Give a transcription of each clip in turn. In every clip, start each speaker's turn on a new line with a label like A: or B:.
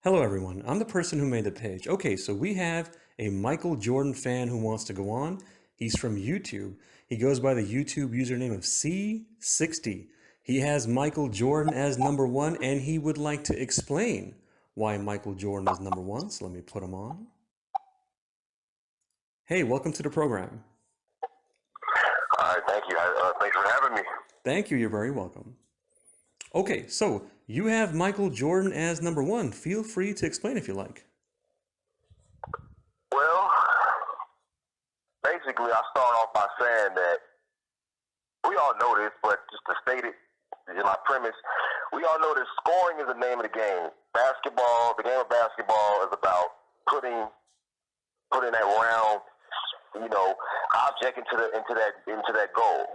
A: Hello everyone, I'm the person who made the page. Okay, so we have a Michael Jordan fan who wants to go on. He's from YouTube. He goes by the YouTube username of C-60. He has Michael Jordan as number one and he would like to explain why Michael Jordan is number one. So let me put him on. Hey, welcome to the program.
B: All right, thank you. Thanks for having me.
A: Thank you, you're very welcome. Okay, so you have Michael Jordan as number one. Feel free to explain if you like.
B: Well, basically, I start off by saying that we all know this, but just to state it in my premise, we all know that scoring is the name of the game. Basketball, the game of basketball is about putting that round, object into that goal.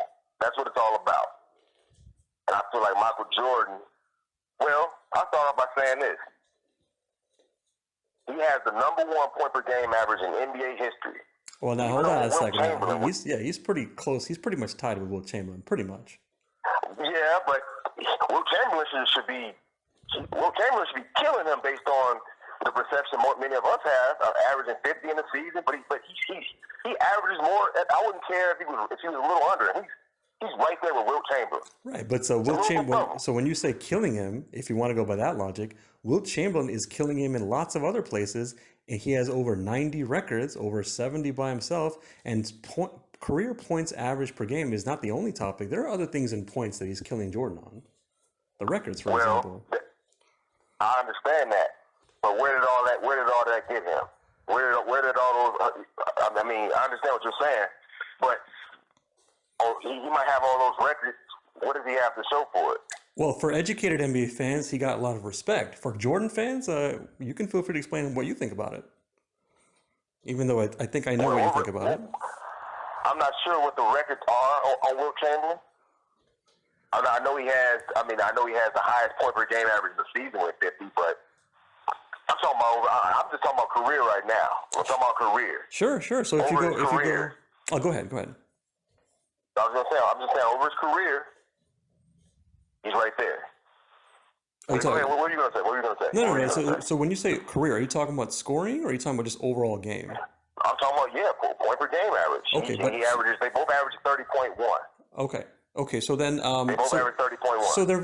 B: That's what it's all about. And I feel like Michael Jordan. Well, I'll start off by saying this. He has the number one point per game average in NBA history.
A: Well, now
B: Even
A: hold on
B: though
A: a
B: Wilt
A: second.
B: Chamberlain was,
A: He's pretty close. He's pretty much tied with Wilt Chamberlain, pretty much.
B: yeah, but Wilt Chamberlain should be killing him based on the perception many of us have, averaging 50 in the season. But he averages more. I wouldn't care if he was a little under. He's right there with Wilt Chamberlain.
A: Right, but so Wilt Chamberlain. So when you say killing him, if you want to go by that logic, Wilt Chamberlain is killing him in lots of other places, and he has over 90 records, over 70 by himself, and career points average per game is not the only topic. There are other things in points that he's killing Jordan on. The records, for example.
B: I understand that, but where did all that get him? Where did all those? I understand what you're saying, but he might have all those records. What does he have to show for it?
A: Well, for educated NBA fans, he got a lot of respect. For Jordan fans, you can feel free to explain what you think about it. Even though I think I know what you think about it.
B: I'm not sure what the records are on Wilt Chamberlain. I know he has. I know he has the highest point per game average in the season with 50, but I'm just talking about career right now. I'm talking about career.
A: Sure. So if you go, oh, go ahead.
B: I'm just saying, over his career, he's right there. What are you going to say?
A: No. So when you say career, are you talking about scoring or are you talking about just overall game?
B: I'm talking about, point per game average.
A: Okay,
B: they both average 30.1.
A: Okay. So then,
B: they both average 30.1.
A: So they're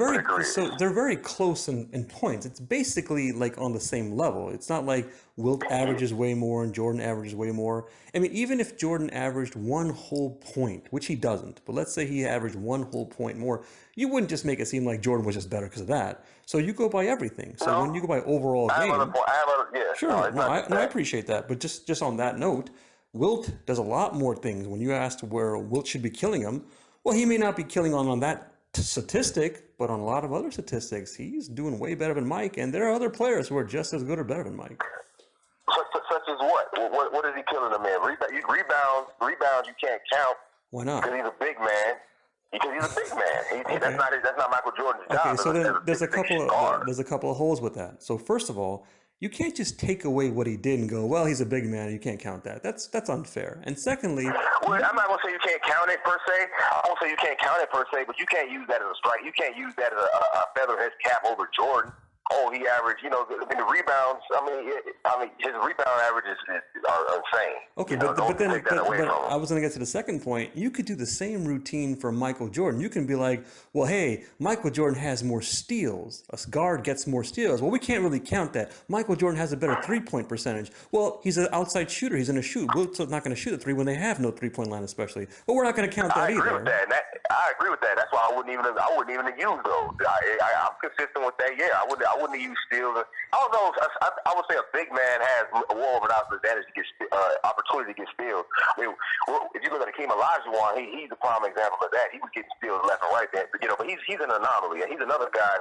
A: very close in points. It's basically like on the same level. It's not like Wilt averages way more and Jordan averages way more. I mean, even if Jordan averaged one whole point, which he doesn't, but let's say he averaged one whole point more, you wouldn't just make it seem like Jordan was just better because of that. So you go by everything. So when you go by overall game, sure. I appreciate that. But just on that note, Wilt does a lot more things. When you asked where Wilt should be killing him, well, he may not be killing on that statistic, but on a lot of other statistics, he's doing way better than Mike. And there are other players who are just as good or better than Mike.
B: Such as what? What is he killing them in? Rebounds you can't count.
A: Why not?
B: Because he's a big man. Okay. That's not Michael Jordan's job.
A: Okay, so then there's a couple of holes with that. So first of all, you can't just take away what he did and go, well, he's a big man. You can't count that. That's unfair. And secondly,
B: well, I'm not gonna say you can't count it per se. I won't say you can't count it per se, but you can't use that as a strike. You can't use that as a feather his cap over Jordan. Oh, he averaged, the rebounds. His rebound averages are insane.
A: Okay, but I was going to get to the second point. You could do the same routine for Michael Jordan. You can be like, well, hey, Michael Jordan has more steals. A guard gets more steals. Well, we can't really count that. Michael Jordan has a better three-point percentage. Well, he's an outside shooter. He's going to shoot. Wilt's not going to shoot a three when they have no three-point line, especially. But we're not going to count that either.
B: I agree with that. That's why I wouldn't even use those. I'm consistent with that. Yeah, I wouldn't use steals. I don't know. I would say a big man has more of an advantage to get opportunity to get steals. If you look at Hakeem Olajuwon, he's a prime example of that. He was getting steals left and right there. But he's an anomaly, and he's another guy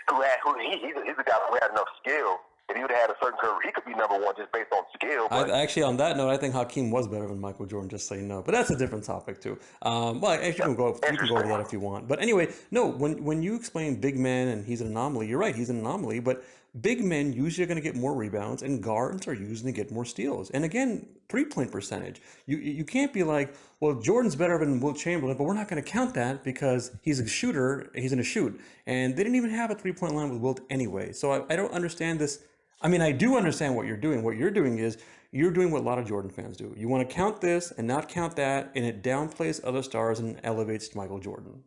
B: he's a guy who had enough skill. If he would have had a certain career, he could be number one just based on skill.
A: Actually, on that note, I think Hakeem was better than Michael Jordan, just so you know. But that's a different topic, too. Well, you can go over that if you want. But anyway, no, when you explain big man and he's an anomaly, you're right, he's an anomaly. But big men usually are going to get more rebounds, and guards are usually going to get more steals. And again, three-point percentage. You can't be like, well, Jordan's better than Wilt Chamberlain, but we're not going to count that because he's a shooter, he's going to shoot. And they didn't even have a three-point line with Wilt anyway. So I don't understand this I mean, I do understand what you're doing. What you're doing is you're doing what a lot of Jordan fans do. You want to count this and not count that, and it downplays other stars and elevates Michael Jordan.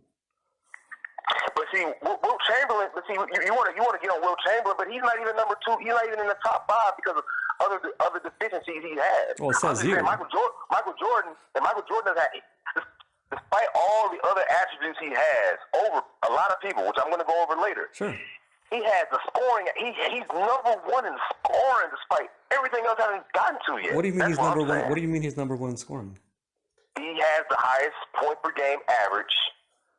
B: But see, Wilt Chamberlain. But see, you want to get on Wilt Chamberlain, but he's not even number two. He's not even in the top five because of other deficiencies he has.
A: Well, it says here.
B: Michael Jordan has had, despite all the other attributes he has over a lot of people, which I'm going to go over later.
A: Sure.
B: He has the scoring. He's number one in scoring, despite everything else I haven't gotten to yet.
A: What do you mean he's number one? What do you mean he's number one in scoring?
B: He has the highest point per game average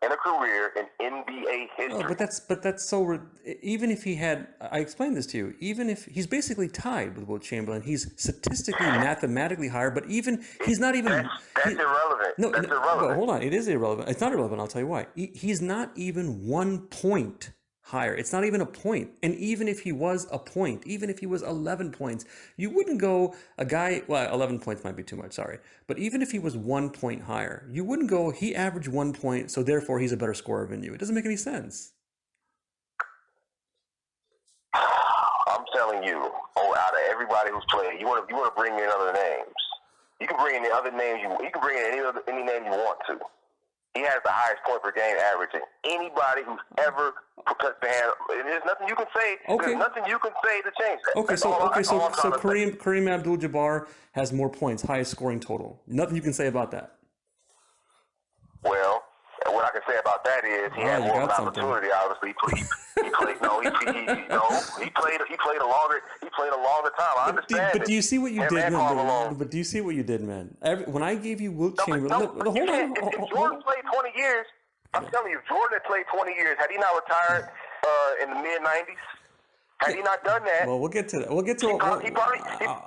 B: in a career in NBA history.
A: No, but that's so. Even if he had, I explained this to you. Even if he's basically tied with Wilt Chamberlain, he's statistically, mathematically higher. But even he's not even.
B: That's irrelevant.
A: No,
B: that's irrelevant.
A: But hold on, it is irrelevant. It's not irrelevant. I'll tell you why. He's not even 1 point higher. It's not even a point. And even if he was a point, even if he was 11 points, you wouldn't go a guy, well, 11 points might be too much, sorry. But even if he was 1 point higher, you wouldn't go, he averaged 1 point, so therefore he's a better scorer than you. It doesn't make any sense.
B: I'm telling you, out of everybody who's played, you want to bring in other names. You can bring in the other names. You can bring in any name you want to. He has the highest point per game average than anybody who's ever touched the hand. There's nothing you can say.
A: Okay.
B: There's nothing you can say to change that.
A: Okay, so Kareem Abdul-Jabbar has more points, highest scoring total. Nothing you can say about that.
B: Well, what I can say about that is he had more of an opportunity. Obviously, he played a longer time. I understand.
A: But do you see what you did, man? But do you see what you did, man? When I gave you Wilt Chamberlain, hold on.
B: If Jordan played 20 years, I'm telling you, if Jordan had played 20 years, had he not retired in the mid 90s? Had he not done that?
A: Well, we'll get to that.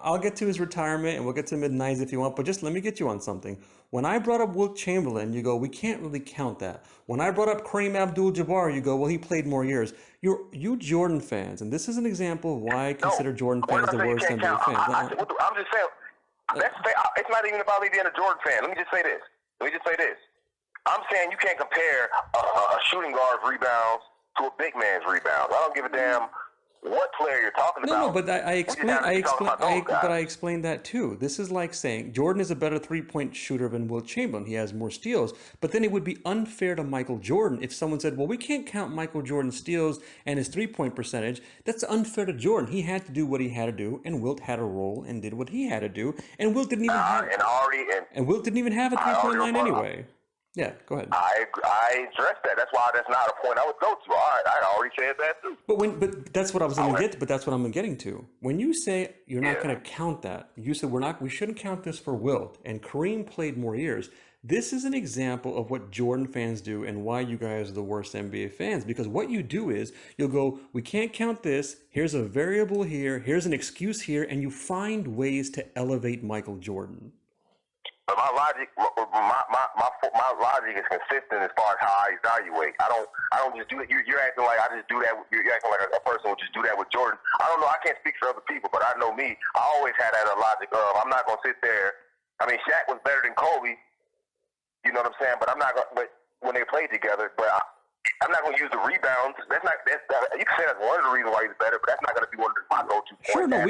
A: I'll get to his retirement, and we'll get to mid 90s if you want. But just let me get you on something. When I brought up Wilt Chamberlain, you go, we can't really count that. When I brought up Kareem Abdul-Jabbar, you go, well, he played more years. You Jordan fans, and this is an example of why I consider Jordan fans the worst NBA fans.
B: I'm just saying, it's not even about me being a Jordan fan. Let me just say this. I'm saying you can't compare a shooting guard's rebounds to a big man's rebounds. I don't give a damn what player you're talking about.
A: No, but I explained that too. This is like saying Jordan is a better three-point shooter than Wilt Chamberlain. He has more steals. But then it would be unfair to Michael Jordan if someone said, well, we can't count Michael Jordan's steals and his three-point percentage. That's unfair to Jordan. He had to do what he had to do, and Wilt had a role and did what he had to do. And Wilt didn't even have Wilt didn't even have a three-point line anyway. Yeah, go ahead.
B: I addressed that. That's why that's not a point I would go to. All right, I already said that too.
A: But that's what I was going to get. But that's what I'm getting to. When you say you're not going to count that, you said we shouldn't count this for Wilt, and Kareem played more years. This is an example of what Jordan fans do and why you guys are the worst NBA fans. Because what you do is you'll go, we can't count this. Here's a variable here. Here's an excuse here, and you find ways to elevate Michael Jordan.
B: But my logic is consistent as far as how I evaluate. I don't just do it. You're acting like I just do that. You're acting like a person would just do that with Jordan. I don't know. I can't speak for other people, but I know me. I always had that logic of I'm not gonna sit there. I mean, Shaq was better than Kobe. You know what I'm saying? But I'm not gonna. But when they played together, I'm not going to use the rebounds. You can say that's one of the reasons why he's better, but that's not going to be one of my go-to points.
A: Sure, no,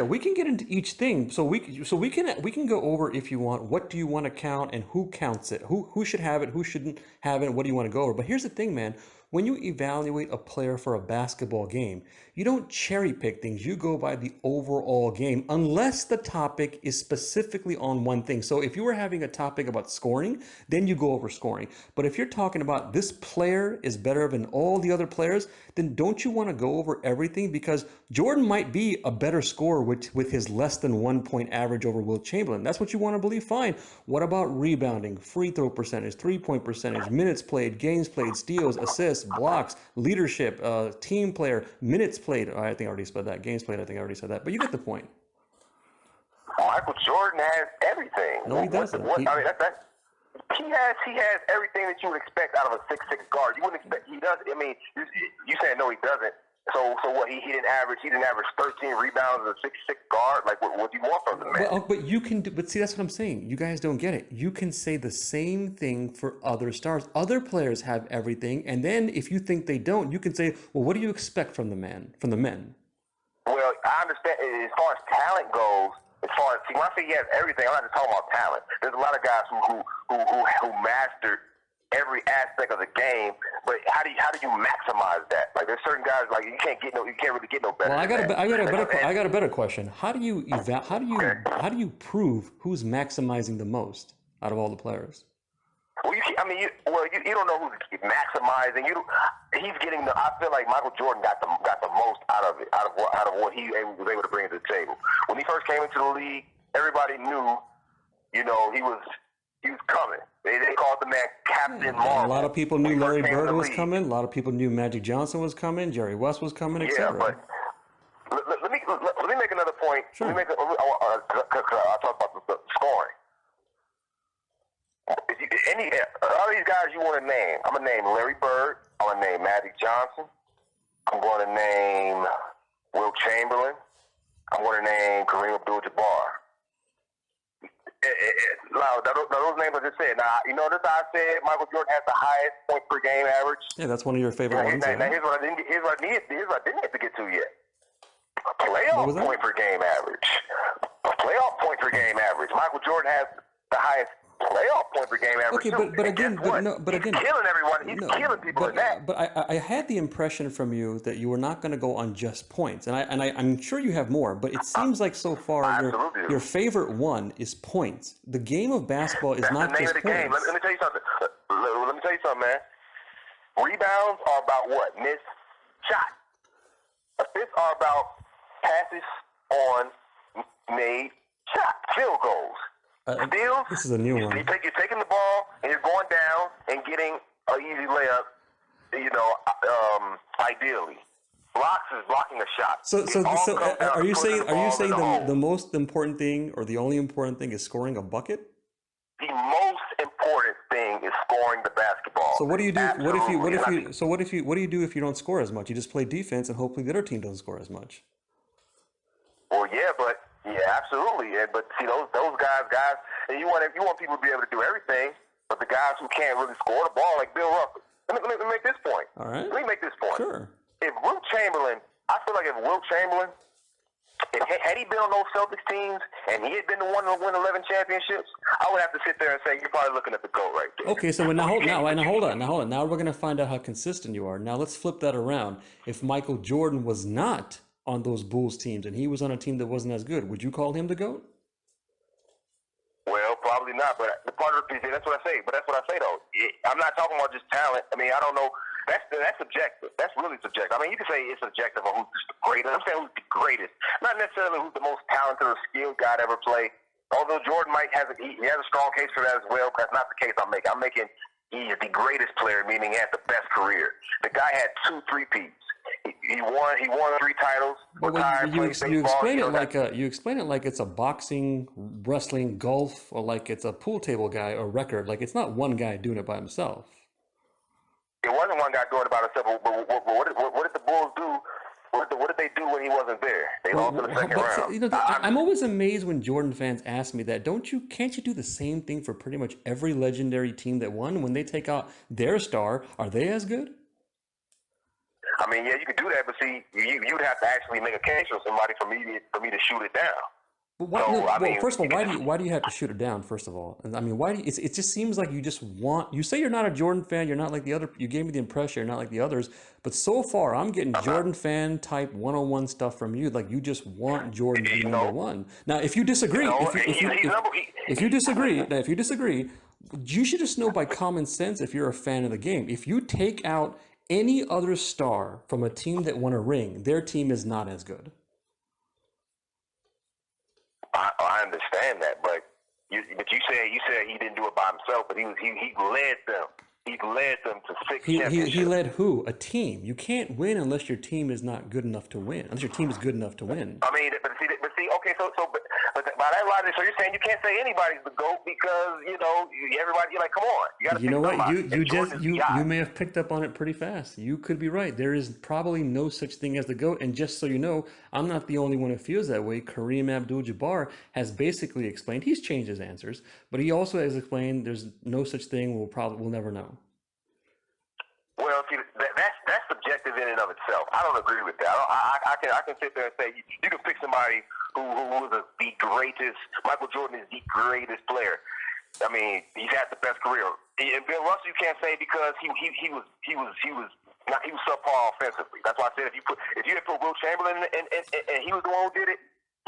A: we can get into each thing. So we can go over, if you want, what do you want to count and who counts it, who should have it, who shouldn't have it, and what do you want to go over. But here's the thing, man. When you evaluate a player for a basketball game, you don't cherry pick things. You go by the overall game, unless the topic is specifically on one thing. So if you were having a topic about scoring, then you go over scoring. But if you're talking about this player is better than all the other players, then don't you want to go over everything? Because Jordan might be a better scorer with his less than 1 point average over Wilt Chamberlain. That's what you want to believe. Fine. What about rebounding, free throw percentage, 3-point percentage, minutes played, games played, steals, assists, blocks, leadership, team player, minutes played. I think I already said that. Games played, I think I already said that. But you get the point.
B: Michael Jordan has everything.
A: No, he doesn't.
B: He has everything that you would expect out of a 6'6" guard. You wouldn't expect he does. I mean, you said no, he doesn't. So what? He didn't average 13 rebounds as a 6'6" guard. Like what do you want from the man?
A: Well, but you can. But see, that's what I'm saying. You guys don't get it. You can say the same thing for other stars. Other players have everything, and then if you think they don't, you can say, well, what do you expect from the men?
B: Well, understand as far as talent goes. As far as when I say he has everything, I'm not just talking about talent. There's a lot of guys who mastered every aspect of the game, but how do you maximize that? Like there's certain guys like you can't really get no better.
A: Well,
B: than that.
A: I got a better question. How do you
B: Okay.
A: how do you prove who's maximizing the most out of all the players?
B: Well, you don't know who's maximizing. He's getting the. I feel like Michael Jordan got the most out of it, out of what he was able to bring to the table. When he first came into the league, everybody knew, he was coming. They called the man Captain Marvel.
A: A lot of people knew Larry Bird was coming. A lot of people knew Magic Johnson was coming. Jerry West was coming, etc.
B: Yeah, but let me make another point.
A: Sure.
B: Let me make. I talk about the scoring. All these guys you want to name, I'm going to name Larry Bird. I'm going to name Magic Johnson. I'm going to name Wilt Chamberlain. I'm going to name Kareem Abdul-Jabbar. Now, those names I just said. Now, this I said Michael Jordan has the highest point per game average.
A: Yeah, that's one of your favorite ones.
B: Now, here's what I didn't get to get to yet. Playoff point per game average. Playoff point per game average. Michael Jordan has the highest playoff point per game average.
A: Okay, but again,
B: he's killing everyone. He's killing people in that.
A: But I had the impression from you that you were not going to go on just points, and I'm sure you have more. But it seems like so far your favorite one is points. The game of basketball is not just points.
B: Game. Let me tell you something. Let me tell you something, man. Rebounds are about what? Missed shot. Assists are about passes on made shot. Field goals. Steals,
A: this is a new one.
B: You're taking the ball and you're going down and getting an easy layup, ideally. Blocks is blocking a shot.
A: So are you saying the most important thing or the only important thing is scoring a bucket?
B: The most important thing is scoring the basketball.
A: So what do you do? What do you do if you don't score as much? You just play defense and hopefully the other team doesn't score as much.
B: Well, absolutely. But see, those guys, and you want people to be able to do everything, but the guys who can't really score the ball, like Bill Russell. Let me make this point.
A: All right.
B: Let me make this point.
A: Sure.
B: If Wilt Chamberlain, I feel like if Wilt Chamberlain, had he been on those Celtics teams and he had been the one to win 11 championships, I would have to sit there and say you're probably looking at the GOAT right there.
A: Okay, so now hold on. Now we're going to find out how consistent you are. Now let's flip that around. If Michael Jordan was not on those Bulls teams and he was on a team that wasn't as good, would you call him the GOAT?
B: Well, probably not, but the part of the that's what I say. But that's what I say, though. I'm not talking about just talent. I mean, I don't know. That's subjective. That's really subjective. I mean, you can say it's subjective on who's the greatest. I'm saying who's the greatest, not necessarily who's the most talented or skilled guy to ever play. Although Jordan has a strong case for that as well. But that's not the case I'm making. I'm making he is the greatest player, meaning he had the best career. The guy had 2 3-peats. He won 3 titles.
A: You explain it like it's a boxing, wrestling, golf, or like it's a pool table guy or record. Like it's not one guy doing it by himself.
B: It wasn't one guy doing it by himself. But what did the Bulls do? What did they do when he wasn't there? They lost in the second round.
A: I'm always amazed when Jordan fans ask me that. Can't you do the same thing for pretty much every legendary team that won? When they take out their star, are they as good?
B: I mean, yeah, you could do that, but see, you'd have to actually make a case for somebody for me to shoot it down.
A: First of all, why do you have to shoot it down? First of all, and I mean, why do you, it just seems like you just want. You say you're not a Jordan fan. You're not like the other. You gave me the impression you're not like the others. But so far, I'm getting Jordan fan type 101 stuff from you. Like you just want Jordan to be number one. Now, if you disagree, if you disagree, you should just know by common sense if you're a fan of the game. If you take out any other star from a team that won a ring, their team is not as good.
B: I understand that, but you said he didn't do it by himself, but he led them. He led them to 6 championships.
A: He led who? A team. You can't win unless your team is not good enough to win. Unless your team is good enough to win.
B: I mean, but see, okay, but by that logic, so you're saying you can't say anybody's the GOAT because everybody. You're like, come on,
A: you know what? You may have picked up on it pretty fast. You could be right. There is probably no such thing as the GOAT. And just so you know, I'm not the only one who feels that way. Kareem Abdul-Jabbar has basically explained. He's changed his answers, but he also has explained there's no such thing. We'll never know.
B: Well, see, that's subjective. subjective in and of itself. I don't agree with that. I can sit there and say you can pick somebody who was the greatest. Michael Jordan is the greatest player. I mean, he's had the best career. And Bill Russell, you can't say because he was subpar offensively. That's why I said if you had put Will Chamberlain and he was the one who did it,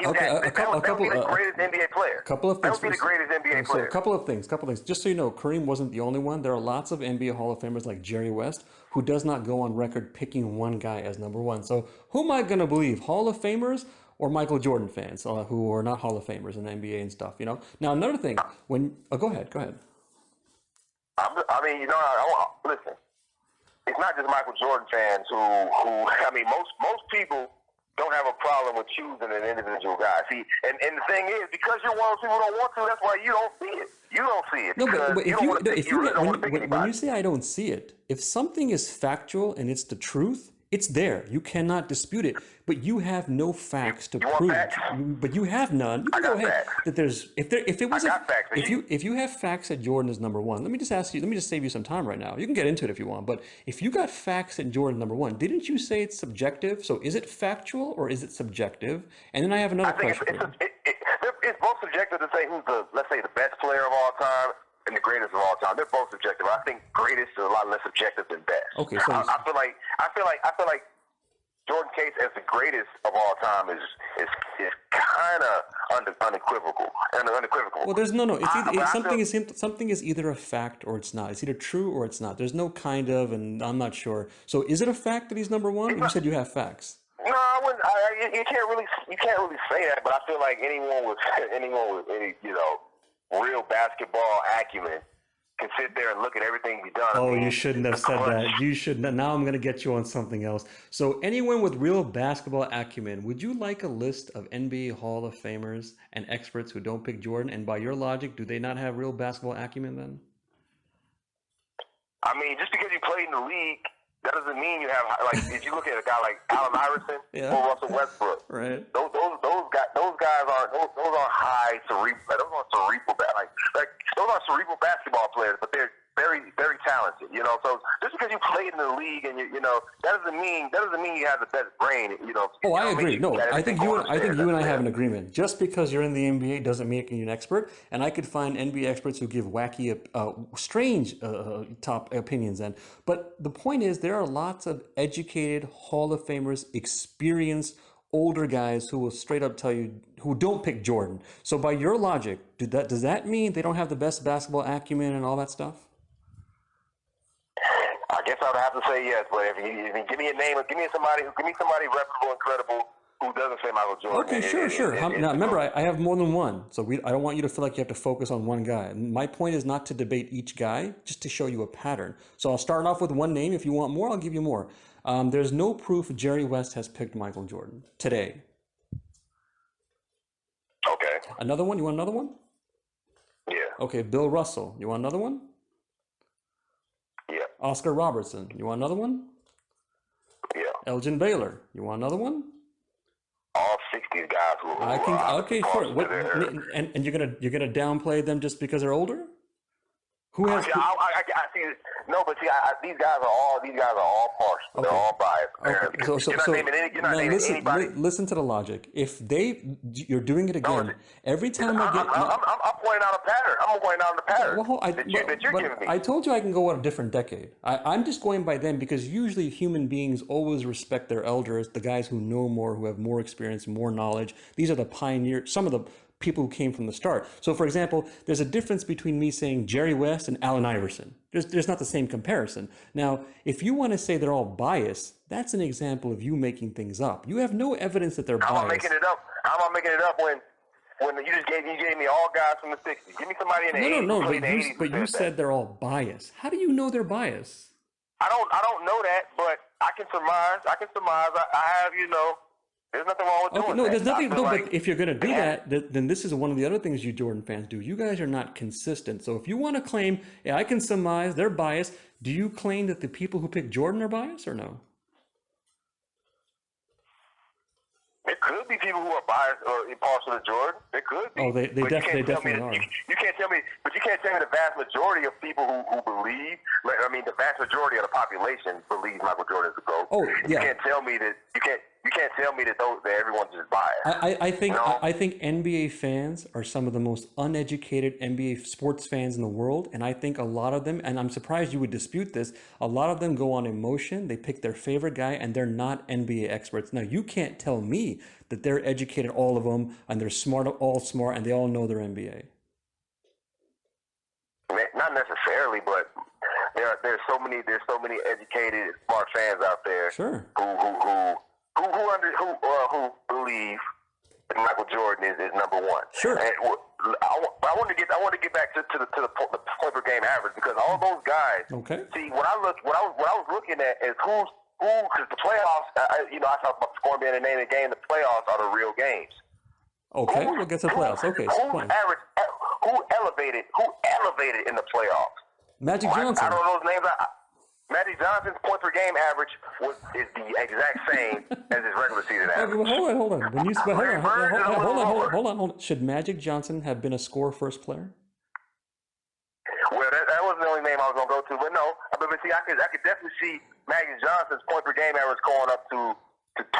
B: that would be the greatest NBA player.
A: Couple of things.
B: That would be the greatest NBA player.
A: So a couple of things. Just so you know, Kareem wasn't the only one. There are lots of NBA Hall of Famers like Jerry West who does not go on record picking one guy as number one. So who am I going to believe? Hall of Famers or Michael Jordan fans who are not Hall of Famers in the NBA and stuff? You know. Now another thing. Go ahead.
B: I mean, listen. It's not just Michael Jordan fans who I mean, most people don't have a problem with choosing an individual guy. See, and the thing is, because you're one of those people who don't want to, that's why you don't see it. You don't see it.
A: No, but
B: if
A: when you say I don't see it, if something is factual and it's the truth, it's there. You cannot dispute it. But you have no facts to prove it. But you have none. You can go ahead. That there's if you have facts that Jordan is number one, let me just save you some time right now. You can get into it if you want. But if you got facts that Jordan number one, didn't you say it's subjective? So is it factual or is it subjective? And then I have another question for you.
B: It's both subjective to say who's let's say the best player of all time and the greatest of all time. They're both subjective. I think greatest is a lot less subjective than best.
A: Okay, so
B: I feel like Jordan Case as the greatest of all time is kind of unequivocal.
A: Well, there's no. Something is either a fact or it's not. It's either true or it's not. There's no kind of, and I'm not sure. So is it a fact that he's number one? You said you have facts.
B: No, I wouldn't. You can't really say that. But I feel like anyone with any real basketball acumen can sit there and look at everything he's done.
A: Oh, you shouldn't have said that. You should. Now I'm going to get you on something else. So anyone with real basketball acumen, would you like a list of NBA Hall of Famers and experts who don't pick Jordan? And by your logic, do they not have real basketball acumen then?
B: I mean, just because you played in the league, that doesn't mean you have, like, if you look at a guy like Allen Iverson or Russell Westbrook,
A: right?
B: Those guys aren't high cerebral, those aren't cerebral basketball players, but they're very, very talented, So just because you played in the league and that doesn't mean you have the best brain,
A: Oh, I agree. No, I think you and I have an agreement. Just because you're in the NBA doesn't make you an expert. And I could find NBA experts who give wacky, strange top opinions. But the point is, there are lots of educated Hall of Famers, experienced older guys who will straight up tell you who don't pick Jordan. So by your logic, does that mean they don't have the best basketball acumen and all that stuff?
B: I guess I would have to say yes, but if you give me a name, give me somebody reputable and credible who doesn't say Michael Jordan.
A: Okay, sure. Now remember, I have more than one, so I don't want you to feel like you have to focus on one guy. My point is not to debate each guy, just to show you a pattern. So I'll start off with one name. If you want more, I'll give you more. There's no proof Jerry West has picked Michael Jordan today.
B: Okay.
A: Another one? You want another one?
B: Yeah.
A: Okay, Bill Russell. You want another one?
B: Yeah.
A: Oscar Robertson. You want another one?
B: Yeah.
A: Elgin Baylor. You want another one?
B: All 60 guys who
A: okay, sure. And you're gonna downplay them just because they're older? Who has?
B: I see. No, but see, these guys are all partial. Okay. They're all biased.
A: Okay.
B: You're not naming anybody.
A: Listen to the logic. If you're doing it again. Every time
B: I'm pointing out a pattern. I'm pointing out the pattern that you're giving me.
A: I told you I can go on a different decade. I'm just going by them because usually human beings always respect their elders, the guys who know more, who have more experience, more knowledge. These are the pioneers. Some of the people who came from the start. So, for example, there's a difference between me saying Jerry West and Allen Iverson. There's not the same comparison. Now, if you want to say they're all biased, that's an example of you making things up. You have no evidence that they're biased.
B: How am I making it up? How am I making it up when you just gave me all guys from the 60s? Give me somebody in the 80s.
A: No, but you said they're all biased. How do you know they're biased?
B: I don't know that, but I can surmise. I have, there's nothing wrong with doing that.
A: No, there's nothing. No, but if you're going to do that, then this is one of the other things you Jordan fans do. You guys are not consistent. So if you want to claim, yeah, I can surmise they're biased, do you claim that the people who pick Jordan are biased or no?
B: There could be people who are biased or impartial to Jordan. There could be.
A: Oh, they
B: But
A: definitely are.
B: You can't tell me. But you can't tell me the vast majority of people who believe. I mean, the vast majority of the population believes Michael Jordan is the GOAT.
A: Oh, yeah.
B: You can't tell me that. You can't tell me that everyone's just biased.
A: I think NBA fans are some of the most uneducated NBA sports fans in the world, and I think a lot of them, and I'm surprised you would dispute this, a lot of them go on emotion. They pick their favorite guy, and they're not NBA experts. Now, you can't tell me that they're educated, all of them, and they're all smart, and they all know their NBA.
B: Not necessarily, but there's so many educated, smart fans out there.
A: Sure.
B: Who believe that Michael Jordan is number one.
A: Sure.
B: And I want to get back to the point per game average, because all those guys.
A: Okay.
B: See, what I was looking at is who because the playoffs. I talk about scoring being the name of the game. The playoffs are the real games.
A: Okay, we'll get to the playoffs. Okay,
B: who elevated in the playoffs?
A: Magic Johnson.
B: I don't know those names. Magic Johnson's point per game average is the exact same as his regular season average.
A: Okay, well, hold on. Hold on. Should Magic Johnson have been a score first player?
B: Well, that wasn't the only name I was going to go to, but no. But see, I could definitely see Magic Johnson's point per game average going up to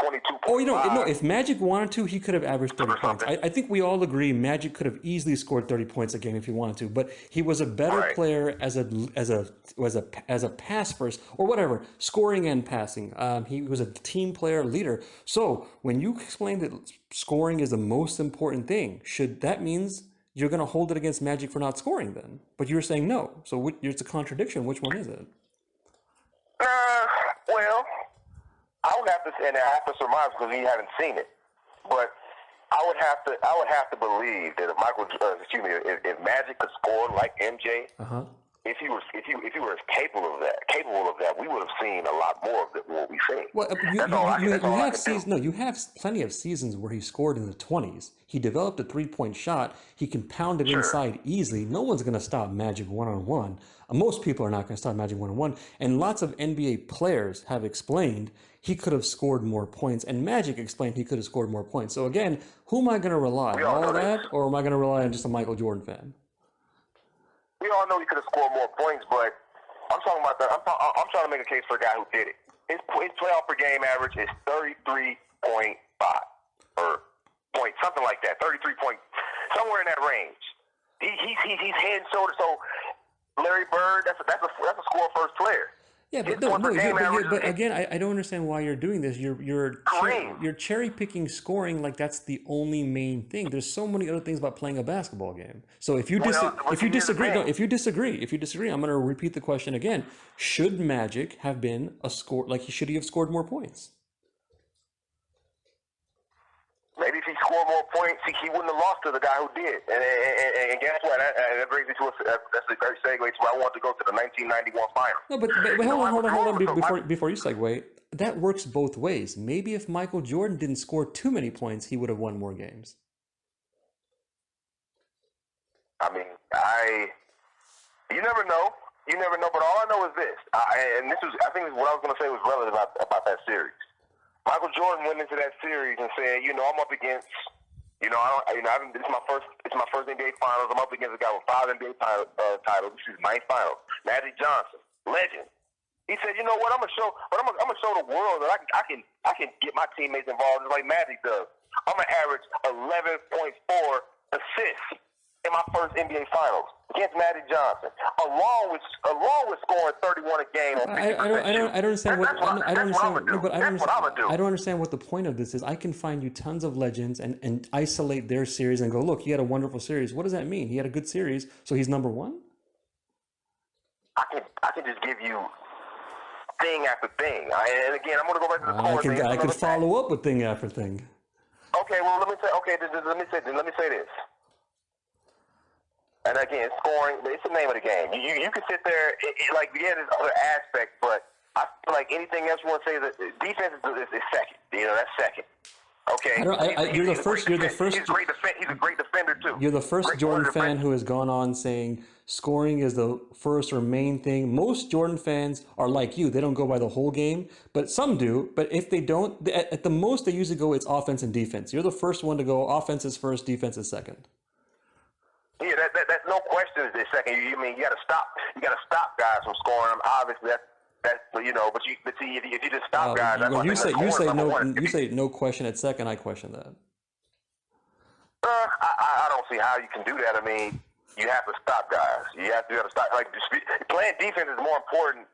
B: 22.
A: Oh, no, if Magic wanted to, he could have averaged 30 points. I think we all agree Magic could have easily scored 30 points a game if he wanted to, but he was a better player as a pass first, or whatever, scoring and passing. He was a team player, leader. So when you explain that scoring is the most important thing, that means you're going to hold it against Magic for not scoring then? But you're saying no. So it's a contradiction. Which one is it?
B: Well, I would have to, and I have to surmise because we haven't seen it. But I would have to believe that if Magic could score like MJ, if he was capable of that, we would have seen a lot more of what we've seen.
A: Well, you have plenty of seasons where he scored in the 20s. He developed a 3-point shot. He can pound it inside easily. No one's going to stop Magic one-on-one. Most people are not going to stop Magic one-on-one. And lots of NBA players have explained he could have scored more points. And Magic explained he could have scored more points. So again, who am I going to rely on? All of that? Or am I going to rely on just a Michael Jordan fan?
B: We all know he could have scored more points, but I'm talking about I'm trying to make a case for a guy who did it. His playoff per game average is 33.5 or point something like that. 33 point, somewhere in that range. He's head and shoulders. So Larry Bird, that's a score first player.
A: Yeah, but again, I don't understand why you're doing this. You're cherry picking scoring like that's the only main thing. There's so many other things about playing a basketball game. So if you disagree, I'm going to repeat the question again. Should Magic have been a score? Should he have scored more points?
B: Maybe if he scored more points, he wouldn't have lost to the guy who did. And guess what? That brings me to that's a great segue to where I want to go to the 1991 final.
A: No, but hold on. Before you segue, that works both ways. Maybe if Michael Jordan didn't score too many points, he would have won more games.
B: I mean, you never know. You never know. But all I know is this, I think what I was going to say was relevant about that series. Michael Jordan went into that series and said, I'm up against, this is my first NBA Finals. I'm up against a guy with 5 NBA titles. This is 9th Finals. Magic Johnson, legend. He said, you know what? I'm gonna show the world that I can get my teammates involved just like Magic does. I'm gonna average 11.4 assists in my first NBA Finals against Magic Johnson, along with scoring 31 a game.
A: I don't understand what the point of this is. I can find you tons of legends and isolate their series and go, look, he had a wonderful series. What does that mean? He had a good series, so he's number one?
B: I can just give you thing after thing. And again, I'm going to go back to the core thing.
A: I could follow up with thing after thing.
B: Okay, well, let me say this. And again, scoring, it's the name of the game. You can sit there, there's other aspects, but I feel like anything else you want to say, that defense is second. That's second. Okay.
A: You're the first.
B: He's a great defender too.
A: You're the first Jordan fan who has gone on saying scoring is the first or main thing. Most Jordan fans are like you; they don't go by the whole game, but some do. But if they don't, at the most they usually go it's offense and defense. You're the first one to go offense is first, defense is second.
B: Yeah, that's no question. Is second. You mean you got to stop? You got to stop guys from scoring. Obviously, that's But see, if you just stop guys, that's
A: Well,
B: why
A: you say no question at second. I question that.
B: I don't see how you can do that. I mean, you have to stop guys. You have to stop. Like playing defense is more important.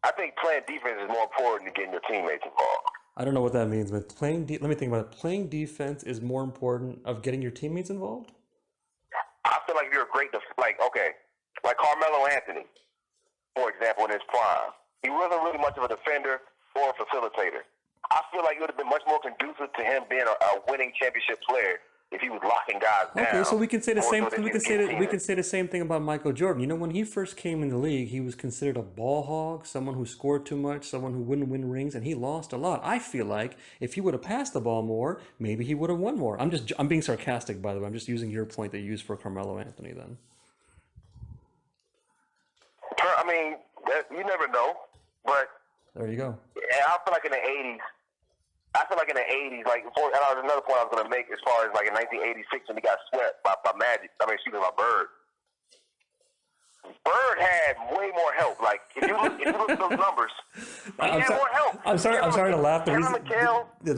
B: I think playing defense is more important than getting your teammates involved.
A: I don't know what that means, but let me think about it. Playing defense is more important of getting your teammates involved.
B: I feel like you're a great, like Carmelo Anthony, for example, in his prime. He wasn't really much of a defender or a facilitator. I feel like it would have been much more conducive to him being a winning championship player if he was locking guys down.
A: Okay, so we can say the same. We can say the same thing about Michael Jordan. You know, when he first came in the league, he was considered a ball hog, someone who scored too much, someone who wouldn't win rings, and he lost a lot. I feel like if he would have passed the ball more, maybe he would have won more. I'm being sarcastic, by the way. I'm just using your point that you used for Carmelo Anthony. Then.
B: I mean, you never know, but
A: there you go.
B: I feel like in the '80s. Like, and another point I was going to make as far as like in 1986 when he got swept by Magic. By Bird. Bird had way more help. Like if you look at those numbers, he had more help.
A: I'm sorry to laugh. The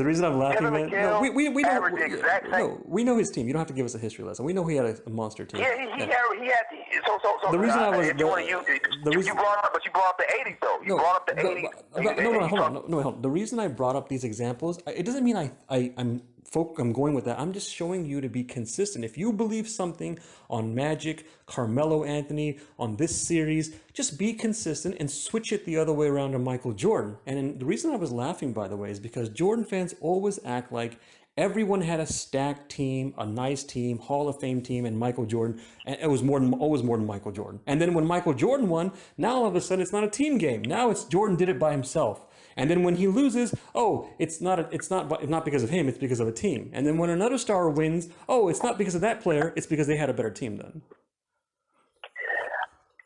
A: reason I'm laughing, man. No, we know we know his team. You don't have to give us a history lesson. We know he had a monster team.
B: Yeah, he had. So
A: the reason I was
B: you brought up the '80s though. You brought up the '80s.
A: Hold on. The reason I brought up these examples, it doesn't mean I'm going with that. I'm just showing you to be consistent. If you believe something on Magic, Carmelo Anthony, on this series, just be consistent and switch it the other way around to Michael Jordan. And the reason I was laughing, by the way, is because Jordan fans always act like everyone had a stacked team, a nice team, Hall of Fame team, and Michael Jordan. And it was always more than Michael Jordan. And then when Michael Jordan won, now all of a sudden it's not a team game. Now it's Jordan did it by himself. And then when he loses, it's not because of him, it's because of a team. And then when another star wins, it's not because of that player, it's because they had a better team then.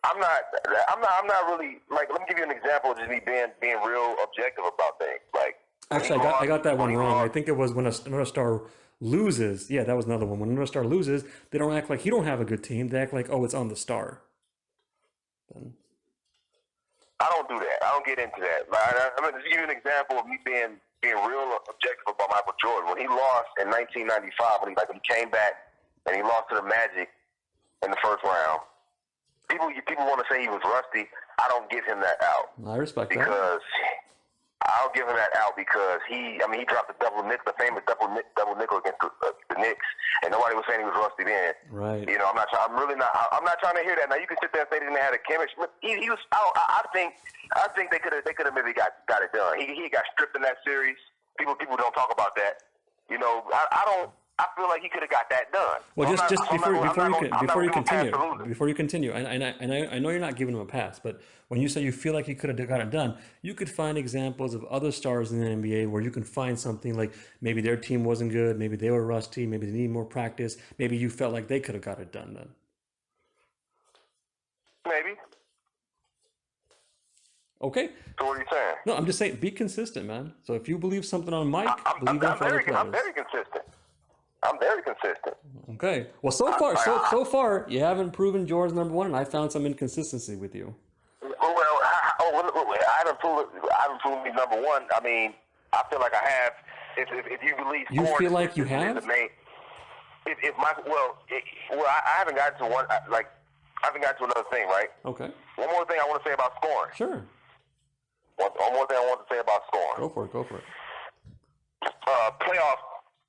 B: I'm not really like. Let me give you an example of just me being real objective about things. Like
A: actually, I got that one wrong. I think it was when another star loses. Yeah, that was another one. When another star loses, they don't act like he don't have a good team. They act like it's on the star. Then.
B: I don't do that. I don't get into that. I'm going to give you an example of me being real objective about Michael Jordan. When he lost in 1995, when he came back and he lost to the Magic in the first round, people want to say he was rusty. I don't give him that out.
A: I respect that.
B: Because I'll give him that out because he dropped the famous double nickel against the Knicks, and nobody was saying he was rusty then.
A: Right.
B: You know, I'm not trying to hear that. Now you can sit there and say they didn't have a chemistry. He was. I think they could have maybe got it done. He got stripped in that series. People don't talk about that. You know, I feel like he could have got that done.
A: Well, before you continue, and I know you're not giving him a pass, but when you say you feel like he could have got it done, you could find examples of other stars in the NBA where you can find something like maybe their team wasn't good, maybe they were rusty, maybe they need more practice, maybe you felt like they could have got it done then.
B: Maybe.
A: Okay.
B: So what are you saying?
A: No, I'm just saying be consistent, man. So if you believe something on Mike, believe it for other players.
B: I'm very consistent. I'm very consistent.
A: Okay. Well, so far, you haven't proven Jordan's number one, and I found some inconsistency with you.
B: Well, I haven't proven me number one. I mean, I feel like I have. If you believe,
A: you feel like you have.
B: I haven't gotten to one. I haven't gotten to another thing, right?
A: Okay.
B: One more thing I want to say about scoring.
A: Sure.
B: One more thing I want to say about scoring.
A: Go for it.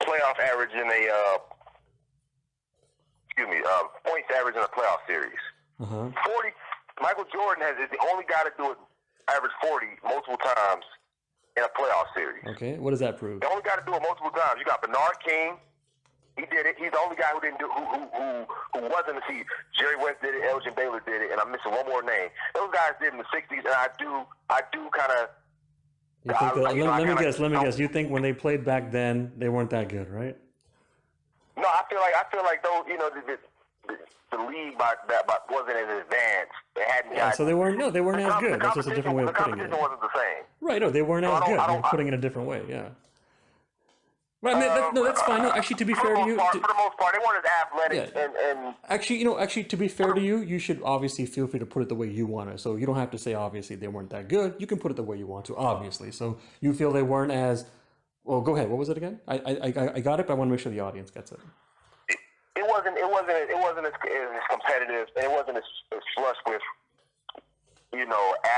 B: Playoff average in points average in a playoff series. 40. Michael Jordan is the only guy to do it, average 40 multiple times in a playoff series.
A: Okay, what does that prove?
B: The only guy to do it multiple times. You got Bernard King. He did it. He's the only guy who didn't do who wasn't. See, Jerry West did it. Elgin Baylor did it, and I'm missing one more name. Those guys did in the '60s, and I do kind of.
A: Let me guess. You think when they played back then, they weren't that good, right?
B: No, I feel like those. You know, the league wasn't as advanced. They hadn't
A: Yeah,
B: got.
A: so they weren't as good. That's just a different way of
B: The
A: putting it.
B: competition wasn't the same.
A: Right? No, they weren't
B: So
A: as good.
B: I
A: You're
B: don't,
A: putting it a different way. Yeah. Right. I mean, no, that's fine. No, actually, to be fair to you,
B: for the most part, they weren't as athletic.
A: yeah.
B: And
A: Actually, to be fair to you, you should obviously feel free to put it the way you want to. So you don't have to say obviously they weren't that good. You can put it the way you want to, obviously. So you feel they weren't as well. Go ahead. What was it again? I got it, but I want to make sure the audience gets it.
B: it wasn't as competitive, and it wasn't as flush with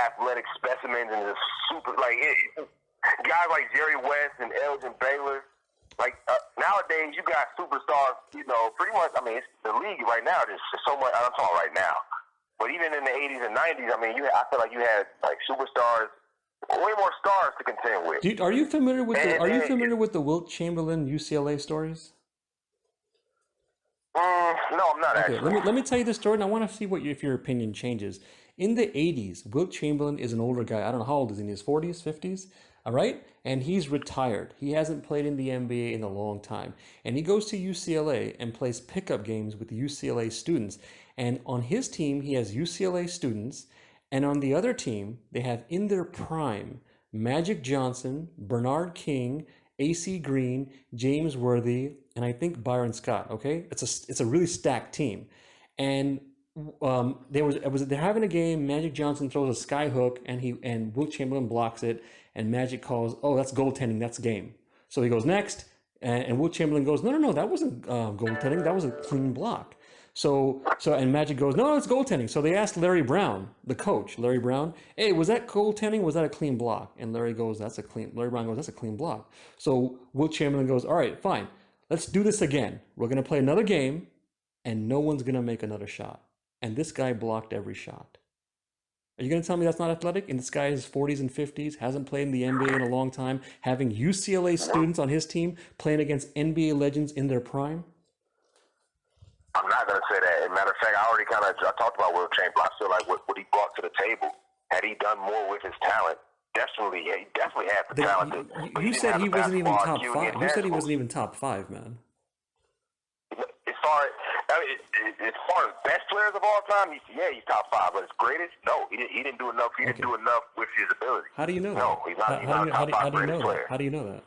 B: athletic specimens and just super guys like Jerry West and Elgin Baylor. Nowadays, you got superstars. Pretty much. I mean, it's the league right now. There's so much. I'm talking right now, but even in the '80s and '90s, I mean, I feel like you had like superstars, way more stars to contend with.
A: Are you familiar with the Wilt Chamberlain UCLA stories?
B: No, I'm not
A: Okay,
B: actually.
A: let me tell you the story, and I want to see if your opinion changes. In the 80s, Wilt Chamberlain is an older guy. I don't know how old is he, in his 40s, 50s, all right? And he's retired. He hasn't played in the NBA in a long time. And he goes to UCLA and plays pickup games with the UCLA students. And on his team, he has UCLA students. And on the other team, they have in their prime Magic Johnson, Bernard King, AC Green, James Worthy, and I think Byron Scott. Okay, it's a really stacked team, and they're having a game. Magic Johnson throws a sky hook, and Wilt Chamberlain blocks it, and Magic calls, "Oh, that's goaltending. That's game." So he goes next, and Wilt Chamberlain goes, "No, that wasn't goaltending. That was a clean block." And Magic goes, "No, it's goaltending." So they asked Larry Brown, the coach, Larry Brown, "Hey, was that goaltending? Was that a clean block?" And Larry Brown goes, "That's a clean block." So Wilt Chamberlain goes, "All right, fine. Let's do this again. We're going to play another game, and no one's going to make another shot." And this guy blocked every shot. Are you going to tell me that's not athletic? And this guy is 40s and 50s, hasn't played in the NBA in a long time, having UCLA students on his team playing against NBA legends in their prime?
B: I'm not going to say that. As a matter of fact, I talked about Wilt Chamberlain. I feel like what he brought to the table, had he done more with his talent, he definitely had the talent.
A: You said he wasn't even top 5. You said he wasn't even top 5, man.
B: As far as best players of all time, he's top 5. But his greatest, no, he didn't do enough. He didn't do enough with his ability.
A: How do you know that?
B: No, he's not a top 5 greatest player.
A: How do you know that?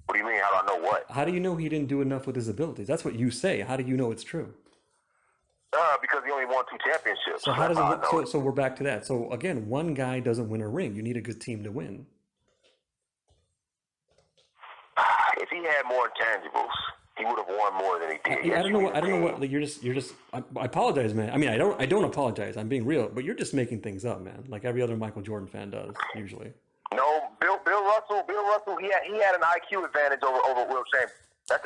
B: What do you mean? How do I know what?
A: How do you know he didn't do enough with his abilities? That's what you say. How do you know it's true?
B: Because he only won 2 championships.
A: So how does it? So we're back to that. So again, one guy doesn't win a ring. You need a good team to win.
B: If he had more intangibles, he would have won more than he did.
A: I don't know what. Like, you're just. I apologize, man. I mean, I don't apologize. I'm being real, but you're just making things up, man. Like every other Michael Jordan fan does usually.
B: No, Bill Russell, he had an IQ advantage over Wilt Chamberlain. That's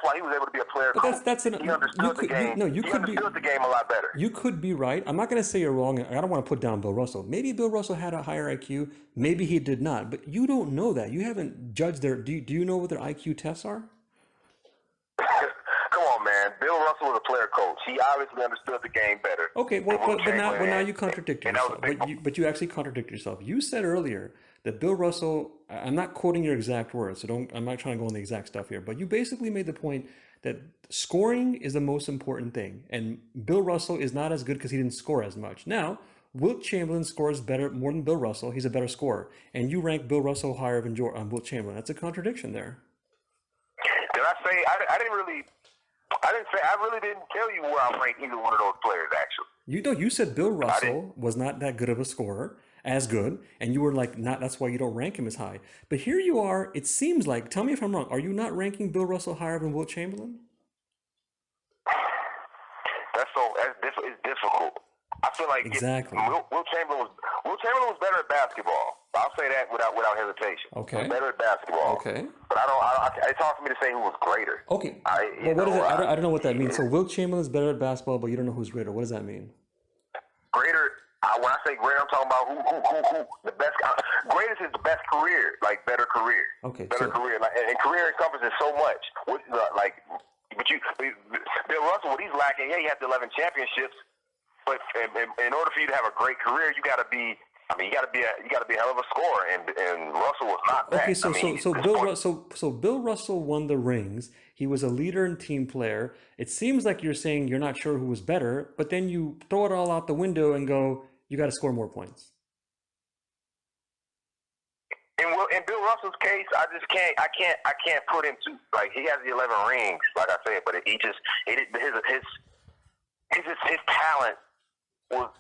B: why he was able to be a player coach. He understood the game. He understood the game a lot better.
A: You could be right. I'm not going to say you're wrong. I don't want to put down Bill Russell. Maybe Bill Russell had a higher IQ. Maybe he did not. But you don't know that. You haven't judged their. Do you know what their IQ tests are?
B: Come on, man. Bill Russell was a player coach. He obviously understood the game better.
A: Okay, but now you contradict yourself. But you actually contradict yourself. You said earlier that Bill Russell. I'm not quoting your exact words, so I'm not trying to go on the exact stuff here. But you basically made the point that scoring is the most important thing, and Bill Russell is not as good because he didn't score as much. Now, Wilt Chamberlain scores more than Bill Russell. He's a better scorer, and you rank Bill Russell higher than Wilt Chamberlain. That's a contradiction there.
B: Did I say I really didn't tell you where I rank either one of those players, actually.
A: You said Bill Russell was not that good of a scorer, as good, and you were like, that's why you don't rank him as high. But here you are, it seems like, tell me if I'm wrong, are you not ranking Bill Russell higher than Wilt Chamberlain?
B: It's difficult. I feel like
A: exactly.
B: Wilt Chamberlain was better at basketball. I'll say that without hesitation.
A: Okay.
B: He was better at basketball.
A: Okay.
B: But it's hard for me to say who was greater.
A: Okay. What is it? I don't know what that means. So Wilt Chamberlain's better at basketball, but you don't know who's greater. What does that mean?
B: Greater. When I say greater, I'm talking about who the best. Greatest is the best career, like better career.
A: Okay.
B: Better career, and career encompasses so much. Bill Russell, what he's lacking, he has 11 championships, but in order for you to have a great career, you got to be I mean, you got to be a hell of a scorer, and Russell was not
A: Okay,
B: that. I mean,
A: so Bill Russell won the rings. He was a leader and team player. It seems like you're saying you're not sure who was better, but then you throw it all out the window and go, you got to score more points.
B: in Bill Russell's case, I can't put him to like he has the 11 rings, like I said, but his talent was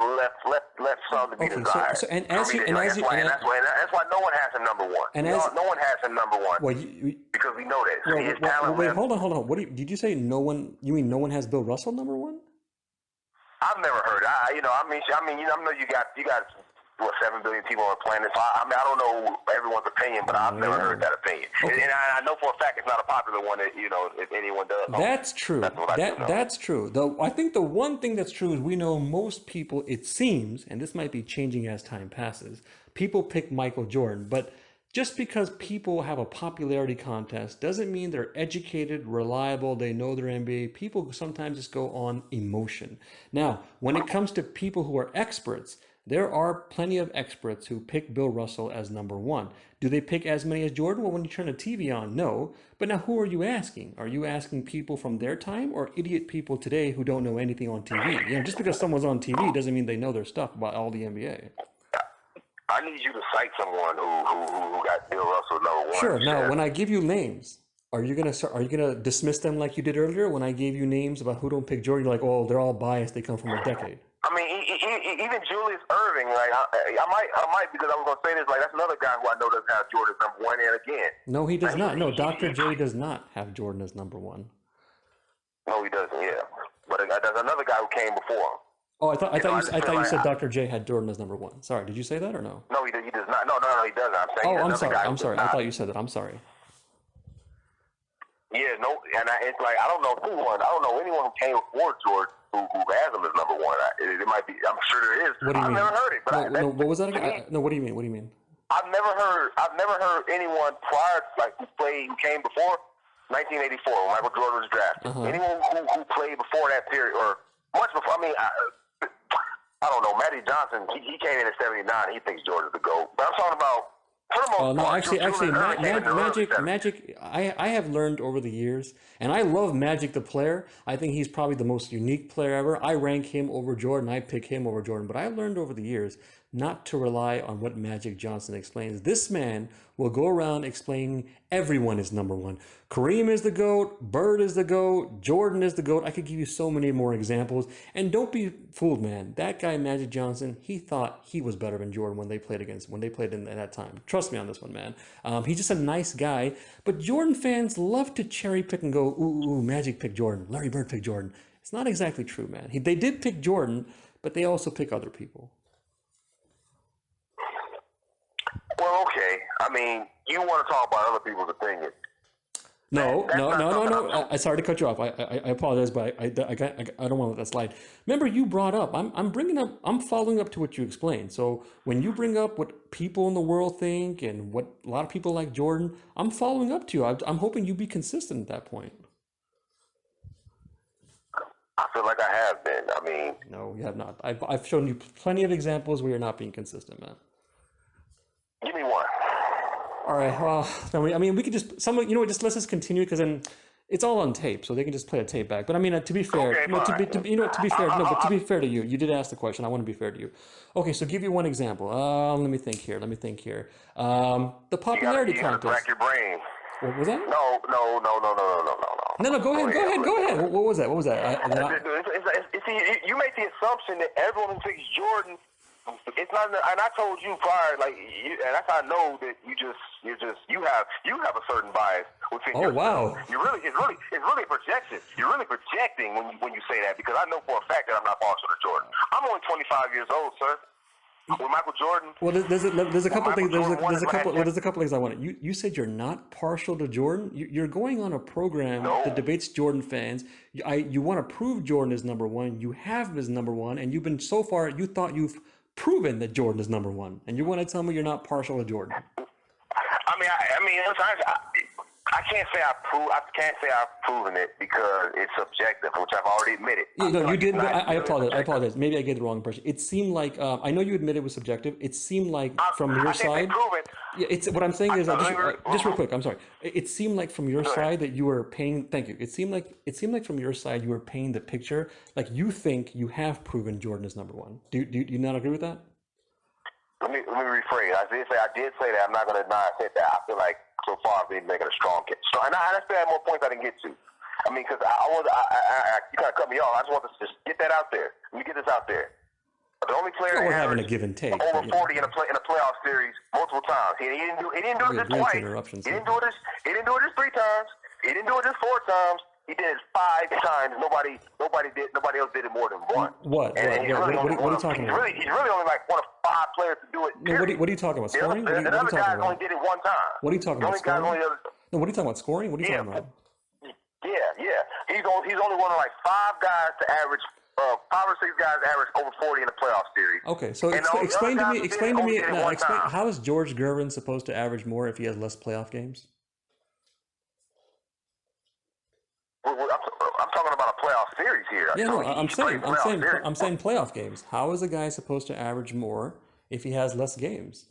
B: left some to be
A: Okay,
B: desired.
A: so and as you and as you and
B: that's why no one has him number one.
A: and
B: No,
A: as
B: no one has him number one
A: well,
B: because we know that
A: well,
B: his
A: well,
B: talent
A: wait,
B: left.
A: hold on. What did you say? No one? You mean no one has Bill Russell number one?
B: I've never heard. I know you got what 7 billion people on the planet. So I don't know everyone's opinion, but I've never heard that opinion.
A: Okay.
B: And I know for a fact it's not a popular one. That if anyone does,
A: That's true.
B: That's what I do know.
A: That's true. Though I think the one thing that's true is we know most people, it seems, and this might be changing as time passes, people pick Michael Jordan, but just because people have a popularity contest doesn't mean they're educated, reliable, they know their NBA. People sometimes just go on emotion. Now, when it comes to people who are experts, there are plenty of experts who pick Bill Russell as number one. Do they pick as many as Jordan? Well, when you turn the TV on, no. But now who are you asking? Are you asking people from their time or idiot people today who don't know anything on TV? You know, just because someone's on TV doesn't mean they know their stuff about all the NBA.
B: I need you to cite someone who got Bill Russell number one.
A: Sure. Now, when I give you names, are you gonna dismiss them like you did earlier? When I gave you names about who don't pick Jordan, you're like, oh, they're all biased. They come from a decade.
B: I mean, even Julius Irving, like I might because I was gonna say this, like that's another guy who I know doesn't have Jordan as number one. And again,
A: No, he does not. No, Dr. J does not have Jordan as number one.
B: no, he doesn't. Yeah, but there's another guy who came before him.
A: Oh, I thought you said
B: like
A: Dr. J had Jordan as number one. Sorry, did you say that or no?
B: No, he does not. No, he doesn't. I'm saying.
A: Oh,
B: I'm sorry.
A: I'm sorry. I thought you said that. I'm sorry.
B: Yeah, no, and it's like I don't know anyone who came before Jordan who has him as number one. It might be. I'm sure there is.
A: What do you
B: I've
A: mean?
B: never heard it. But
A: No, what was that again? No, what do you mean? What do you mean?
B: I've never heard anyone prior, like who came before 1984 when Michael Jordan was drafted. Anyone who played before that period or much before. I mean, I don't know. Magic Johnson, he came in at 79. He thinks Jordan's the GOAT. But I'm talking about.
A: No, actually, Magic. I have learned over the years, and I love Magic the player. I think he's probably the most unique player ever. I rank him over Jordan. I pick him over Jordan. But I've learned over the years not to rely on what Magic Johnson explains. This man will go around explaining everyone is number one. Kareem is the GOAT. Bird is the GOAT. Jordan is the GOAT. I could give you so many more examples. And don't be fooled, man. That guy, Magic Johnson, he thought he was better than Jordan when they played in that time. Trust me on this one, man. He's just a nice guy. But Jordan fans love to cherry pick and go, ooh, Magic picked Jordan. Larry Bird picked Jordan. It's not exactly true, man. They did pick Jordan, but they also pick other people.
B: Well, okay. I mean, you want to talk about other people's opinions.
A: No. Sorry to cut you off. I apologize, but I don't want to let that slide. Remember, you brought up. I'm following up to what you explained. So when you bring up what people in the world think and what a lot of people like Jordan, I'm following up to you. I'm hoping you be consistent at that point.
B: I feel like I have been. I mean,
A: no, you have not. I've shown you plenty of examples where you're not being consistent, man.
B: Give me one.
A: All right. Well, we could just let's just continue because then it's all on tape, so they can just play a tape back. But I mean, to be fair,
B: okay,
A: to be fair to you, you did ask the question. I want to be fair to you. Okay, so give you one example. Let me think here. The popularity contest.
B: Rack your brain.
A: What was that?
B: No.
A: No. Go ahead. What was that?
B: You make the assumption that everyone who picks Jordan. It's not, and I told you prior, and that's how I know that you have a certain bias within yourself.
A: Wow!
B: It's really projection. You're really projecting when you say that because I know for a fact that I'm not partial to Jordan. I'm only 25 years old, sir. With Michael Jordan.
A: Well, there's a couple things. There's a couple things I wanted. You said you're not partial to Jordan. You're going on a program that debates Jordan fans. You want to prove Jordan is number one. You have him as number one, and you've been so far. You thought you've proven that Jordan is number one, and you want to tell me you're not partial to Jordan?
B: I I can't say I've proven it because it's subjective, which I've already admitted.
A: Yeah, no, you
B: Like,
A: did.
B: it's not
A: I
B: really
A: apologize. I
B: subjective.
A: apologize. Maybe I gave the wrong impression. It seemed like I know you admitted it was subjective. It seemed like from your
B: I didn't say
A: side.
B: proven.
A: Yeah, it's what I'm saying is just real
B: Mhm.
A: quick. I'm sorry. It seemed like from your
B: Go ahead.
A: side that you were painting. Thank you. It seemed like from your side you were painting the picture like you think you have proven Jordan is number one. Do you not agree with that?
B: Let me rephrase. I did say that. I'm not going to deny I said that. I feel like so far I've been making a strong case. So, and I still have more points I didn't get to. I mean, because you kind of cut me off. I just want to just get that out there. Let me get this out there. The only player
A: Well,
B: that
A: we're having a
B: averaged
A: give and take.
B: over
A: But, you know,
B: 40 in a playoff series multiple times. He didn't do it
A: we
B: just
A: agree to
B: twice.
A: interruptions.
B: He didn't do it just 3 times. He didn't do it just 4 times. He did it 5 times. Nobody else did it more than one.
A: What?
B: And he's really
A: What are you talking about?
B: he's really only like one of 5 players to do it.
A: No, what are you talking about? Scoring?
B: The
A: What are
B: other
A: you
B: guys
A: talking
B: only
A: about?
B: did it 1 time.
A: What are you talking
B: The
A: about?
B: only guys
A: Scoring?
B: only
A: No, what are you talking about? Scoring? What are you talking about?
B: yeah. He's only one of like 5 guys to average 5 or 6 guys average over 40 in a playoff series.
A: Okay, so
B: And all the
A: explain to
B: other
A: me,
B: guys
A: explain to
B: only
A: me,
B: did it
A: no,
B: one
A: explain,
B: time.
A: how is George Gervin supposed to average more if he has less playoff games?
B: I'm talking about a playoff series here.
A: Yeah, no,
B: He's playing playoff series.
A: I'm saying playoff games. How is a guy supposed to average more if he has less games?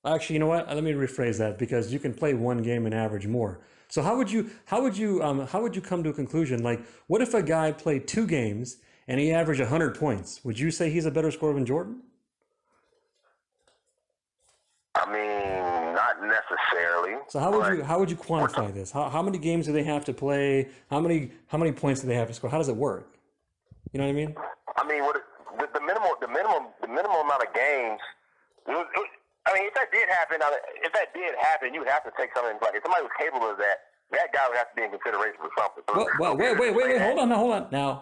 A: Actually, you know what? Let me rephrase that because you can play one game and average more. So how would you come to a conclusion? Like, what if a guy played 2 games and he averaged 100 points? Would you say he's a better scorer than Jordan?
B: I mean, not necessarily.
A: So how would you quantify this? How many games do they have to play? How many points do they have to score? How does it work? You know what I mean?
B: I mean, the minimum amount of games. I mean, if that did happen, you would have to take something. Like if somebody was capable of that, that guy would have to be in consideration for something.
A: Well, wait,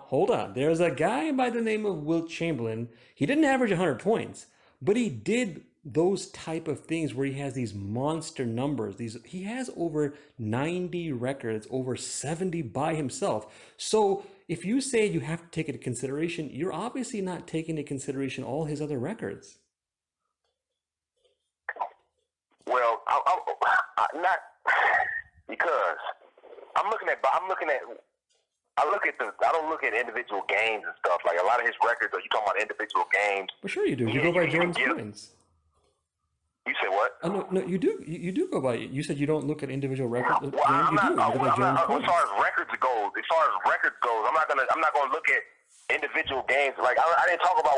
A: hold on. There's a guy by the name of Wilt Chamberlain. He didn't average 100 points, but he did those type of things where he has these monster numbers. He has over 90 records, over 70 by himself. So if you say you have to take it into consideration, you're obviously not taking into consideration all his other records.
B: Well, I'm not because I don't look at individual games and stuff. Like a lot of his records, are you talking about individual games?
A: Well, sure you do. You go by Jordan's points.
B: You say what?
A: No, you do. You do go by. You said you don't look at individual records.
B: Well,
A: games. You do. You go by Jordan's
B: as
A: points.
B: far as records goes, I'm not gonna look at individual games. Like I didn't talk about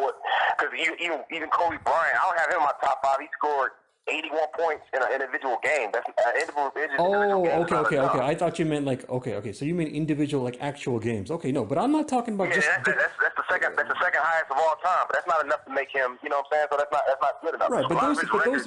B: because even Kobe Bryant, I don't have him in my top 5. He scored 81 points in an individual game. That's individual game.
A: Okay. I thought you meant like okay. So you mean individual like actual games? Okay, no, but I'm not talking about
B: that's the second highest of all time. But that's not enough to make him. You know what I'm saying? So that's not good enough.
A: Right,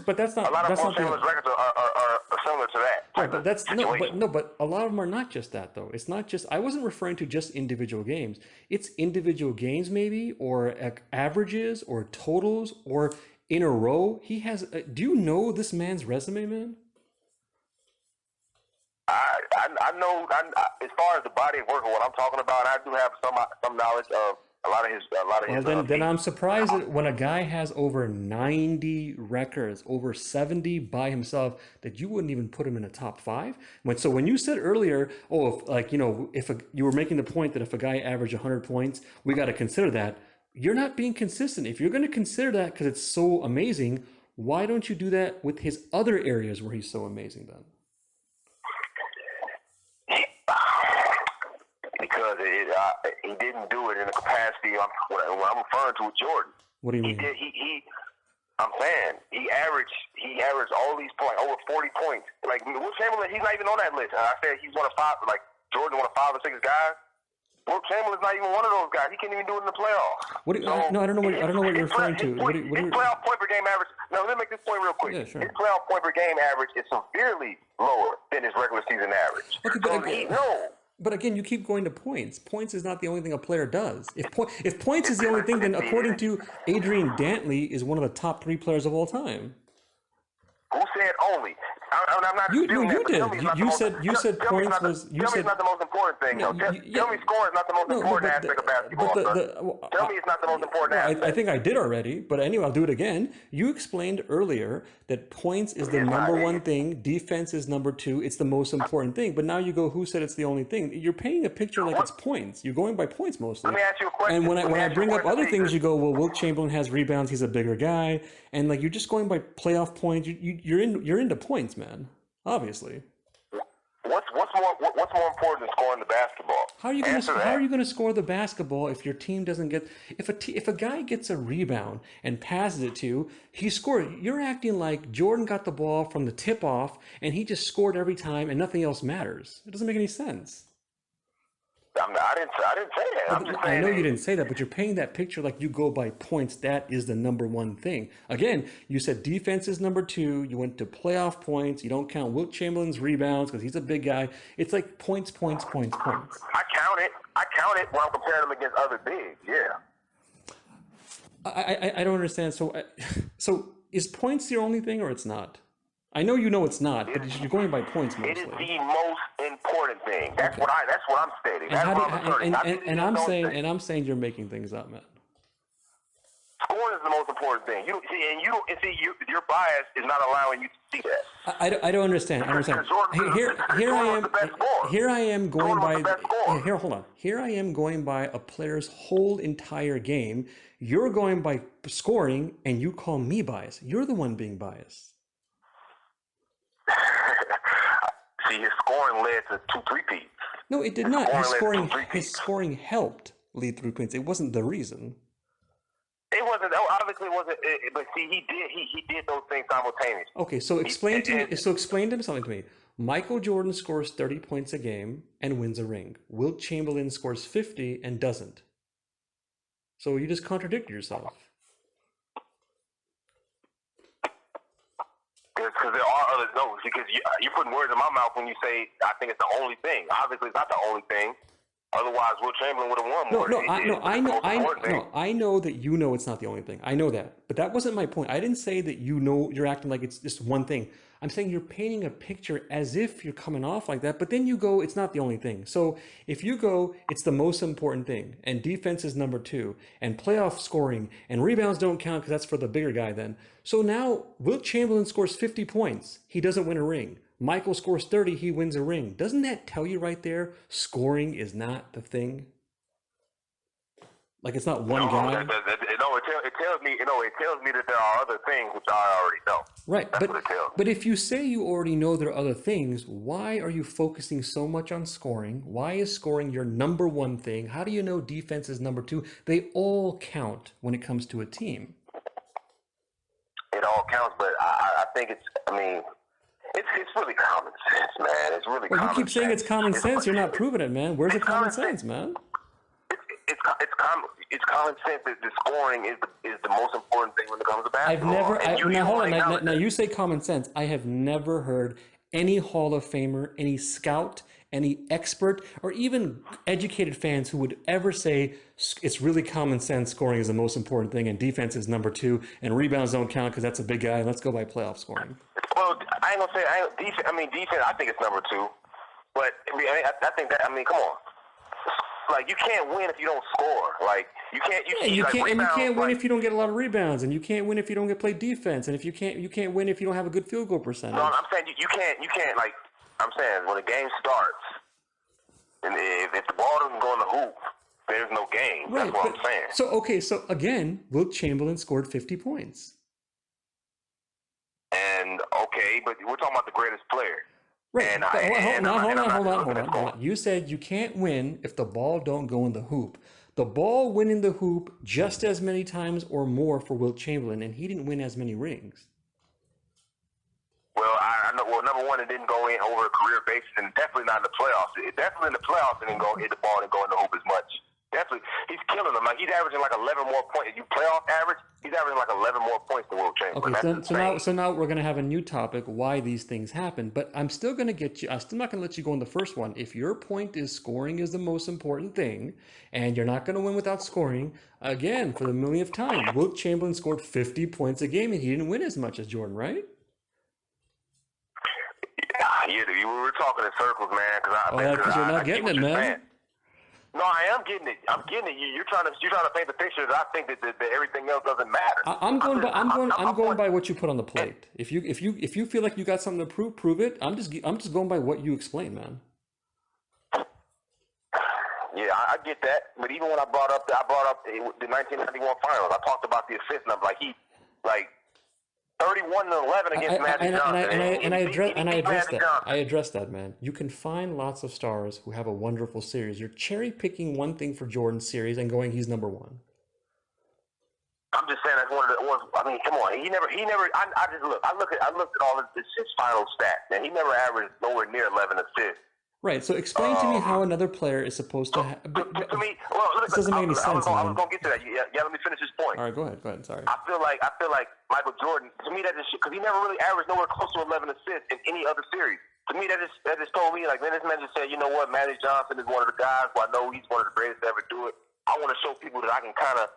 A: but that's not.
B: A lot of
A: that's not
B: Chamberlain's records are similar to that.
A: Right, but that's but a lot of them are not just that though. It's not just. I wasn't referring to just individual games. It's individual games maybe, or averages, or totals, or in a row. He has. Do you know this man's resume, man?
B: I know. As far as the body of work of what I'm talking about, I do have some knowledge of a lot of his.
A: Well, then I'm surprised that when a guy has over 90 records, over 70 by himself, that you wouldn't even put him in a top 5. When you said earlier, if you were making the point that if a guy averaged 100 points, we got to consider that. You're not being consistent. If you're going to consider that because it's so amazing, why don't you do that with his other areas where he's so amazing then?
B: Because he didn't do it in the capacity what I'm referring to with Jordan.
A: What do you mean?
B: I'm saying he averaged all these points, over 40 points. Like Wilt Chamberlain, he's not even on that list. I said he's one of 5. Like Jordan, one of 5 or 6 guys. Wilt Chamberlain's not even one of those guys. He can't even do it in the playoffs.
A: I don't know what you're referring to.
B: His playoff point per game average. No, let me make this point real quick.
A: Yeah, sure.
B: His playoff point per game average is severely lower than his regular season average.
A: Okay, but again, you keep going to points. Points is not the only thing a player does. If points is the only thing, then according to Adrian Dantley, is one of the top 3 players of all time.
B: Who said only? I'm not
A: You no,
B: disputing that,
A: you
B: but tell me
A: did.
B: it's not the most.
A: You said
B: Tell me it's
A: points
B: not the.
A: was you
B: Tell me
A: said
B: it's not the most important thing,
A: no.
B: though.
A: Yeah,
B: Tell me scoring is not the most
A: no,
B: important aspect of
A: but
B: basketball, son. Tell me it's not the most important
A: well, I
B: aspect.
A: think I did already. But anyway, I'll do it again. You explained earlier that points is the
B: It's not.
A: number one thing. Defense is number two. It's the most important thing. But now you go, who said it's the only thing? You're painting a picture like it's
B: What?
A: points. You're going by points
B: Let
A: mostly.
B: me ask you a
A: And
B: question. Let me
A: when I
B: ask you a
A: bring up
B: question,
A: other things,
B: Peter.
A: you go, well, Wilt Chamberlain has rebounds. He's a bigger guy, and like you're just going by playoff points. You're into points, man. Obviously.
B: What's more important than scoring the basketball? Answer
A: How are
B: that.
A: you gonna score the basketball if your team doesn't get if a guy gets a rebound and passes it to you, he scored. You're acting like Jordan got the ball from the tip off and he just scored every time and nothing else matters. It doesn't make any sense.
B: I didn't say that. I'm just
A: I
B: saying
A: know you
B: that.
A: didn't say that, but you're painting that picture like you go by points. That is the number one thing. Again, you said defense is number two. You went to playoff points. You don't count Wilt Chamberlain's rebounds because he's a big guy. It's like points, points, points, points.
B: I count it when I'm comparing them against other bigs. Yeah.
A: I don't understand. So is points the only thing or it's not? I know you know it's not, but you're going by points
B: It is
A: mostly.
B: the most important thing.
A: Okay.
B: That's what I'm stating.
A: And
B: That's
A: how do
B: what I'm asserting. Not these
A: and I'm
B: don't
A: saying
B: say.
A: you're making things up, man.
B: Scoring is the most important thing. Your bias is not allowing you to see that.
A: I don't understand. I don't understand. Here I
B: Jordan was
A: am.
B: the best scorer.
A: Here I am going
B: Jordan was
A: by.
B: the best scorer.
A: Here, hold on. Here I am going by a player's whole entire game. You're going by scoring, and you call me biased. You're the one being biased.
B: See, his scoring led to 2 3-peats.
A: No, it did
B: His
A: not.
B: scoring led to 2
A: His
B: 3-peats.
A: scoring helped lead through points. It wasn't the reason.
B: It wasn't. Obviously, it wasn't. But see, he did those things simultaneously.
A: Okay, so explain to me. So explain something to me. Michael Jordan scores 30 points a game and wins a ring. Wilt Chamberlain scores 50 and doesn't. So you just contradict yourself.
B: Because there are other notes. Because you're putting words in my mouth when you say I think it's the only thing. Obviously, it's not the only thing. Otherwise, Wilt Chamberlain would have won more.
A: I know that you know it's not the only thing. I know that, but that wasn't my point. I didn't say that you know you're acting like it's just one thing. I'm saying you're painting a picture as if you're coming off like that, but then you go, it's not the only thing. So if you go, it's the most important thing, and defense is number two, and playoff scoring and rebounds don't count because that's for the bigger guy then. So now Wilt Chamberlain scores 50 points. He doesn't win a ring. Michael scores 30, he wins a ring. Doesn't that tell you right there scoring is not the thing? Like it's not one guy?
B: It tells me. It tells me that there are other things which I already know.
A: Right,
B: That's what it tells me.
A: but if you say you already know there are other things, why are you focusing so much on scoring? Why is scoring your number one thing? How do you know defense is number two? They all count when it comes to a team.
B: It all counts, but I think it's. I mean, it's really common sense, man. It's really.
A: Well, you
B: common
A: keep saying
B: sense.
A: it's common sense. You're not proving it, man. Where's the common sense, man?
B: It's common sense that the scoring is the most important thing when it comes to basketball.
A: Now hold on. Now you say common sense. I have never heard any Hall of Famer, any scout, any expert, or even educated fans who would ever say it's really common sense scoring is the most important thing and defense is number two and rebounds don't count because that's a big guy and let's go by playoff scoring.
B: Well, I ain't gonna say defense. Defense. I think it's number two, but I think that. I mean, come on. Like you can't win if you don't score. Like you can't.
A: You can't win if you don't get a lot of rebounds, and you can't win if you don't get play defense, and you can't win if you don't have a good field goal percentage.
B: No, I'm saying you can't. Like I'm saying, when the game starts, and if the ball doesn't go in the hoop, there's no game.
A: Right,
B: That's what I'm saying.
A: So again, Wilt Chamberlain scored 50 points.
B: And but we're talking about the greatest player.
A: Right.
B: And
A: Hold on. You said you can't win if the ball don't go in the hoop. The ball went in the hoop just as many times or more for Wilt Chamberlain, and he didn't win as many rings.
B: Well, I know. Well, number one, it didn't go in over a career basis, and definitely not in the playoffs. Definitely in the playoffs, it didn't go hit the ball and go in the hoop as much. Definitely, he's killing them. Like he's averaging like 11 more points. If you playoff average, he's averaging like 11 more points than Wilt Chamberlain.
A: Okay, so now we're gonna have a new topic: why these things happen. But I'm still gonna get you. I'm still not gonna let you go on the first one. If your point is scoring is the most important thing, and you're not gonna win without scoring, again for the millionth time, Wilt Chamberlain scored 50 points a game, and he didn't win as much as Jordan, right?
B: You were talking in circles, man.
A: Because you're not getting it, man.
B: No, I am getting it. I'm getting it. You're trying to paint the picture that I think that everything else doesn't matter.
A: I'm going by what you put on the plate. If you feel like you got something to prove it. I'm just going by what you explain, man.
B: Yeah, I get that. But even when I brought up the 1991 finals, I talked about the assist, and I'm like, 31-11 against Magic Johnson.
A: I addressed that, man. You can find lots of stars who have a wonderful series. You're cherry picking one thing for Jordan's series and going, he's number one.
B: I'm just saying that's one of the ones. I mean, come on. He never. I looked at all his final stats, and he never averaged nowhere near 11 assists.
A: Right. So explain to me how another player is supposed to.
B: To me, well,
A: this doesn't make any sense.
B: I was gonna get to that. Yeah, let me finish this point.
A: All right, go ahead. Sorry.
B: I feel like Michael Jordan. To me, that just because he never really averaged nowhere close to 11 assists in any other series. To me, that just told me like, man, this man just said, you know what, Magic Johnson is one of the guys who I know he's one of the greatest to ever do it. I want to show people that I can kind of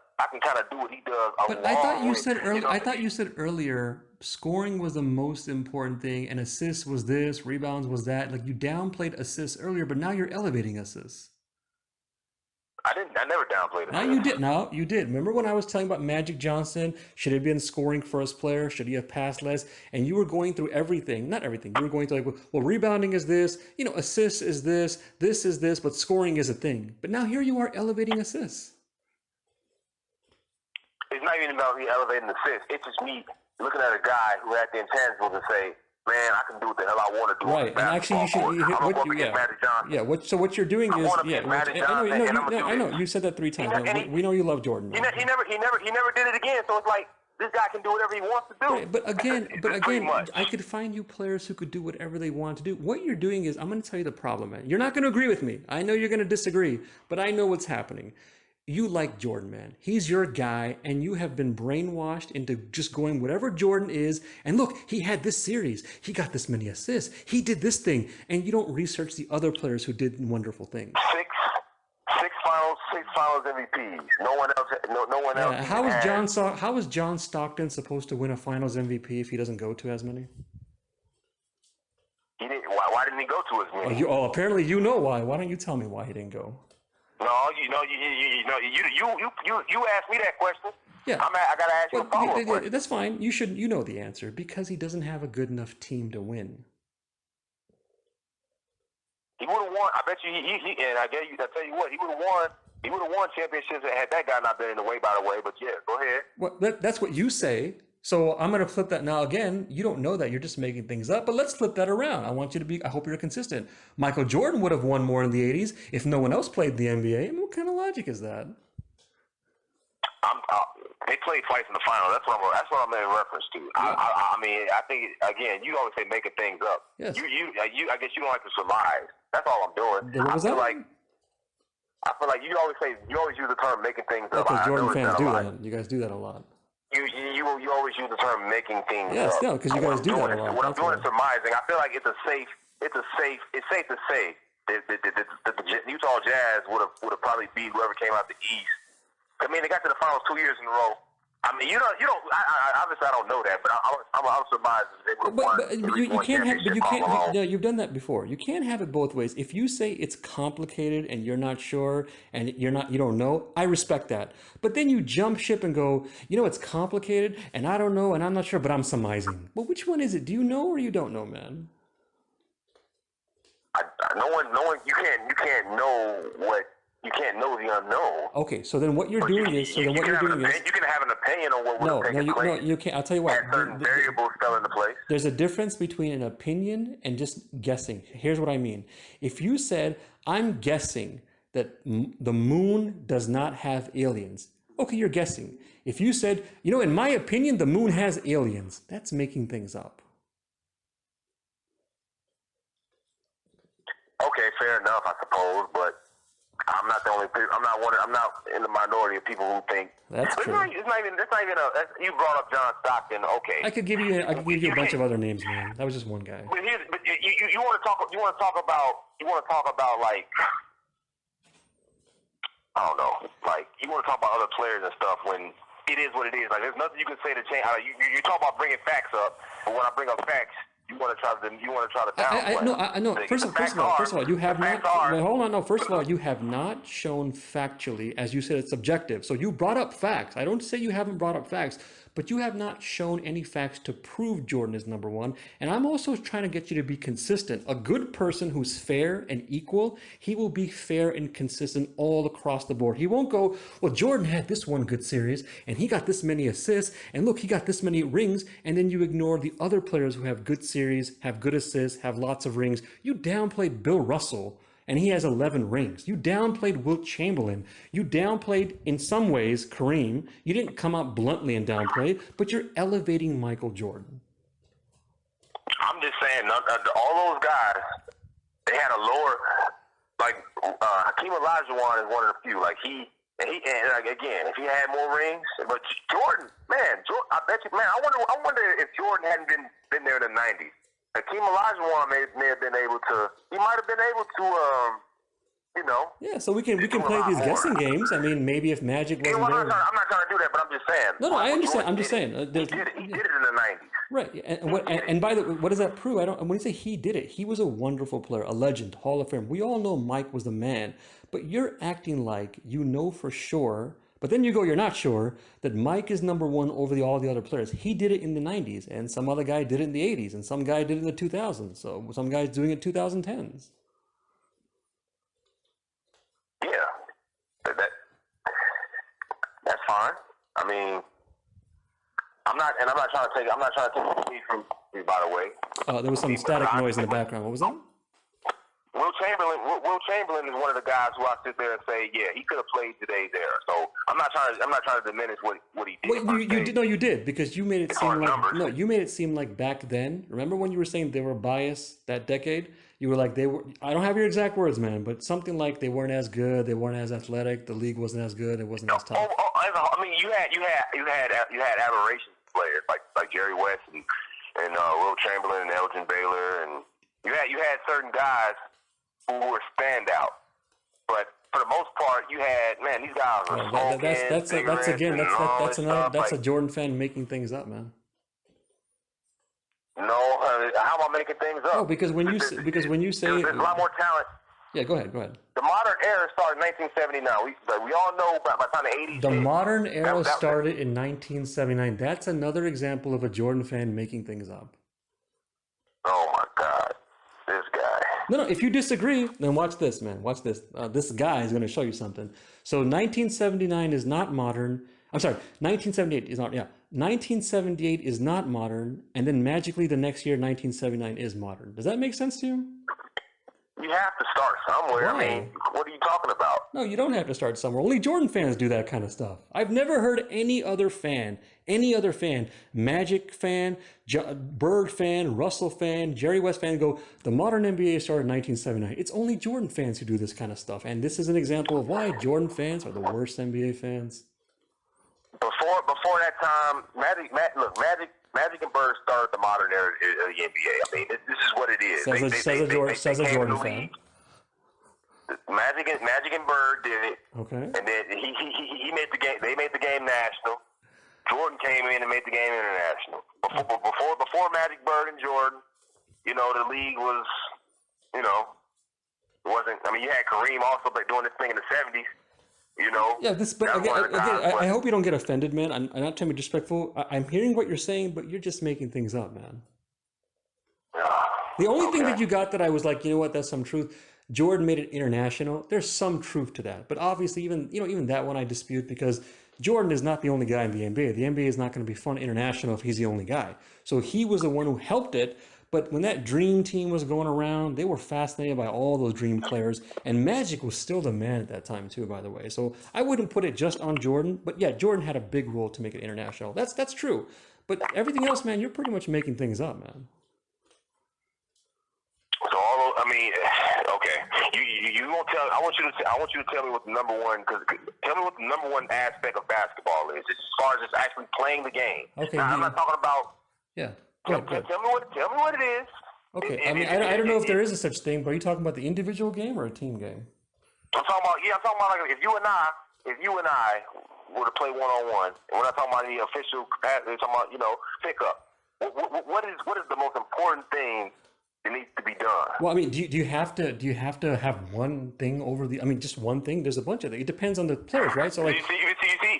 B: do what he does.
A: But I thought you said earlier. I thought you said earlier, scoring was the most important thing, and assists was this, rebounds was that. Like you downplayed assists earlier, but now you're elevating assists.
B: I never downplayed it.
A: Now you did. Now you did. Remember when I was telling about Magic Johnson? Should he have been scoring first player? Should he have passed less? And you were going through everything. Not everything. You were going through like, well, rebounding is this. Assists is this. This is this. But scoring is a thing. But now here you are elevating assists.
B: It's not even about me elevating assists. It's just me looking at a guy who had the intangibles and say, man, I can do what the hell I want to do.
A: Right, and actually, you should. So what you're doing is, I know. You said that 3 times. We know you love Jordan.
B: He never did it again. So it's like this guy can do whatever he wants to do.
A: Right, but again, I could find you players who could do whatever they want to do. What you're doing is, I'm going to tell you the problem, man. You're not going to agree with me. I know you're going to disagree, but I know what's happening. You like Jordan, man. He's your guy, and you have been brainwashed into just going whatever Jordan is. And look, he had this series. He got this many assists. He did this thing. And you don't research the other players who did wonderful things.
B: Six finals MVPs. No one else.
A: How is John Stockton supposed to win a finals MVP if he doesn't go to as many?
B: He didn't. Why didn't he go to as many?
A: Apparently you know why. Why don't you tell me why he didn't go?
B: No, you asked me that question.
A: Yeah,
B: I gotta ask you a follow-up question.
A: That's fine. You know the answer because he doesn't have a good enough team to win.
B: He would have won. I bet you. I tell you what, he would have won. He would have won championships had that guy not been in the way. By the way, but yeah, go ahead.
A: Well, that's what you say. So I'm going to flip that now. Again, you don't know that. You're just making things up. But let's flip that around. I hope you're consistent. Michael Jordan would have won more in the 80s if no one else played the NBA. I mean, what kind of logic is that?
B: They played twice in the final. That's what I'm in reference to. Yeah. I mean, I think, again, you always say making things up.
A: Yes.
B: I guess you don't like to surmise. That's all I'm doing. I feel like you always use the term making things up.
A: Because Jordan fans do that. You guys do that a lot.
B: You always use the term making things up.
A: Yes, no, because you guys do that a lot.
B: What I'm doing is surmising. I feel like it's safe to say that the Utah Jazz would have probably beat whoever came out the East. I mean, they got to the finals 2 years in a row. I mean, you don't. Obviously, I don't know that, but I'm surmising they would have won.
A: You can't have. You've done that before. You can't have it both ways. If you say it's complicated and you're not sure and you don't know, I respect that. But then you jump ship and go, it's complicated and I don't know and I'm not sure, but I'm surmising. Well, which one is it? Do you know or you don't know, man?
B: No one. You can't know what. You can't know the unknown.
A: Okay, so then what you're doing is... You can have
B: an opinion on what would have taken place.
A: No, you can't. I'll tell you what.
B: Certain variables fell into place.
A: There's a difference between an opinion and just guessing. Here's what I mean. If you said, I'm guessing that the moon does not have aliens, okay, you're guessing. If you said, in my opinion, the moon has aliens, that's making things up.
B: Okay, fair enough, I suppose, but I'm not the only. I'm not in the minority of people who think
A: that's true.
B: It's not even. You brought up John Stockton. Okay,
A: I could give you a bunch of other names, man. That was just one guy.
B: But you want to talk about like, I don't know, like you want to talk about other players and stuff when it is what it is. Like there's nothing you can say to change. You talk about bringing facts up, but when I bring up facts, try to downplay.
A: No. First of all, you
B: The
A: have
B: facts
A: not.
B: are.
A: Wait, hold on. No, first of all, you have not shown factually, as you said, it's subjective. So you brought up facts. I don't say you haven't brought up facts, but you have not shown any facts to prove Jordan is number one. And I'm also trying to get you to be consistent. A good person who's fair and equal, he will be fair and consistent all across the board. He won't go, well, Jordan had this one good series, and he got this many assists, and look, he got this many rings, and then you ignore the other players who have good series, have good assists, have lots of rings. You downplayed Bill Russell, and he has 11 rings. You downplayed Wilt Chamberlain. You downplayed, in some ways, Kareem. You didn't come out bluntly and downplay, but you're elevating Michael Jordan.
B: I'm just saying, all those guys, they had a lower, like, Hakeem Olajuwon is one of the few. Like, and like, again, if he had more rings, but Jordan, I bet you, I wonder if Jordan hadn't been there in the 90s. Hakeem Olajuwon may have been able to. He might have been able to.
A: Yeah, so we can play these guessing games. I mean, maybe if Magic wasn't there.
B: I'm not trying to do that, but I'm just saying.
A: No, I understand. I'm just saying.
B: He did it in the 90s.
A: Right, and by the way, what does that prove? When you say he did it, he was a wonderful player, a legend, Hall of Fame. We all know Mike was the man, but you're acting like you know for sure. But then you go, you're not sure that Mike is number one over all the other players. He did it in the 90s, and some other guy did it in the 80s, and some guy did it in the 2000s. So some guy's doing it 2010s.
B: Yeah, that's fine. I mean, I'm not trying to take the lead from you, by the way.
A: There was some static noise in the background. What was that?
B: Wilt Chamberlain is one of the guys who I sit there and say, yeah, he could have played today's era. So I'm not trying to diminish what he did.
A: Well, you did because you made it seem like you made it seem like back then. Remember when you were saying they were biased that decade? You were like they were. I don't have your exact words, man, but something like they weren't as good, they weren't as athletic, the league wasn't as good, it wasn't as tough.
B: I mean, you had aberrations players like Jerry West and Wilt Chamberlain and Elgin Baylor, and you had certain guys who were standout, but for the most part, you had these guys are smoking.
A: That's a Jordan fan making things up, man.
B: No, how am I making things up?
A: Oh, because when you say
B: there's a lot more talent.
A: Yeah, go ahead.
B: The modern era started in 1979. We all know by the time the 80s.
A: The modern era started in 1979. That's another example of a Jordan fan making things up.
B: Oh my God, this guy.
A: No, if you disagree, then watch this, man. Watch this. This guy is going to show you something. So 1979 is not modern. I'm sorry, 1978 is not. Yeah, 1978 is not modern, and then magically the next year, 1979 is modern. Does that make sense to you?
B: You have to start somewhere.
A: Why?
B: I mean, what are you talking about?
A: No, you don't have to start somewhere. Only Jordan fans do that kind of stuff. I've never heard any other fan, Magic fan, Bird fan, Russell fan, Jerry West fan go, the modern NBA started in 1979. It's only Jordan fans who do this kind of stuff. And this is an example of why Jordan fans are the worst NBA fans.
B: Before that time, Magic and Bird started the modern era of the NBA. I mean, this is what it is.
A: Says a Jordan fan.
B: Magic and Bird did it.
A: Okay.
B: And then he made the game. They made the game national. Jordan came in and made the game international. Before Magic, Bird, and Jordan, the league was, wasn't. I mean, you had Kareem also doing this thing in the '70s.
A: Yeah, but again, I hope you don't get offended, man. I'm not trying to be disrespectful. I'm hearing what you're saying, but you're just making things up, man. The only thing that you got that I was like, you know what, that's some truth. Jordan made it international. There's some truth to that, but obviously, even that one I dispute because Jordan is not the only guy in the NBA. The NBA is not going to be fun international if he's the only guy. So he was the one who helped it. But when that dream team was going around, they were fascinated by all those dream players. And Magic was still the man at that time, too, by the way. So I wouldn't put it just on Jordan. But yeah, Jordan had a big role to make it international. That's true. But everything else, man, you're pretty much making things up, man.
B: So okay. You won't tell. I want you to tell me what the number one. Tell me what the number one aspect of basketball is, as far as just actually playing the game.
A: Okay.
B: Now, I'm not talking about.
A: Yeah.
B: Tell me what it is.
A: Okay. I mean, I don't know if there is a such thing, but are you talking about the individual game or a team game?
B: I'm talking about like if you and I were to play 1-on-1, and we're not talking about any official capacity, we're talking about pickup. what is the most important thing that needs to be done?
A: Well, I mean, do you have to have one thing over the? I mean, just one thing. There's a bunch of things. It depends on the players, right? So like,
B: You see.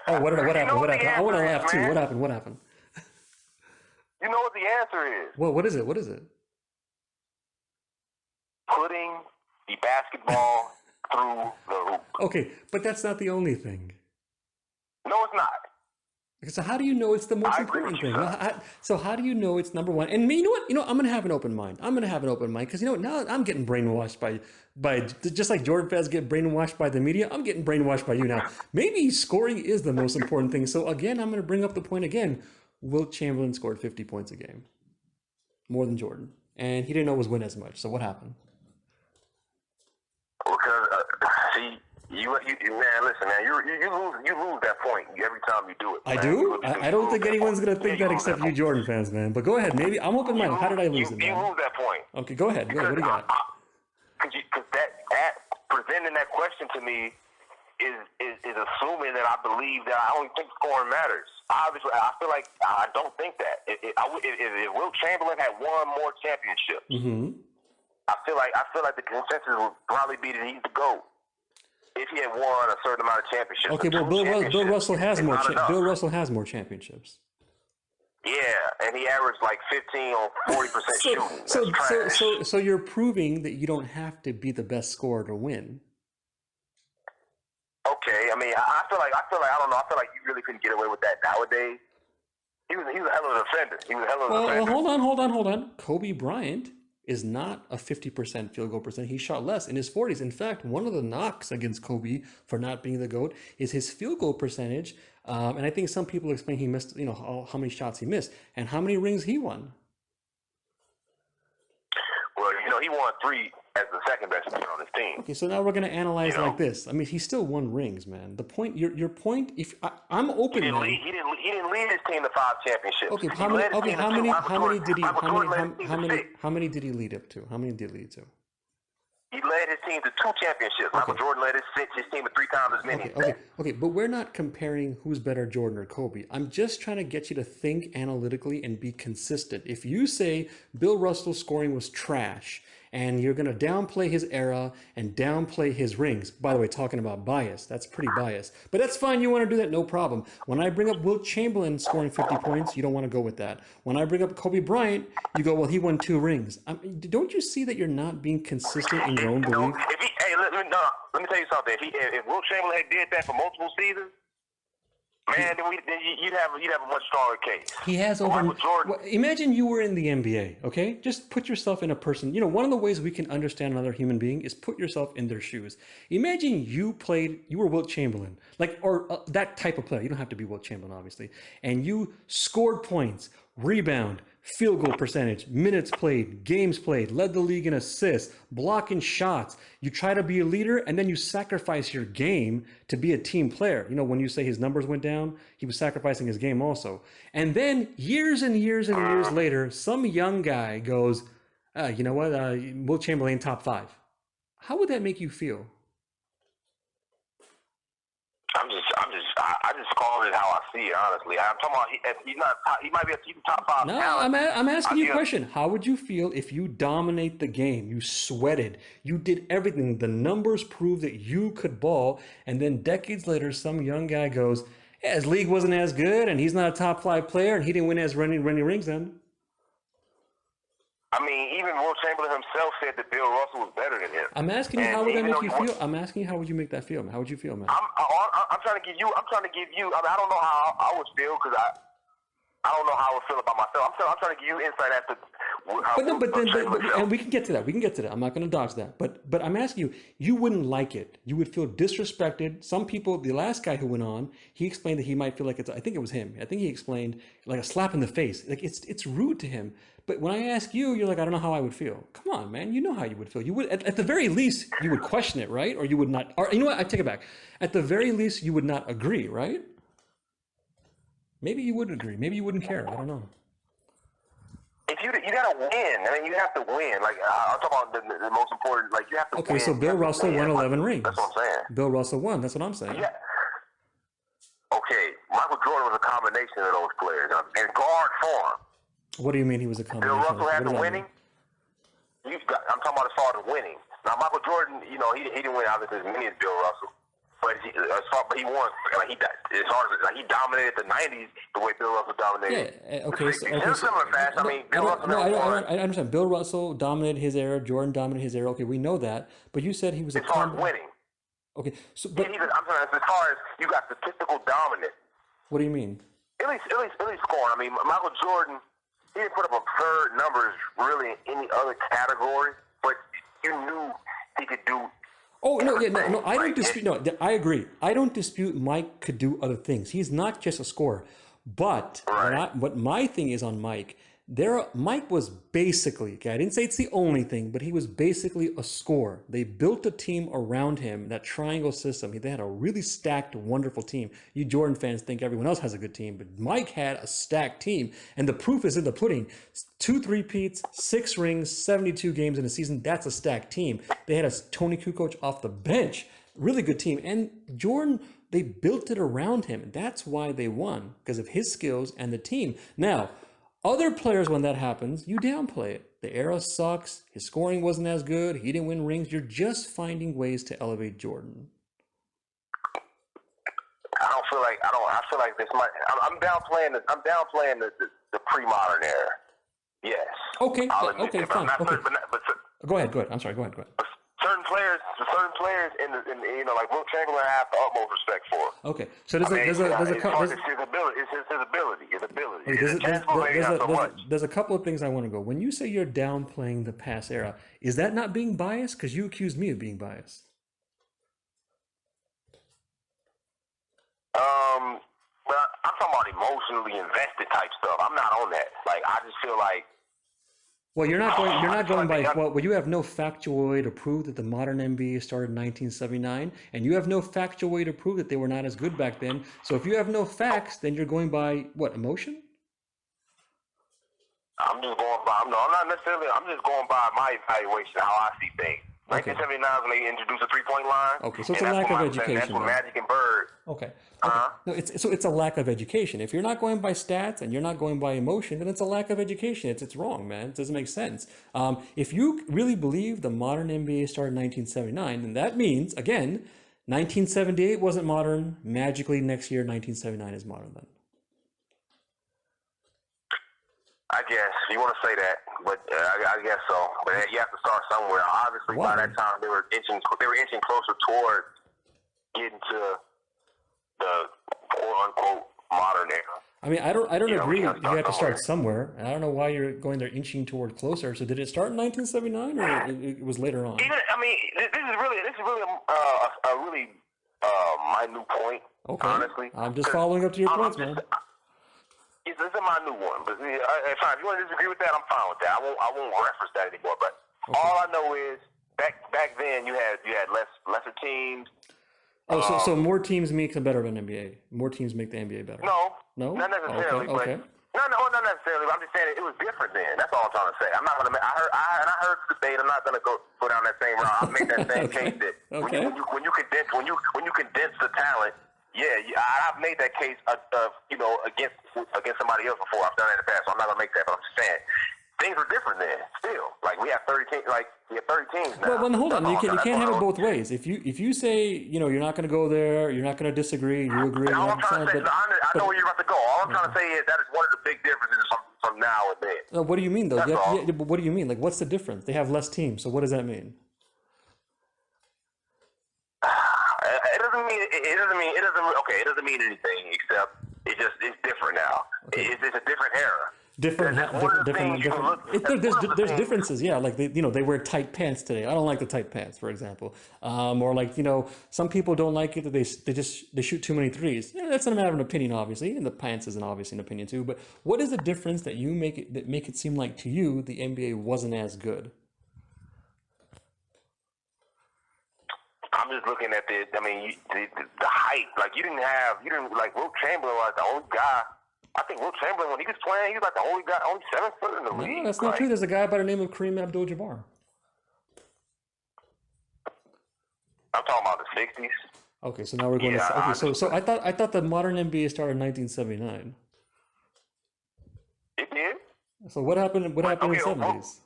A: oh, what
B: You
A: happened?
B: know
A: What
B: what the
A: happened? I want to
B: answer
A: laugh
B: is,
A: too.
B: man.
A: What happened? What happened?
B: You know what the answer is?
A: What is it? What is it?
B: Putting the basketball through the hoop.
A: Okay, but that's not the only thing.
B: No, it's not.
A: So how do you know it's the most
B: I agree with
A: important
B: you,
A: thing?
B: sir.
A: So how do you know it's number one? And you know what? I'm gonna have an open mind. I'm gonna have an open mind because now I'm getting brainwashed by just like Jordan fans get brainwashed by the media. I'm getting brainwashed by you now. Maybe scoring is the most important thing. So again, I'm gonna bring up the point again. Wilt Chamberlain scored 50 points a game, more than Jordan, and he didn't always win as much. So what happened?
B: Because see, you man, listen, man, you lose that point every time you do it.
A: I
B: Man.
A: do.
B: You
A: I don't
B: lose
A: think
B: that
A: anyone's
B: point.
A: gonna think
B: Yeah,
A: that
B: you lose
A: except you
B: point.
A: Jordan fans, man. But go ahead. Maybe I'm open minded. How did I lose it,
B: You
A: man?
B: lose that point.
A: Okay, go ahead. What do you got?
B: Because that presenting that question to me is assuming that I believe that I only think scoring matters. Obviously, I feel like I don't think that. If Wilt Chamberlain had won more championships,
A: Mm-hmm.
B: I feel like the consensus would probably be that he's the GOAT. If he had won a certain amount of championships.
A: Okay, well, Bill Russell has more. Bill Russell has more championships.
B: Yeah, and he averaged like 15 on 40% shooting. That's trash.
A: So you're proving that you don't have to be the best scorer to win.
B: Okay, I mean, I feel like I don't know. I feel like you really couldn't get away with that nowadays. He was a hell of a defender.
A: Well, hold on. Kobe Bryant is not a 50% field goal percent. He shot less in his 40s. In fact, one of the knocks against Kobe for not being the GOAT is his field goal percentage. And I think some people explain he missed, how many shots he missed and how many rings he won.
B: Well, he won 3 as the second best player on his team.
A: Okay, so now we're going to analyze like this. I mean, he still won rings, man. The point, your point, if I'm open,
B: he didn't lead his team to 5 championships.
A: Okay, how many did he lead up to? How many did he lead to?
B: He led his team to 2 championships. Michael Jordan led his team to 3 times as many.
A: Okay, but we're not comparing who's better, Jordan or Kobe. I'm just trying to get you to think analytically and be consistent. If you say Bill Russell's scoring was trash, and you're going to downplay his era and downplay his rings. By the way, talking about bias, that's pretty biased. But that's fine. You want to do that, no problem. When I bring up Wilt Chamberlain scoring 50 points, you don't want to go with that. When I bring up Kobe Bryant, you go, well, he won 2 rings. Don't you see that you're not being consistent in your own belief?
B: Let me tell you something. If Wilt Chamberlain had did that for multiple seasons, man, then you'd have a much stronger case.
A: He has over. Imagine you were in the NBA, okay? Just put yourself in a person. One of the ways we can understand another human being is put yourself in their shoes. Imagine you were Wilt Chamberlain, or that type of player. You don't have to be Wilt Chamberlain, obviously. And you scored points, rebound, field goal percentage, minutes played, games played, led the league in assists, blocking shots. You try to be a leader, and then you sacrifice your game to be a team player. When you say his numbers went down, he was sacrificing his game also. And then years and years and years later, some young guy goes, you know what, Wilt Chamberlain top 5. How would that make you feel?
B: I just call it how I see it, honestly. I'm talking about he might be a top 5
A: No,
B: talent.
A: I'm asking you a question. How would you feel if you dominate the game? You sweated. You did everything. The numbers prove that you could ball. And then decades later, some young guy goes, yeah, his league wasn't as good, and he's not a top 5 player, and he didn't win as many rings then.
B: I mean, even Wilt Chamberlain himself said that Bill Russell was better than him.
A: I'm asking you, how would that make you feel? I'm asking you, how would you make that feel, man? How would you feel, man?
B: I'm trying to give you. I mean, I don't know how I would feel because I don't know how I would feel about myself. I'm trying to give you insight as to how.
A: And we can get to that. I'm not going to dodge that. But I'm asking you wouldn't like it. You would feel disrespected. Some people, the last guy who went on, he explained that he might feel like I think it was him. I think he explained like a slap in the face. Like it's rude to him. But when I ask you, you're like, I don't know how I would feel. Come on, man. You know how you would feel. You would, at the very least, you would question it, right? Or you would not. Or you know what? I take it back. At the very least, you would not agree, right? Maybe you would agree. Maybe you wouldn't care. I don't know.
B: If you gotta win, I mean, you have to win. Like I'm talking about the most important. Like you have to win.
A: Okay, so Bill Russell won 11 rings.
B: That's what I'm saying.
A: Bill Russell won. That's what I'm saying.
B: Yeah. Okay, Michael Jordan was a combination of those players in guard form.
A: What do you mean he was a
B: Bill
A: combination?
B: Russell had the
A: What does that
B: winning. I'm talking about as far as winning. Now, Michael Jordan, he didn't win obviously as many as Bill Russell, but he won. He dominated the '90s the way Bill Russell dominated.
A: Yeah. Okay.
B: In similar fashion, I mean, Bill Russell never won.
A: I understand. Bill Russell dominated his era. Jordan dominated his era. Okay, we know that. But you said he was
B: as far as winning.
A: Okay. So, but
B: I'm saying as far as you got statistical dominance.
A: What do you mean?
B: At least scoring. I mean, Michael Jordan, he didn't put up absurd numbers really in any other category, but you knew he could do.
A: Oh no! I don't dispute. No, I agree. I don't dispute Mike could do other things. He's not just a scorer. But what my thing is on Mike, Mike was basically, okay, I didn't say it's the only thing, but he was basically a scorer. They built a team around him, that triangle system. They had a really stacked, wonderful team. You Jordan fans think everyone else has a good team, but Mike had a stacked team, and the proof is in the pudding. 2 3-peats, 6 rings, 72 games in a season. That's a stacked team. They had a Tony Kukoc off the bench. Really good team. And Jordan, they built it around him. That's why they won, because of his skills and the team. Now, other players, when that happens, you downplay it. The era sucks. His scoring wasn't as good. He didn't win rings. You're just finding ways to elevate Jordan.
B: I feel like this might. I'm downplaying the pre-modern era. Yes.
A: Okay. Okay. Fine. Okay. Go ahead. I'm sorry. Go ahead.
B: Certain players in like Wilt Chamberlain, I have the utmost respect for.
A: Okay, so there's a couple of things I want to go. When you say you're downplaying the past era, is that not being biased? Because you accused me of being biased.
B: But I'm talking about emotionally invested type stuff. I'm not on that. Like, I just feel like.
A: Well, you're not going by. Well, you have no factual way to prove that the modern NBA started in 1979, and you have no factual way to prove that they were not as good back then. So if you have no facts, then you're going by what, emotion?
B: I'm just going by. No, I'm not necessarily. I'm just going by my evaluation, how I see things. Okay. 1979 when they introduced the 3-point line.
A: Okay, so it's a lack of education.
B: That's what Magic and Bird.
A: Okay. No, it's a lack of education. If you're not going by stats and you're not going by emotion, then it's a lack of education. It's wrong, man. It doesn't make sense. If you really believe the modern NBA started in 1979, then that means, again, 1978 wasn't modern. Magically, next year, 1979 is modern then.
B: I guess you want to say that, but I guess so. But you have to start somewhere. Obviously, by that time they were inching closer toward getting to the quote unquote modern era.
A: I mean, I don't agree. You have to start somewhere. I don't know why you're going there inching toward closer. So did it start in 1979 or it was later on?
B: This is really a really minute point.
A: Okay.
B: Honestly,
A: I'm just following up to your points, man.
B: This is my new one, but fine. If you want to disagree with that, I'm fine with that. I won't reference that anymore. But all I know is back then you had lesser teams.
A: Oh, so more teams make a better of an NBA. More teams make the NBA better.
B: No, not
A: Okay.
B: necessarily. But not necessarily. But I'm just saying it was different then. That's all I'm trying to say. I'm not gonna. I heard the debate. I'm not gonna go down that same route. I'll make that same case that when you condense the talent. Yeah, I've made that case, against somebody else before. I've done it in the past, so I'm not gonna make that. But I'm just saying, things were different then. Still, like we have 30 teams. Like we have 30 teams now.
A: Well, hold on. You can't have it both ways. If you say you're not gonna go there, you're not gonna disagree. You agree.
B: All I'm trying to say, I know where you're about to go. All I'm trying to say is that is one of the big differences from now and then.
A: What do you mean though? What do you mean? Like, what's the difference? They have less teams. So what does that mean?
B: It doesn't mean anything except it's different now. Okay. It's a different era.
A: Different. There's differences, yeah. Like they wear tight pants today. I don't like the tight pants, for example. Or like some people don't like it that they shoot too many threes. Yeah, that's not a matter of an opinion, obviously, and the pants isn't obviously an opinion too. But what is the difference that make it seem like to you the NBA wasn't as good?
B: I'm just looking at the height. Like you didn't like Wilt Chamberlain was the only guy. I think Wilt Chamberlain, when he was playing, he was like the only guy, only 7 foot in the league.
A: No, that's not true. There's a guy by the name of Kareem Abdul-Jabbar.
B: I'm talking about the 60s.
A: Okay, so now we're going
B: Yeah,
A: to okay.
B: I
A: So
B: just
A: I thought the modern NBA started in 1979.
B: it did.
A: So what happened? What
B: But
A: happened in
B: okay,
A: the 70s?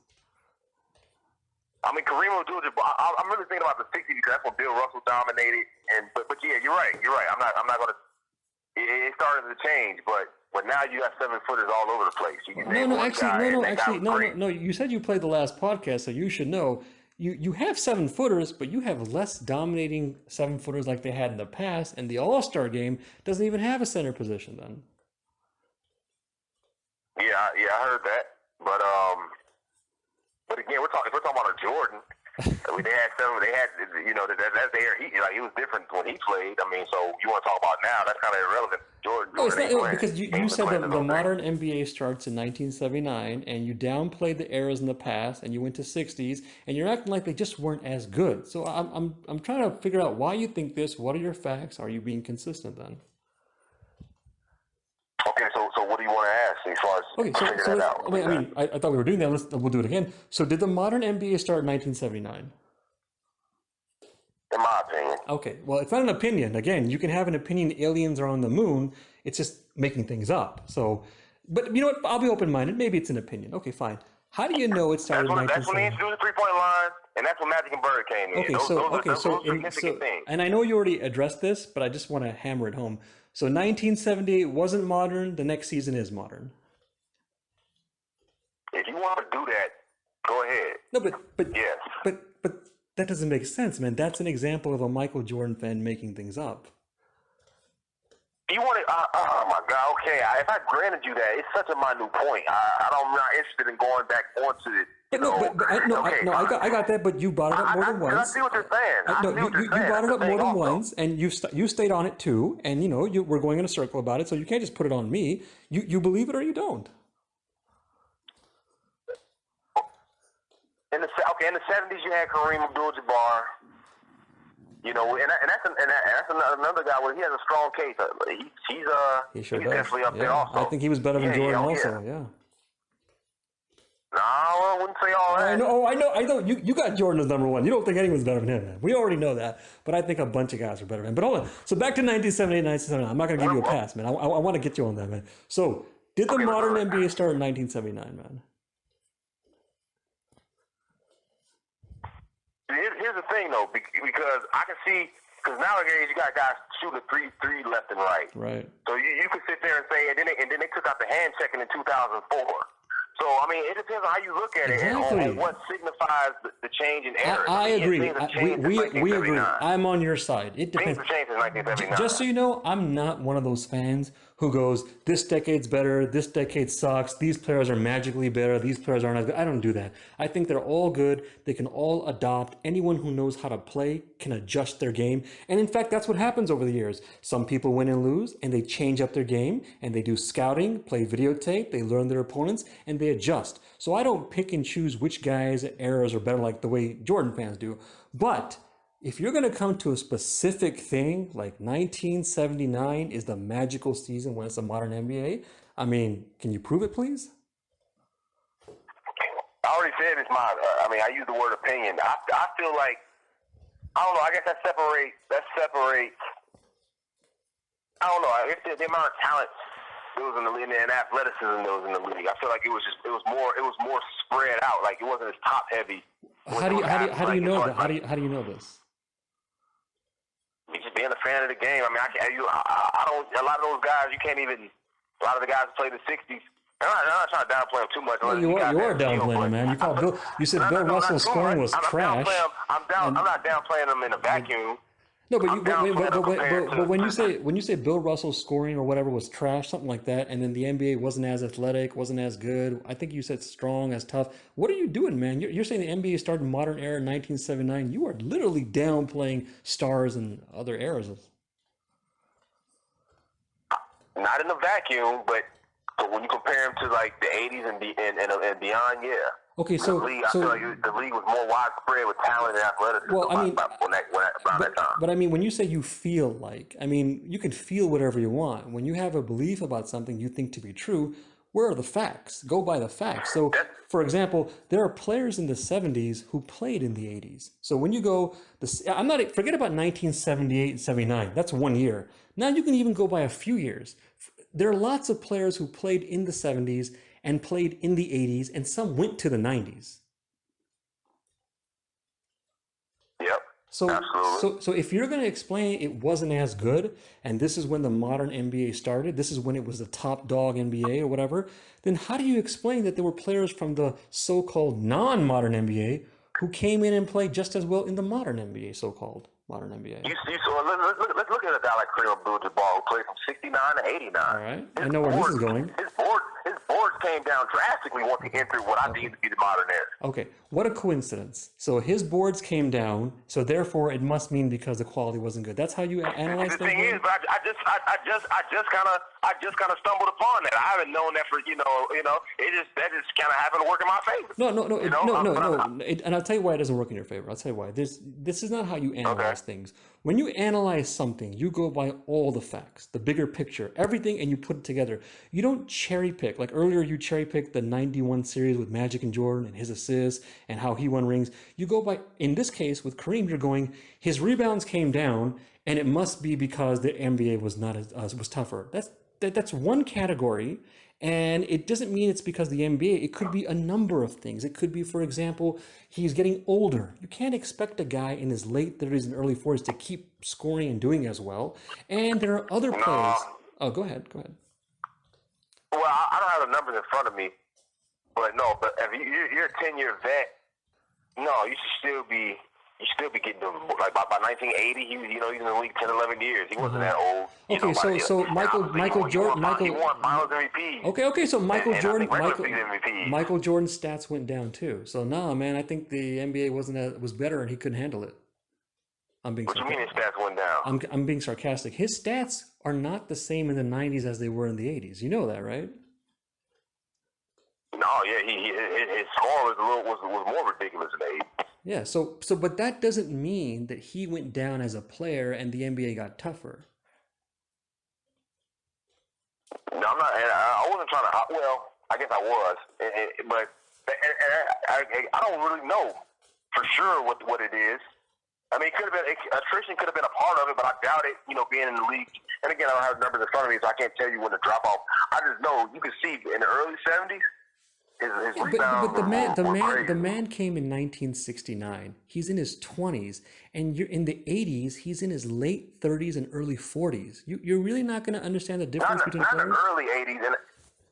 B: I mean, Kareem Abdul-Jabbar. I'm really thinking about the '60s because that's when Bill Russell dominated. And but yeah, you're right. You're right. I'm not gonna. It started to change, but now you got 7-footers all over the place. You can
A: No,
B: name
A: no,
B: one
A: actually,
B: guy,
A: no,
B: and
A: no,
B: that guy
A: actually,
B: was
A: no, no,
B: great.
A: no. You said you played the last podcast, so you should know. You have 7-footers, but you have less dominating 7-footers like they had in the past, and the All-Star game doesn't even have a center position then.
B: Yeah, I heard that. But again, if we're talking about a Jordan. I mean, they had seven. They had, that's the era. He was different when he played. I mean, so you want to talk about now? That's kind of irrelevant.
A: No, it's
B: Jordan ain't
A: not
B: playing.
A: because
B: He
A: you
B: ain't been
A: said
B: playing
A: the
B: those days.
A: modern NBA starts in 1979, and you downplayed the eras in the past, and you went to 60s, and you're acting like they just weren't as good. So I'm trying to figure out why you think this. What are your facts? Are you being consistent then?
B: Okay, so what do you want to ask as far as
A: Okay,
B: figure
A: so
B: that
A: let's.
B: out?
A: I thought we were doing that. We'll do it again. So did the modern NBA start in 1979?
B: In my opinion,
A: Okay, well, it's not an opinion. Again, you can have an opinion aliens are on the moon. It's just making things up. So, but you know what? I'll be open-minded. Maybe it's an opinion. Okay, fine. How do you know it started in
B: that's when they
A: 1979?
B: introduced the 3-point line, and that's when Magic and Bird came in.
A: Okay, so okay,
B: Those significant things.
A: and I know you already addressed this, but I just want to hammer it home. So 1978 wasn't modern. The next season is modern.
B: If you want to do that, go ahead.
A: No,
B: Yes.
A: but that doesn't make sense, man. That's an example of a Michael Jordan fan making things up.
B: You want to? Oh my God. Okay. If I granted you that, it's such a minute point. I'm not interested in going back onto it.
A: But no, I got that. But you brought it up more than
B: I
A: once.
B: see what you're saying.
A: No, you brought it up more than once, and you stayed on it too. And you we're going in a circle about it, so you can't just put it on me. You believe it or you don't.
B: In the '70s, you had Kareem Abdul-Jabbar. And that's another guy where he has a strong case.
A: He sure
B: he's
A: does.
B: definitely up there
A: Yeah,
B: also.
A: I think he was better than Jordan also. Yeah.
B: No, I wouldn't say all that.
A: I know. You got Jordan as number one. You don't think anyone's better than him, man. We already know that. But I think a bunch of guys are better than him. But hold on. So back to 1978, 1979. I'm not going to give you a pass, man. I want to get you on that, man. So did the modern NBA start in 1979, man?
B: Here's the thing, though, because I can see, because nowadays you got guys shooting three left and right.
A: Right.
B: So you can sit there and say, and then they took out the hand checking in 2004. So, I mean, it depends on how you look at it
A: Exactly.
B: and what signifies the change in eras.
A: I agree.
B: Things have changed since
A: We agree.
B: 1979.
A: I'm on your side. It
B: Things
A: depends.
B: have changed since 1979.
A: Just so you know, I'm not one of those fans who goes, this decade's better, this decade sucks, these players are magically better, these players aren't as good. I don't do that. I think they're all good. They can all adopt. Anyone who knows how to play can adjust their game. And in fact, that's what happens over the years. Some people win and lose, and they change up their game, and they do scouting, play videotape, they learn their opponents, and they adjust. So I don't pick and choose which guys' eras are better like the way Jordan fans do. But if you're going to come to a specific thing, like 1979 is the magical season when it's a modern NBA, I mean, can you prove it, please?
B: I already said it's my. I use the word opinion. I feel like I don't know. I guess that separates. I don't know. I guess the amount of talent there was in the league and athleticism that was in the league. I feel like it was more spread out. Like it wasn't as top heavy.
A: How do you know that? How do you know this?
B: Just being a fan of the game. I mean, I don't. A lot of those guys, you can't even. A lot of the guys who played the '60s. I'm not trying to downplay them too much.
A: Well, you are downplaying them, man. You said Bill Russell's scoring was trash.
B: I'm not downplaying them in a vacuum.
A: No, but when you say Bill Russell's scoring or whatever was trash, something like that, and then the NBA wasn't as athletic, wasn't as good. I think you said strong, as tough. What are you doing, man? You're saying the NBA started modern era in 1979. You are literally downplaying stars and other eras.
B: Not in a vacuum, but when you compare them to like the '80s and beyond, yeah.
A: Okay, so
B: I feel like the league was more widespread with talent and athleticism.
A: Well, I mean,
B: around that time.
A: But I mean, when you say you feel like, I mean, you can feel whatever you want. When you have a belief about something you think to be true, where are the facts? Go by the facts. So For example, there are players in the 70s who played in the 80s. So when you go, I'm not, forget about 1978 and 79. That's 1 year. Now you can even go by a few years. There are lots of players who played in the 70s and played in the 80s, and some went to the 90s.
B: Yep. Absolutely.
A: So if you're going to explain it wasn't as good, and this is when the modern NBA started, this is when it was the top dog NBA or whatever, then how do you explain that there were players from the so-called non-modern NBA who came in and played just as well in the modern NBA, so-called modern NBA?
B: So let's look at a guy like Kareem Abdul-Jabbar who played from 69 to 89.
A: All right, I know where this is going.
B: His boards came down drastically once he entered what I deem to be the modern era.
A: Okay, what a coincidence. So his boards came down, so therefore it must mean because the quality wasn't good. That's how you analyze
B: the
A: things?
B: thing is, but I just kind of stumbled upon that. I haven't known that for that just kind of happened to work in my favor.
A: No. And I'll tell you why it doesn't work in your favor. I'll tell you why. This is not how you analyze things. When you analyze something, you go by all the facts, the bigger picture, everything, and you put it together. You don't cherry pick. Like earlier, you cherry picked the 91 series with Magic and Jordan and his assists and how he won rings. You go by, in this case, with Kareem, you're going, his rebounds came down, and it must be because the NBA was not was tougher. That's one category. And it doesn't mean it's because the NBA. It could be a number of things. It could be, for example, he's getting older. You can't expect a guy in his late 30s and early 40s to keep scoring and doing as well. And there are other players. Oh, go ahead. Well,
B: I don't have the numbers in front of me, but if you're a 10-year vet, no, you should still be getting them. Like by 1980, he's in the league 10, 11 years. He wasn't that old.
A: Okay, so Michael Jordan,
B: he won Finals MVP.
A: Okay, so Michael Jordan,
B: MVP.
A: Michael Jordan's stats went down too. So no, man, I think the NBA was better and he couldn't handle it. I'm being.
B: What do you mean his stats went down?
A: I'm being sarcastic. His stats are not the same in the 90s as they were in the 80s. You know that, right?
B: No, yeah, his score was more ridiculous in the 80s.
A: Yeah, but that doesn't mean that he went down as a player and the NBA got tougher.
B: No, I'm not. I wasn't trying to. Well, I guess I was, but I don't really know for sure what it is. I mean, attrition could have been a part of it, but I doubt it. Being in the league, and again, I don't have numbers in front of me, so I can't tell you when to drop off. I just know you can see in the early 70s.
A: But the man came in 1969. He's in his 20s, and you're in the 80s. He's in his late 30s and early 40s. You're really not going to understand the difference between players.
B: Not in the early 80s,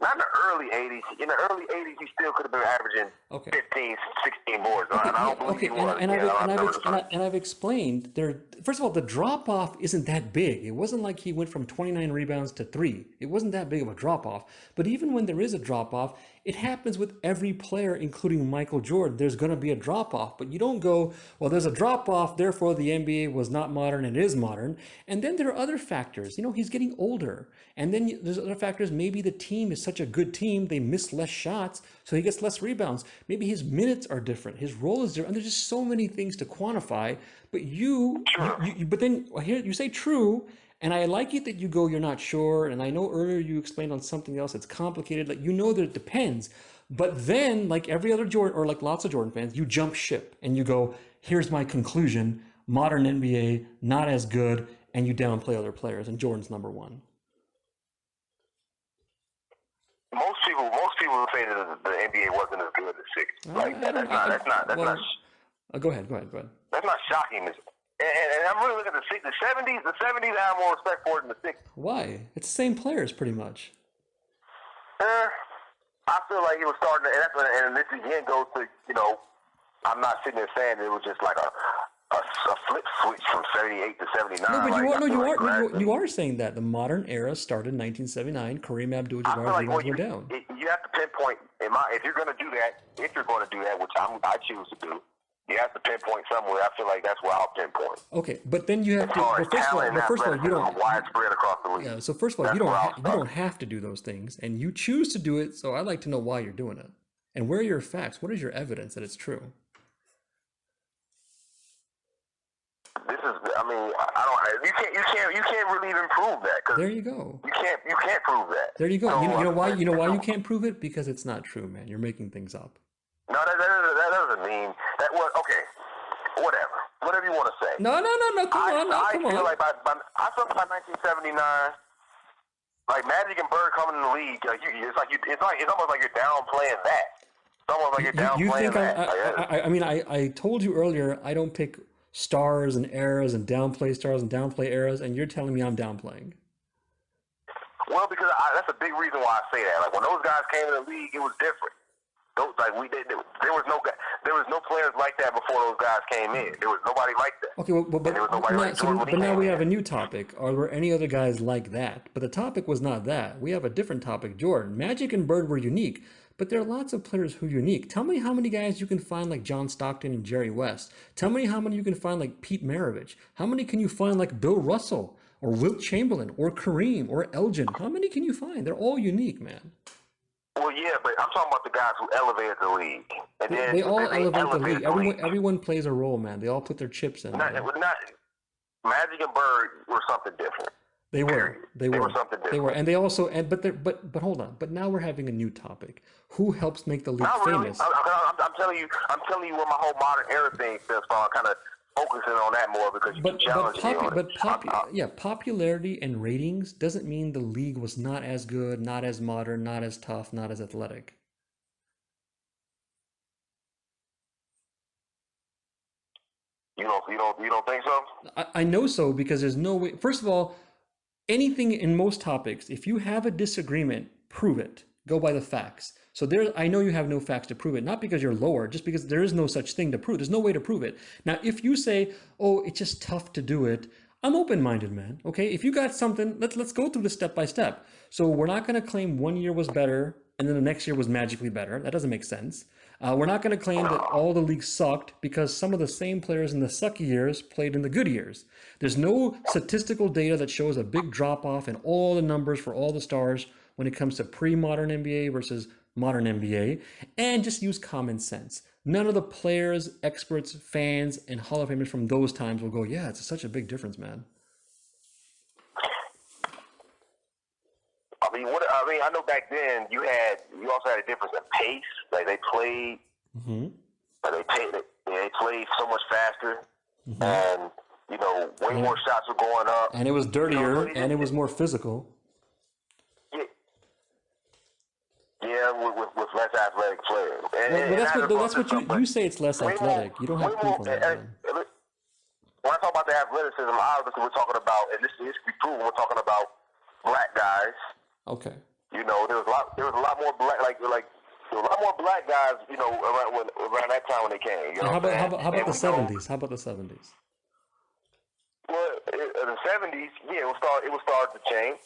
B: not in the early 80s. In the early 80s, he still could have been averaging 15, 16 boards. And I don't believe he was.
A: And I've explained there. First of all, the drop off isn't that big. It wasn't like he went from 29 rebounds to 3. It wasn't that big of a drop off. But even when there is a drop off, it happens with every player, including Michael Jordan. There's going to be a drop off, but you don't go, well, there's a drop off, therefore the NBA was not modern and it is modern. And then there are other factors. He's getting older. And then there's other factors. Maybe the team is such a good team, they miss less shots, so he gets less rebounds. Maybe his minutes are different. His role is different. And there's just so many things to quantify. But but then here you say true. And I like it that you go, you're not sure. And I know earlier you explained on something else. It's complicated. Like, that it depends. But then, like every other Jordan, or like lots of Jordan fans, you jump ship and you go, here's my conclusion. Modern NBA, not as good. And you downplay other players. And Jordan's number one.
B: Most people say that the NBA wasn't as good as the 60s.
A: Go ahead.
B: That's not shocking. And I'm really looking at the 70s. The 70s, I have more respect for it than the 60s.
A: Why? It's the same players, pretty much.
B: I feel like he was starting to, and this again goes to, I'm not sitting there saying it was just like a flip switch from 78 to 79.
A: No, but you are saying that the modern era started in 1979. Kareem Abdul-Jabbar's rebounds went down.
B: You have to pinpoint. If you're going to do that, which I choose to do, you have to pinpoint somewhere. I feel like that's where I'll pinpoint.
A: Okay, but then you have to. But first of all, you don't
B: widespread across the league.
A: Yeah. So first of all, you don't have to do those things, and you choose to do it. So I'd like to know why you're doing it, and where are your facts? What is your evidence that it's true?
B: This is. I mean, I don't. You can't really even prove that because
A: There you go.
B: you can't prove that.
A: There you go.
B: So,
A: You know why? You know why you
B: no,
A: can't prove it? Because it's not true, man. You're making things up.
B: that doesn't mean that. Well, okay, whatever you want to say.
A: No, no, no, no. Come on, no,
B: I
A: come
B: feel
A: on.
B: like I feel by 1979, like Magic and Bird coming in the league, it's almost like you're downplaying that. It's almost like you're
A: You
B: downplaying
A: think
B: that.
A: I mean, I told you earlier I don't pick stars and eras and downplay stars and downplay eras, and you're telling me I'm downplaying.
B: Well, because that's a big reason why I say that. Like when those guys came in the league, it was different. There was no players like that before those guys came in. There was nobody like that.
A: Okay, well,
B: And there was nobody like Jordan when he
A: but now
B: came
A: we
B: in.
A: have a new topic. Are there any other guys like that? But the topic was not that. We have a different topic. Jordan, Magic and Bird were unique, but there are lots of players who are unique. Tell me how many guys you can find like John Stockton and Jerry West. Tell me how many you can find like Pete Maravich. How many can you find like Bill Russell or Wilt Chamberlain or Kareem or Elgin? How many can you find? They're all unique, man.
B: Well, yeah, but I'm talking about the guys who elevated the league. And then
A: They all
B: they
A: elevate the
B: elevated
A: league.
B: the league.
A: Everyone plays a role, man. They all put their chips in.
B: Not Magic and Bird were something different.
A: They were. They were.
B: something different.
A: They were. And they also but hold on. But now we're having a new topic. Who helps make the league
B: Not really.
A: famous?
B: I'm telling you where my whole modern era thing is. So I'm kind of focusing on that more because you keep challenging me on it.
A: Popularity and ratings doesn't mean the league was not as good, not as modern, not as tough, not as athletic.
B: You don't think so?
A: I know so because there's no way. First of all, anything in most topics, if you have a disagreement, prove it. Go by the facts. So I know you have no facts to prove it, not because you're lower, just because there is no such thing to prove. There's no way to prove it. Now, if you say, "Oh, it's just tough to do it," I'm open-minded, man. Okay, if you got something, let's go through this step by step. So we're not going to claim one year was better and then the next year was magically better. That doesn't make sense. We're not going to claim that all the leagues sucked because some of the same players in the sucky years played in the good years. There's no statistical data that shows a big drop-off in all the numbers for all the stars when it comes to pre-modern NBA versus modern NBA, and just use common sense. None of the players, experts, fans, and Hall of Famers from those times will go, yeah, it's such a big difference, man.
B: I know back then you also had a difference in pace. Like they played, they played so much faster, and way more shots were going up,
A: and it was dirtier, and it was more physical.
B: Yeah, with less athletic players.
A: That's what you say. It's less athletic. You don't have proof on that, man.
B: When I talk about the athleticism, obviously we're talking about, and this can be proven, we're talking about black guys.
A: Okay.
B: There was a lot more black, there was a lot more black guys, around that time when they came.
A: How about the 70s? How about the 70s?
B: Well, in the 70s, yeah, it was starting to change.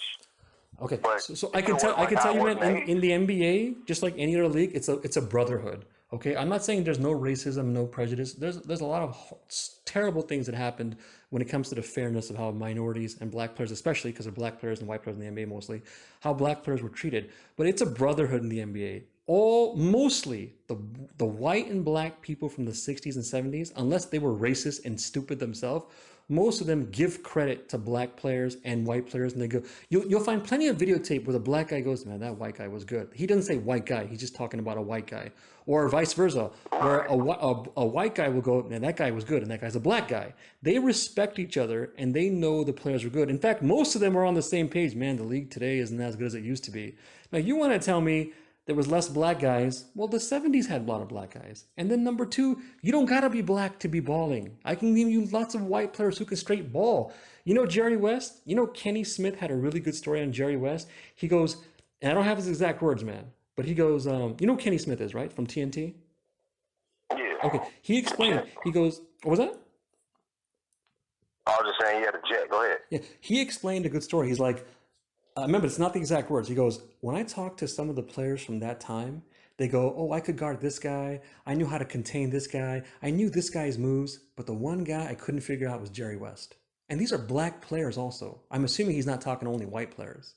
A: Okay, so I can tell you, man, in the NBA, just like any other league, it's a brotherhood. Okay, I'm not saying there's no racism, no prejudice. There's a lot of terrible things that happened when it comes to the fairness of how minorities and black players, especially because of black players and white players in the NBA mostly, how black players were treated. But it's a brotherhood in the NBA. Mostly the white and black people from the 60s and 70s, unless they were racist and stupid themselves, most of them give credit to black players and white players, and they go, you'll find plenty of videotape where the black guy goes, man, that white guy was good. He doesn't say white guy, he's just talking about a white guy. Or vice versa, where a white guy will go, man, that guy was good, and that guy's a black guy. They respect each other, and they know the players are good. In fact, most of them are on the same page. Man, the league today isn't as good as it used to be. Now, you want to tell me there was less black guys? Well, the 70s had a lot of black guys. And then number two, you don't got to be black to be balling. I can give you lots of white players who can straight ball. Jerry West? Kenny Smith had a really good story on Jerry West. He goes, and I don't have his exact words, man, but he goes, Kenny Smith is, right? From TNT?
B: Yeah.
A: Okay. He explained, he goes, what was that?
B: I was just saying, yeah, the jet. Go ahead.
A: Yeah. He explained a good story. He's like, remember, it's not the exact words. He goes, when I talk to some of the players from that time, they go, oh, I could guard this guy. I knew how to contain this guy. I knew this guy's moves. But the one guy I couldn't figure out was Jerry West. And these are black players also. I'm assuming he's not talking only white players.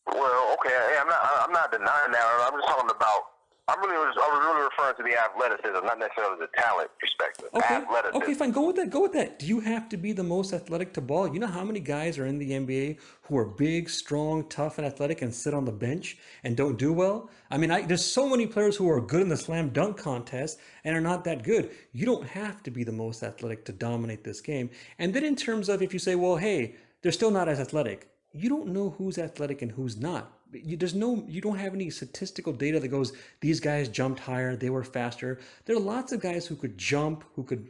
B: Well, okay. I'm not denying that. I'm just talking about I was really referring to the athleticism, not necessarily the talent perspective.
A: Okay,
B: Athleticism.
A: okay, fine. Go with that. Go with that. Do you have to be the most athletic to ball? You know how many guys are in the NBA who are big, strong, tough, and athletic and sit on the bench and don't do well? I mean, there's so many players who are good in the slam dunk contest and are not that good. You don't have to be the most athletic to dominate this game. And then in terms of if you say, well, hey, they're still not as athletic, you don't know who's athletic and who's not. You don't have any statistical data that goes, these guys jumped higher, they were faster. There are lots of guys who could jump, who could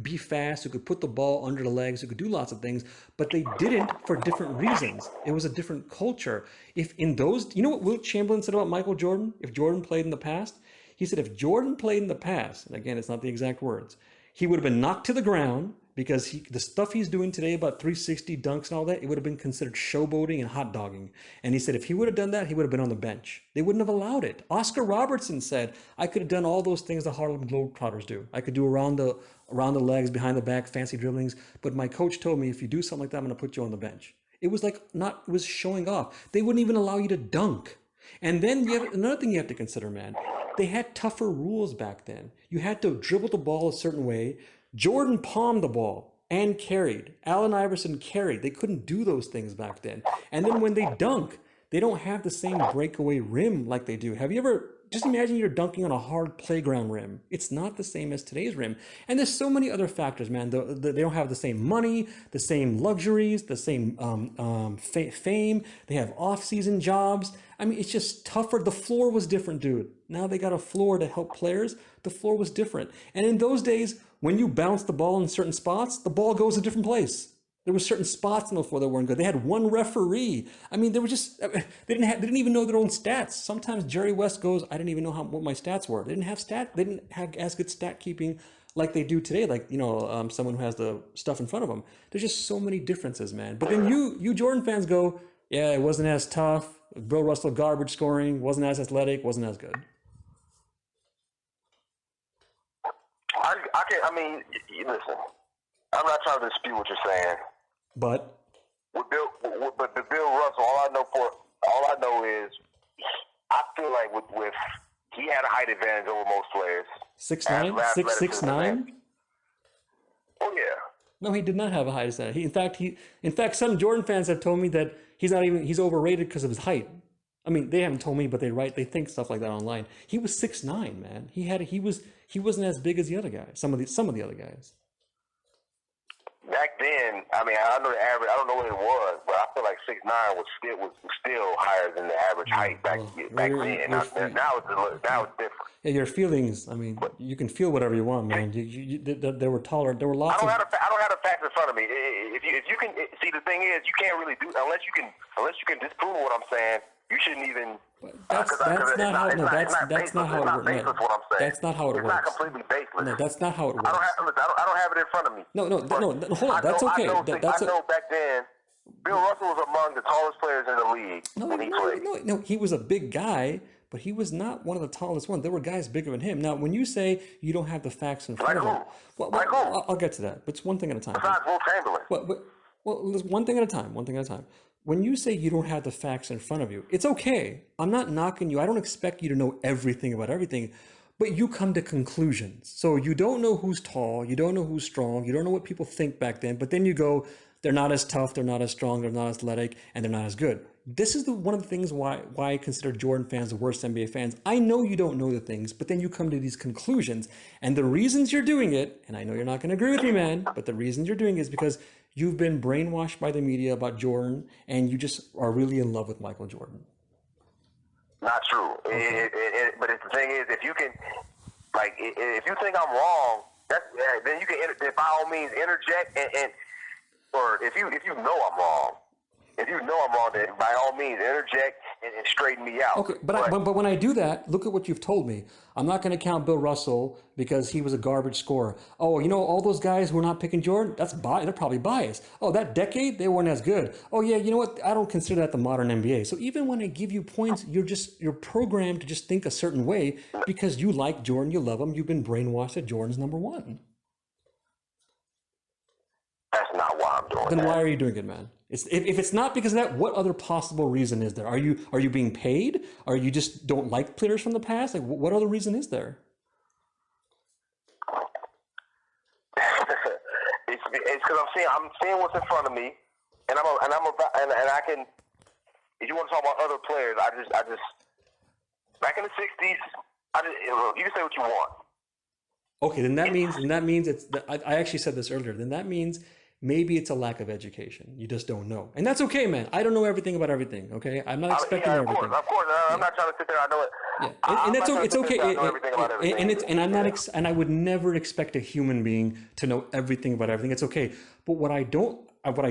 A: be fast, who could put the ball under the legs, who could do lots of things, but they didn't for different reasons. It was a different culture. If in those, you know what Wilt Chamberlain said about Michael Jordan? If Jordan played in the past, he said if Jordan played in the past, and again, it's not the exact words, he would have been knocked to the ground because the stuff he's doing today about 360 dunks and all that, it would have been considered showboating and hot dogging. And he said if he would have done that, he would have been on the bench. They wouldn't have allowed it. Oscar Robertson said, I could have done all those things the Harlem Globetrotters do. I could do around the legs, behind the back, fancy dribblings. But my coach told me, if you do something like that, I'm going to put you on the bench. It was like it was showing off. They wouldn't even allow you to dunk. And then you have another thing you have to consider, man. They had tougher rules back then. You had to dribble the ball a certain way. Jordan palmed the ball and carried. Allen Iverson carried. They couldn't do those things back then. And then when they dunk, they don't have the same breakaway rim like they do. Have you ever, just imagine you're dunking on a hard playground rim. It's not the same as today's rim. And there's so many other factors, man. They don't have the same money, the same luxuries, the same fame. They have off-season jobs. I mean, it's just tougher. The floor was different, dude. Now they got a floor to help players. The floor was different. And in those days, when you bounce the ball in certain spots, the ball goes a different place. There were certain spots on the floor that weren't good. They had one referee. I mean, they were just, they didn't even know their own stats. Sometimes Jerry West goes, I didn't even know what my stats were. They didn't have as good stat keeping like they do today. Like, someone who has the stuff in front of them. There's just so many differences, man. But then you Jordan fans go, yeah, it wasn't as tough. Bill Russell garbage scoring, wasn't as athletic, wasn't as good.
B: Listen, I'm not trying to dispute what you're saying.
A: But
B: With Bill Russell, all I know is I feel like with he had a height advantage over most players.
A: 6'9", 6'9".
B: Oh yeah.
A: No, he did not have a height advantage. In fact, some Jordan fans have told me that he's overrated because of his height. I mean, they haven't told me, but they think stuff like that online. He was 6'9", man. He wasn't as big as the other guys. Some of the other guys.
B: Back then, I mean, I know the average. I don't know what it was, but I feel like 6'9" was still higher than the average height back then. Now it's different.
A: Yeah, your feelings. I mean, you can feel whatever you want, man. There were taller. There were lots.
B: I don't have the facts in front of me. If you can see, the thing is, you can't really do unless you can disprove what I'm saying. You shouldn't even.
A: That's not how it works. That's not how it works.
B: It's not completely baseless.
A: No, that's not how it works.
B: I don't have it in front of me.
A: No, hold on. That's okay.
B: I know back then, Bill Russell was among the tallest players in the league when he played.
A: No, he was a big guy, but he was not one of the tallest ones. There were guys bigger than him. Now, when you say you don't have the facts in front of you, I'll get to that. But it's one thing at a time.
B: Besides Will Chamberlain.
A: Well, one thing at a time. One thing at a time. When you say you don't have the facts in front of you, it's okay. I'm not knocking you. I don't expect you to know everything about everything, but you come to conclusions. So you don't know who's tall, you don't know who's strong, you don't know what people think back then, but then you go, they're not as tough, they're not as strong, they're not as athletic, and they're not as good. This is one of the things why I consider Jordan fans the worst NBA fans. I know you don't know the things, but then you come to these conclusions, and the reasons you're doing it, and I know you're not going to agree with me, man, but the reasons you're doing it is because you've been brainwashed by the media about Jordan, and you just are really in love with Michael Jordan.
B: Not true. Okay. But the thing is, if you think I'm wrong, then you can, by all means, interject or if you know I'm wrong. If you know I'm wrong, then by all means interject and straighten me out.
A: Okay, but when I do that, look at what you've told me. I'm not going to count Bill Russell because he was a garbage scorer. Oh, all those guys who are not picking Jordan, they're probably biased. Oh, that decade, they weren't as good. Oh yeah, you know what? I don't consider that the modern NBA. So even when I give you points, you're programmed to just think a certain way because you like Jordan, you love him, you've been brainwashed that Jordan's number one.
B: That's not why I'm doing that.
A: Then why are you doing it, man? If it's not because of that, what other possible reason is there? Are you being paid? Are you just don't like players from the past? Like, what other reason is there?
B: It's because I'm seeing what's in front of me, and I'm about, and I can. If you want to talk about other players, I just back in the '60s, you can say what you want.
A: Okay, then that means it's. I actually said this earlier. Then that means maybe it's a lack of education. You just don't know, and that's okay, man. I don't know everything about everything. Okay, I'm not expecting
B: Yeah,
A: everything.
B: of course. I'm not trying to sit there. I know it.
A: Yeah, and that's okay. It's okay.
B: I know everything about everything.
A: And I'm not. And I would never expect a human being to know everything about everything. It's okay. But what I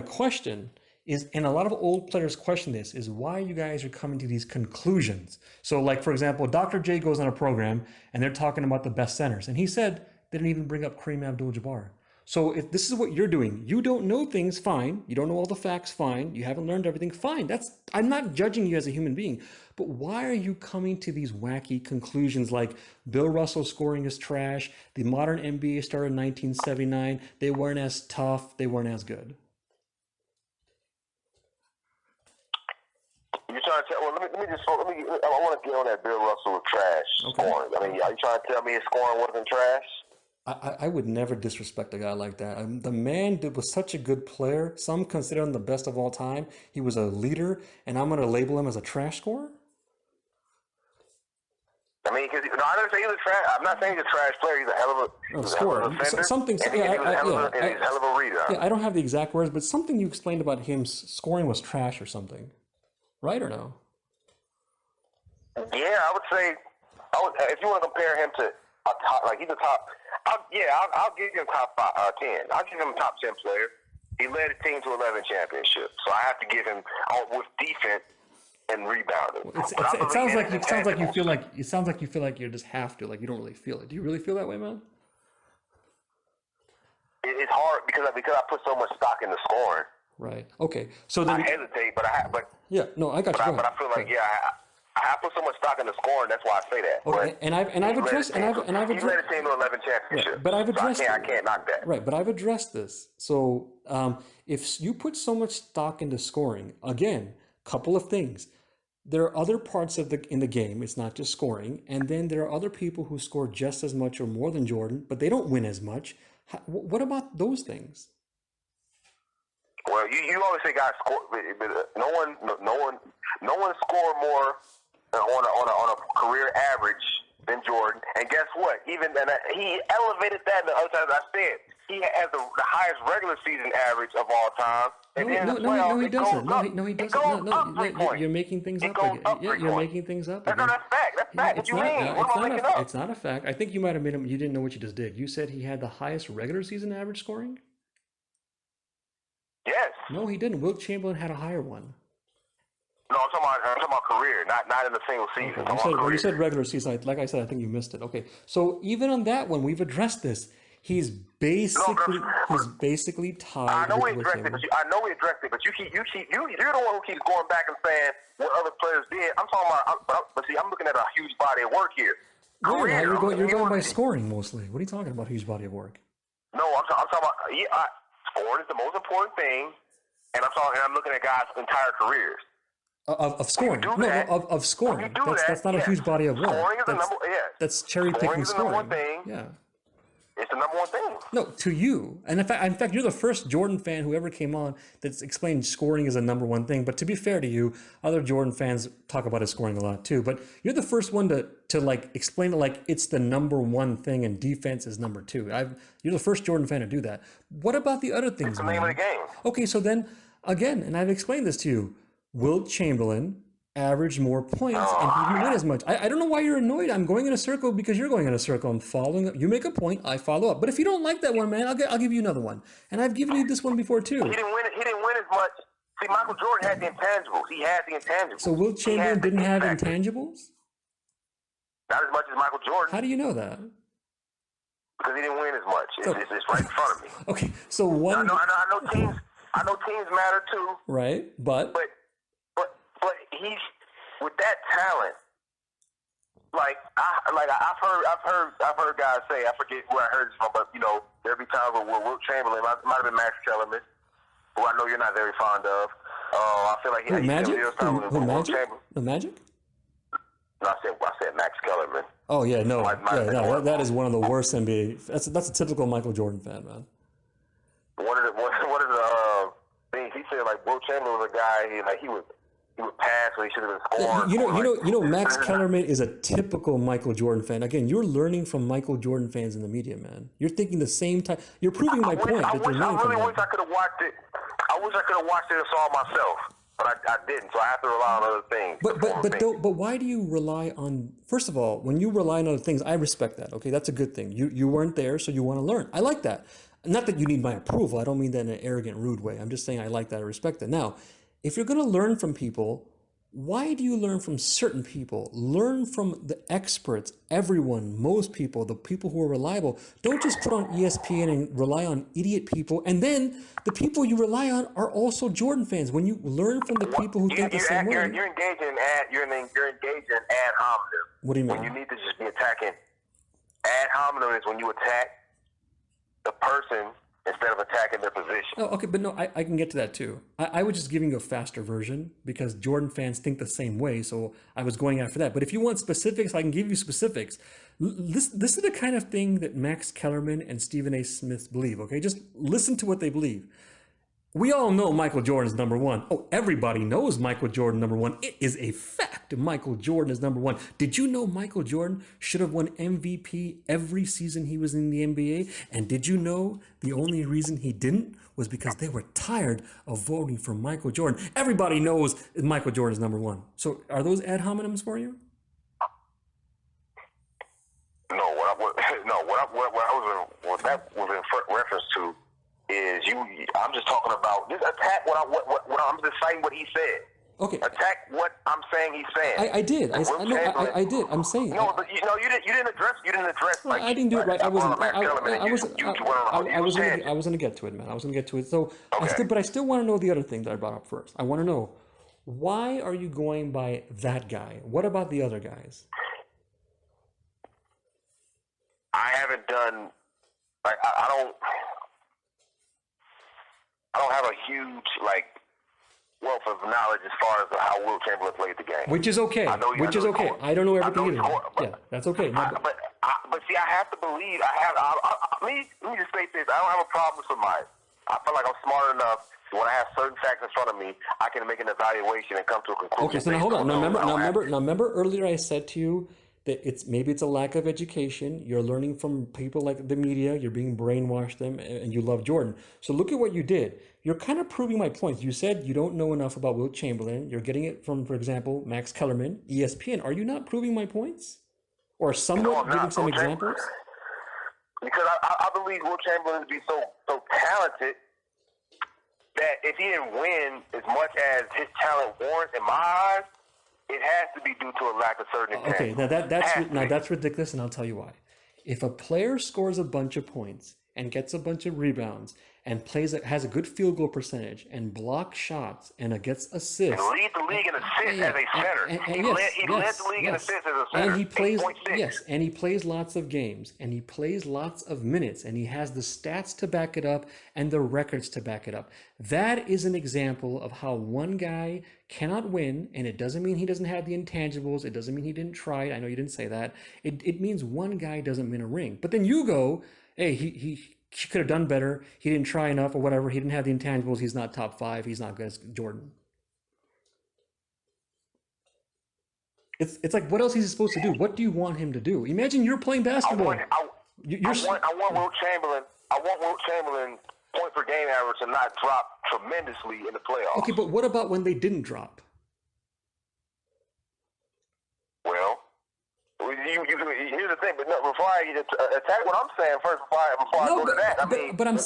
A: question is, and a lot of old players question this, is why you guys are coming to these conclusions. So, like for example, Dr. J goes on a program and they're talking about the best centers, and he said they didn't even bring up Kareem Abdul-Jabbar. So if this is what you're doing, you don't know things, fine. You don't know all the facts, fine. You haven't learned everything, fine. I'm not judging you as a human being, but why are you coming to these wacky conclusions like Bill Russell scoring is trash, the modern NBA started in 1979, they weren't as tough, they weren't as good?
B: You're trying to tell? Well, let me. I want to get on that Bill Russell trash scoring. I mean, are you trying to tell me his scoring wasn't trash?
A: I would never disrespect a guy like that. The man was such a good player. Some consider him the best of all time. He was a leader, and I'm going to label him as a trash scorer?
B: I mean, because I never say he's a trash. I'm not saying he's a trash player. He's a hell of a
A: scorer.
B: Defender. He's a hell of a reader.
A: Yeah, I don't have the exact words, but something you explained about him scoring was trash or something, right or no?
B: Yeah, I would say. If you want to compare him to a top, like he's a top. I'll give him top 10. I'll give him a top 10 player. He led the team to 11 championships, so I have to give him with defense and rebounding.
A: It sounds like you feel like you just have to, like you don't really feel it. Do you really feel that way, man?
B: It's hard because I put so much stock in the scoring.
A: Right. Okay. So then
B: I hesitate, but
A: yeah. No, I got you.
B: But I feel like I put so much stock in the scoring. That's why I say that.
A: Okay, and I've addressed.
B: He led the team to 11 championships.
A: Right, but I've addressed.
B: So I can't knock that.
A: Right, but I've addressed this. So if you put so much stock into scoring, again, couple of things. There are other parts in the game. It's not just scoring, and then there are other people who score just as much or more than Jordan, but they don't win as much. What about those things?
B: Well, you always say guys score, but no one scored more on a career average than Jordan. And guess what? He elevated that the other times I said. He has the highest regular season average of all time. And
A: no, he doesn't. No, he doesn't. No, you're making things up. You're making things up.
B: That's fact. That's fact. What you mean? What am I making up?
A: It's not a fact. I think you might have made him. You didn't know what you just did. You said he had the highest regular season average scoring?
B: Yes.
A: No, he didn't. Wilt Chamberlain had a higher one.
B: No, I'm talking about career, not in the single season.
A: Okay. You said regular season. Like I said, I think you missed it. Okay, so even on that one, we've addressed this. He's basically tied.
B: I know we
A: with
B: addressed it, but you're the one who keeps going back and saying what other players did. I'm talking about, but see, I'm looking at a huge body of work here.
A: Yeah, you're going by scoring mostly. What are you talking about? Huge body of work.
B: No, I'm talking about scoring is the most important thing, and I'm looking at guys' entire careers.
A: Of scoring. Of scoring. That's not a huge body of work.
B: Scoring is the number.
A: That's cherry picking scoring.
B: Number one thing.
A: Yeah.
B: It's the number one thing.
A: No, to you. And in fact, you're the first Jordan fan who ever came on that's explained scoring is a number one thing. But to be fair to you, other Jordan fans talk about his scoring a lot too. But you're the first one to like explain it like it's the number one thing and defense is number two. You're the first Jordan fan to do that. What about the other things?
B: It's the name of the game.
A: Okay, so then again, and I've explained this to you. Wilt Chamberlain averaged more points and he didn't win as much. I don't know why you're annoyed. I'm going in a circle because you're going in a circle. I'm following up. You make a point, I follow up. But if you don't like that one, man, I'll give you another one. And I've given you this one before too.
B: He didn't win as much. See, Michael Jordan had the intangibles. He had the intangibles.
A: So Wilt Chamberlain didn't have intangibles?
B: Not as much as Michael Jordan.
A: How do you know that?
B: Because he didn't win as much. It's right in front of me.
A: Okay, so one.
B: I know teams matter too.
A: Right, but
B: he's with that talent. I've heard guys say, I forget where I heard this from, but there'll be times where Wilt Chamberlain might have been Max Kellerman. who I know you're not very fond of. I feel like he spent his time with Will
A: Magic?
B: Chamberlain.
A: The Magic?
B: No, I said Max Kellerman.
A: Oh yeah, no, that is one of the worst NBA. That's a typical Michael Jordan fan, man.
B: One of the things he said, like Will Chamberlain was a guy he would pass when he should have been scoring.
A: You know, Max Kellerman is a typical Michael Jordan fan. Again, you're learning from Michael Jordan fans in the media, man. You're thinking the same time. You're proving my point that you're learning from
B: I wish I could have watched it. I wish I could have watched it and saw it myself, but I didn't. So I have to rely on other things.
A: But why do you rely on? First of all, when you rely on other things, I respect that. Okay, that's a good thing. You weren't there, so you want to learn. I like that. Not that you need my approval. I don't mean that in an arrogant, rude way. I'm just saying I like that. I respect that. Now, if you're going to learn from people, why do you learn from certain people? Learn from the experts, everyone, most people, the people who are reliable. Don't just put on ESPN and rely on idiot people. And then the people you rely on are also Jordan fans. When you learn from the people who think the same way.
B: You're engaged in ad hominem.
A: What do you mean?
B: When you need to just be attacking. Ad hominem is when you attack the person instead of attacking their position.
A: Oh, okay, but no, I can get to that too. I was just giving you a faster version because Jordan fans think the same way, so I was going after that. But if you want specifics, I can give you specifics. This is the kind of thing that Max Kellerman and Stephen A. Smith believe, okay? Just listen to what they believe. We all know Michael Jordan is number one. Oh, everybody knows Michael Jordan number one. It is a fact. Michael Jordan is number one. Did you know Michael Jordan should have won MVP every season he was in the NBA? And did you know the only reason he didn't was because they were tired of voting for Michael Jordan? Everybody knows Michael Jordan is number one. So are those ad hominems for you?
B: No, what that was in reference to is I'm just talking about just attack what I'm just saying what he said.
A: Okay.
B: Attack what I'm saying he's saying.
A: I did. I did. I'm saying.
B: No, but you didn't address.
A: Like, I didn't do it right. I wasn't going to get to it, man. I was going to get to it. So
B: okay.
A: I still want to know the other thing that I brought up first. I want to know, why are you going by that guy? What about the other guys?
B: I haven't done like I don't have a huge wealth of knowledge as far as how Will Chamberlain played the game.
A: Which is okay. I don't know everything either. Yeah, that's okay.
B: But see, I have to believe. Let me just state this. I don't have a problem with mine. I feel like I'm smart enough. When I have certain facts in front of me, I can make an evaluation and come to a conclusion.
A: Okay, so now hold on. Remember earlier I said to you that maybe it's a lack of education. You're learning from people like the media. You're being brainwashed them, and you love Jordan. So look at what you did. You're kind of proving my point. You said you don't know enough about Wilt Chamberlain. You're getting it from, for example, Max Kellerman, ESPN. Are you not proving my points? Or somewhat giving some examples?
B: Because I believe Wilt Chamberlain to be so talented that if he didn't win as much as his talent warrants in my eyes, it has to be due to a lack of certain intent.
A: Okay, that's ridiculous, and I'll tell you why. If a player scores a bunch of points and gets a bunch of rebounds and has a good field goal percentage and blocks shots and gets assists,
B: and lead the league in assists as a center. He led the league in assists as a center.
A: And he plays lots of games, and he plays lots of minutes, and he has the stats to back it up and the records to back it up. That is an example of how one guy cannot win, and it doesn't mean he doesn't have the intangibles. It doesn't mean he didn't try it. I know you didn't say that. It means one guy doesn't win a ring. But then you go, hey, he could have done better. He didn't try enough or whatever. He didn't have the intangibles. He's not top 5. He's not good as Jordan. It's like, what else is he supposed to do? What do you want him to do? Imagine you're playing basketball.
B: I want Wilt Chamberlain. I want Wilt Chamberlain point per game average to not drop tremendously in the playoffs.
A: Okay, but what about when they didn't drop?
B: Well, here's the thing. But no, before I attack what I'm saying first, before I go to that,
A: but I'm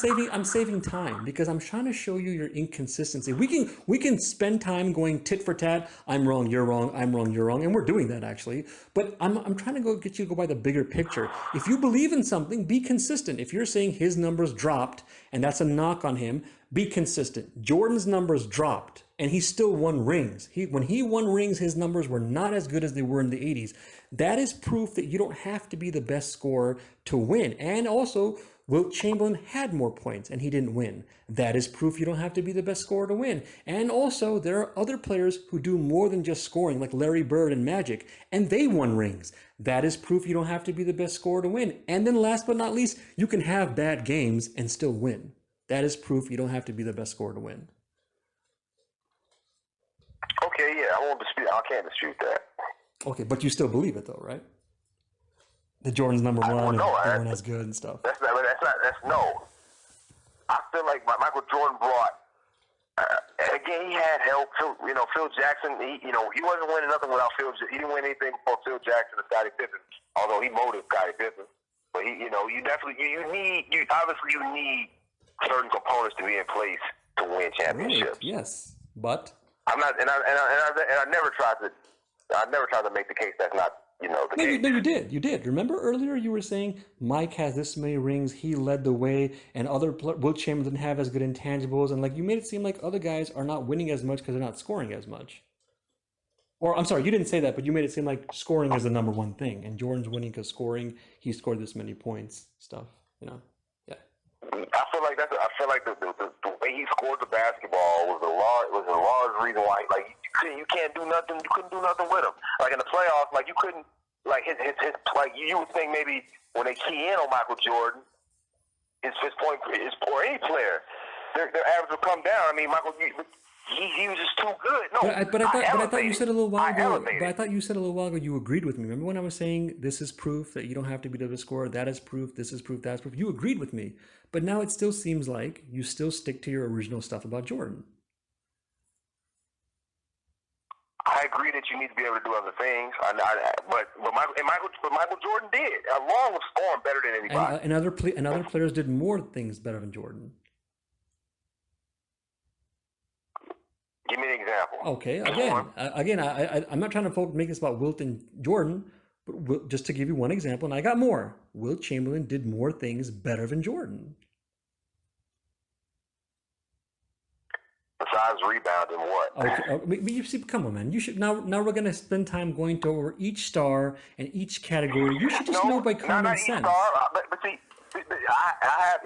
A: saving time because I'm trying to show you your inconsistency. We can spend time going tit for tat. I'm wrong, you're wrong. I'm wrong, you're wrong, and we're doing that actually. But I'm trying to get you to go by the bigger picture. If you believe in something, be consistent. If you're saying his numbers dropped and that's a knock on him, be consistent. Jordan's numbers dropped. and he still won rings. When he won rings, his numbers were not as good as they were in the 80s. That is proof that you don't have to be the best scorer to win. And also, Wilt Chamberlain had more points and he didn't win. That is proof you don't have to be the best scorer to win. And also, there are other players who do more than just scoring, like Larry Bird and Magic, and they won rings. That is proof you don't have to be the best scorer to win. And then last but not least, you can have bad games and still win. That is proof you don't have to be the best scorer to win.
B: Okay, yeah, I won't dispute. I can't dispute that.
A: Okay, but you still believe it though, right? That Jordan's number one and they weren't as good and stuff.
B: That's no. I feel like Michael Jordan brought. Again, he had help. Phil Jackson. He wasn't winning nothing without Phil. He didn't win anything before Phil Jackson or Scottie Pippen. Although he molded Scottie Pippen, but you definitely you need certain components to be in place to win championships.
A: Right. Yes, but
B: I'm not, and I never tried to make the case that's not the case.
A: No, you did. You did. Remember earlier you were saying Mike has this many rings, he led the way, and Wilt Chamberlain didn't have as good intangibles, and like you made it seem like other guys are not winning as much because they're not scoring as much. Or I'm sorry, you didn't say that, but you made it seem like scoring is the number one thing, and Jordan's winning because scoring, he scored this many points, stuff. Yeah.
B: I feel like the way he scored the basketball was a large reason why you can't do nothing. You couldn't do nothing with him. Like in the playoffs, like you couldn't his like you would think maybe when they key in on Michael Jordan, his point is for any player, their average will come down. I mean, Michael. He was just too good. No,
A: but I thought you said a little while ago. But I thought you said a little while ago you agreed with me. Remember when I was saying this is proof that you don't have to be the scorer? That is proof. This is proof. That's proof. You agreed with me. But now it still seems like you still stick to your original stuff about Jordan.
B: I agree that you need to be able to do other things. But Michael Jordan did, along with scoring better than anybody.
A: And other players did more things better than Jordan.
B: Give me an example.
A: Okay, again, I'm not trying to make this about Wilt and Jordan, but just to give you one example, and I got more. Wilt Chamberlain did more things better than Jordan.
B: Besides rebounding, what?
A: Okay, you see, come on, man. You should now we're gonna spend time going over each star and each category. You should just know by common sense.
B: Star, but see.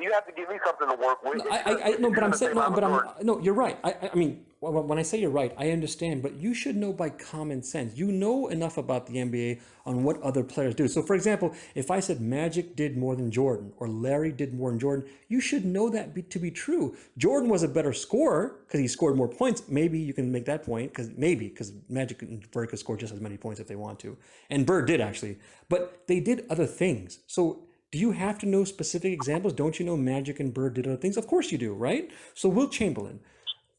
B: You have to give me something to work with.
A: No, you're right. I mean, when I say you're right, I understand, but you should know by common sense. You know enough about the NBA on what other players do. So, for example, if I said Magic did more than Jordan or Larry did more than Jordan, you should know that to be true. Jordan was a better scorer because he scored more points. Maybe you can make that point because Magic and Bird could score just as many points if they want to, and Bird did actually, but they did other things. So. Do you have to know specific examples? Don't you know Magic and Bird did other things? Of course you do, right? So Wilt Chamberlain,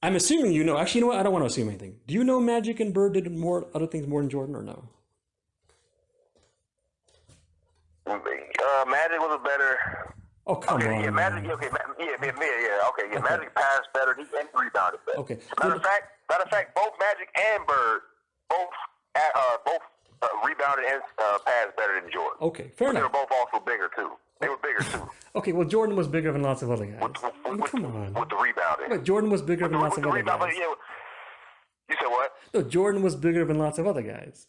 A: I'm assuming you know. Actually, you know what? I don't want to assume anything. Do you know Magic and Bird did other things more than Jordan or no?
B: Magic was a better.
A: Oh, come on.
B: Yeah, Magic. Okay, Okay, Magic passed better. He rebounded better.
A: Okay.
B: Matter of fact, both Magic and Bird both rebounded and passed better than Jordan.
A: Okay, fair enough.
B: They were both also bigger too. They were bigger too.
A: Okay, well, Jordan was bigger than lots of other guys. Come on.
B: With the rebounding.
A: But Jordan was bigger than lots of other guys.
B: Yeah. You said what?
A: No, Jordan was bigger than lots of other guys.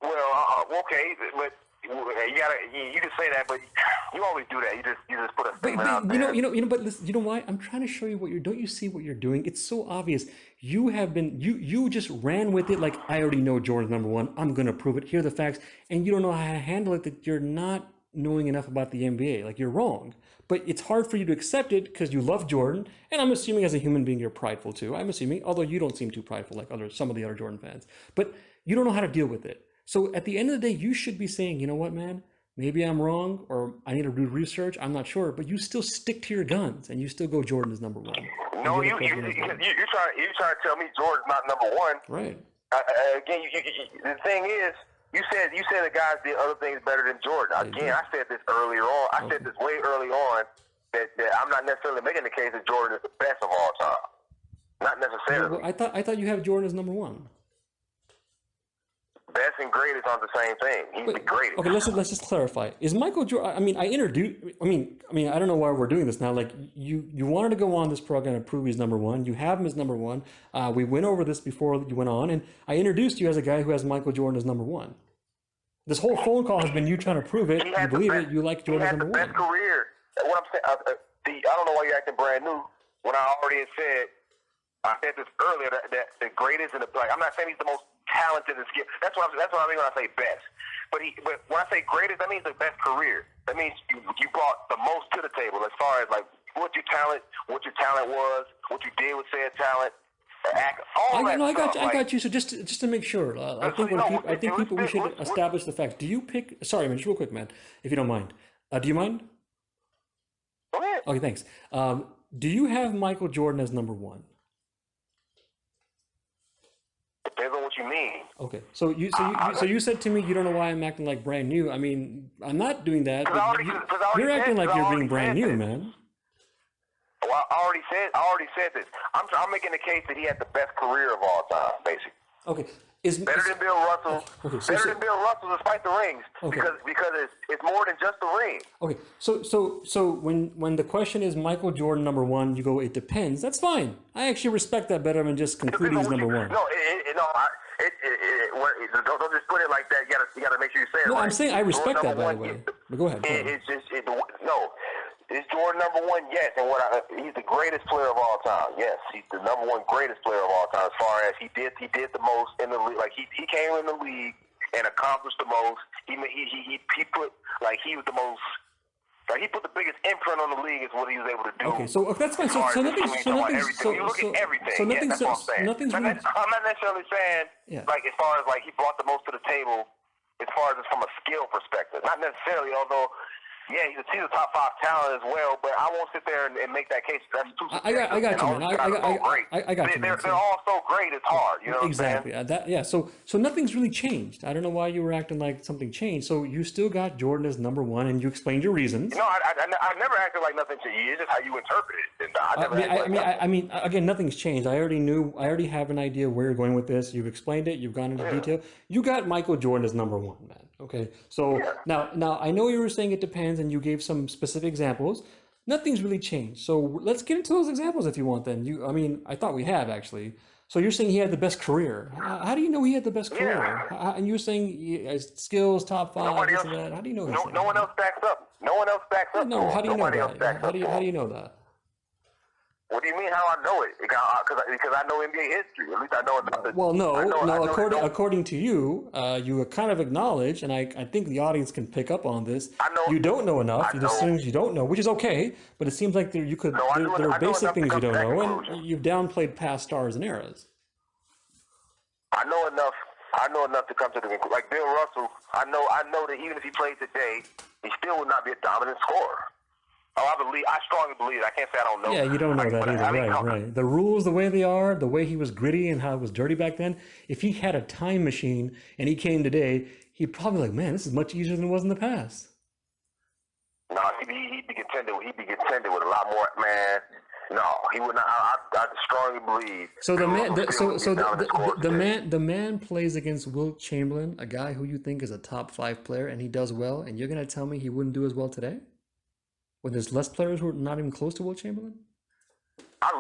B: Well, okay, but you can say that, but you always do that. You just put a statement out there.
A: But listen, you know why? I'm trying to show you don't you see what you're doing? It's so obvious. You have been, you just ran with it like, I already know Jordan's number one. I'm going to prove it. Here are the facts. And you don't know how to handle it, that you're not knowing enough about the NBA. Like, you're wrong. But it's hard for you to accept it because you love Jordan. And I'm assuming as a human being, you're prideful too. I'm assuming, although you don't seem too prideful like some of the other Jordan fans. But you don't know how to deal with it. So at the end of the day, you should be saying, you know what, man? Maybe I'm wrong, or I need to do research. I'm not sure, but you still stick to your guns, and you still go Jordan is number one.
B: No, you're trying to tell me Jordan's not number one.
A: Right.
B: Again, the thing is, you said the guys did other things better than Jordan. Again, I said this earlier on. I said this way early on that I'm not necessarily making the case that Jordan is the best of all time. Not necessarily.
A: Well, I thought you have Jordan as number one.
B: best and greatest aren't the same thing. He's the greatest.
A: Okay, let's just clarify. Is Michael Jordan? I mean, I don't know why we're doing this now. Like you wanted to go on this program and prove he's number one. You have him as number one. We went over this before you went on, and I introduced you as a guy who has Michael Jordan as number one. This whole phone call has been you trying to prove it. You believe it. You like Jordan as number one.
B: He had the best career. What I'm saying, I don't know why you're acting brand new when I already said. I said this earlier that the greatest in the play. I'm not saying he's the most talented and skilled. That's what I mean when I say best. But when I say greatest, that means the best career. That means you brought the most to the table as far as like what your talent was, what you did with said talent.
A: I got you. So just to make sure, I think people we should establish the facts. Do you pick? Sorry, man, just real quick, man, if you don't mind. Do you mind?
B: Go ahead.
A: Okay, thanks. Do you have Michael Jordan as number one?
B: Depends on what you mean.
A: Okay, so you said to me you don't know why I'm acting like brand new. I mean, I'm not doing that. You're acting like you're being brand new, man.
B: Well, I already said this. I'm making the case that he had the best career of all time, basically.
A: Okay,
B: better than Bill Russell. Better than Bill Russell, despite the rings, because it's more than just the ring.
A: Okay, so when the question is Michael Jordan number one, you go it depends. That's fine. I actually respect that better than just concluding he's number one.
B: No, don't just put it like that. You gotta make sure you say it right.
A: No, I'm saying I respect that, by the way. But go ahead.
B: Is Jordan number one? Yes, and he's the greatest player of all time. Yes, he's the number one greatest player of all time. As far as he did the most in the league. Like he came in the league and accomplished the most. He put like he was the most. Like he put the biggest imprint on the league is what he was able to do.
A: Okay, so that's fine. So nothing's
B: you look at everything. I'm not necessarily saying like as far as like he brought the most to the table as far as from a skill perspective. Not necessarily, although. Yeah, he's a top 5 talent as well, but I won't sit there and make that case. That's too subjective.
A: I got you, man. I got you.
B: They're all so great, it's hard. You know
A: exactly.
B: What I'm saying?
A: So nothing's really changed. I don't know why you were acting like something changed. So you still got Jordan as number one, and you explained your reasons.
B: No, I never acted like nothing changed. It's just how you interpret it.
A: I mean, again, nothing's changed. I already have an idea where you're going with this. You've explained it. You've gone into detail. You got Michael Jordan as number one, man. Okay, so now I know you were saying it depends, and you gave some specific examples. Nothing's really changed. So let's get into those examples if you want. Then I thought we have actually. So you're saying he had the best career. How do you know he had the best career? And you were saying skills top 5. This and that. How do you know?
B: No one else backs up. No one else backs up.
A: No, how do you know that? How do you know that?
B: What do you mean? How I know it? Because I know NBA history. At least I know enough.
A: Well, no. According to you, you kind of acknowledge, and I think the audience can pick up on this. You don't know enough. It assumes you don't know, which is okay. But it seems like there are basic things you don't know, and you've downplayed past stars and eras.
B: I know enough to come to the conclusion. Like Bill Russell, I know that even if he played today, he still would not be a dominant scorer. I strongly believe. I can't say I don't know.
A: Yeah, you don't know that either. Right. The rules, the way they are, the way he was gritty and how it was dirty back then. If he had a time machine and he came today, he'd probably like, man, this is much easier than it was in the past.
B: No, he'd be contended. He'd be contended with a lot more. Man, no, he would not. I strongly believe.
A: So the man plays against Wilt Chamberlain, a guy who you think is a top 5 player, and he does well. And you're gonna tell me he wouldn't do as well today? When there's less players who are not even close to Wilt Chamberlain?
B: I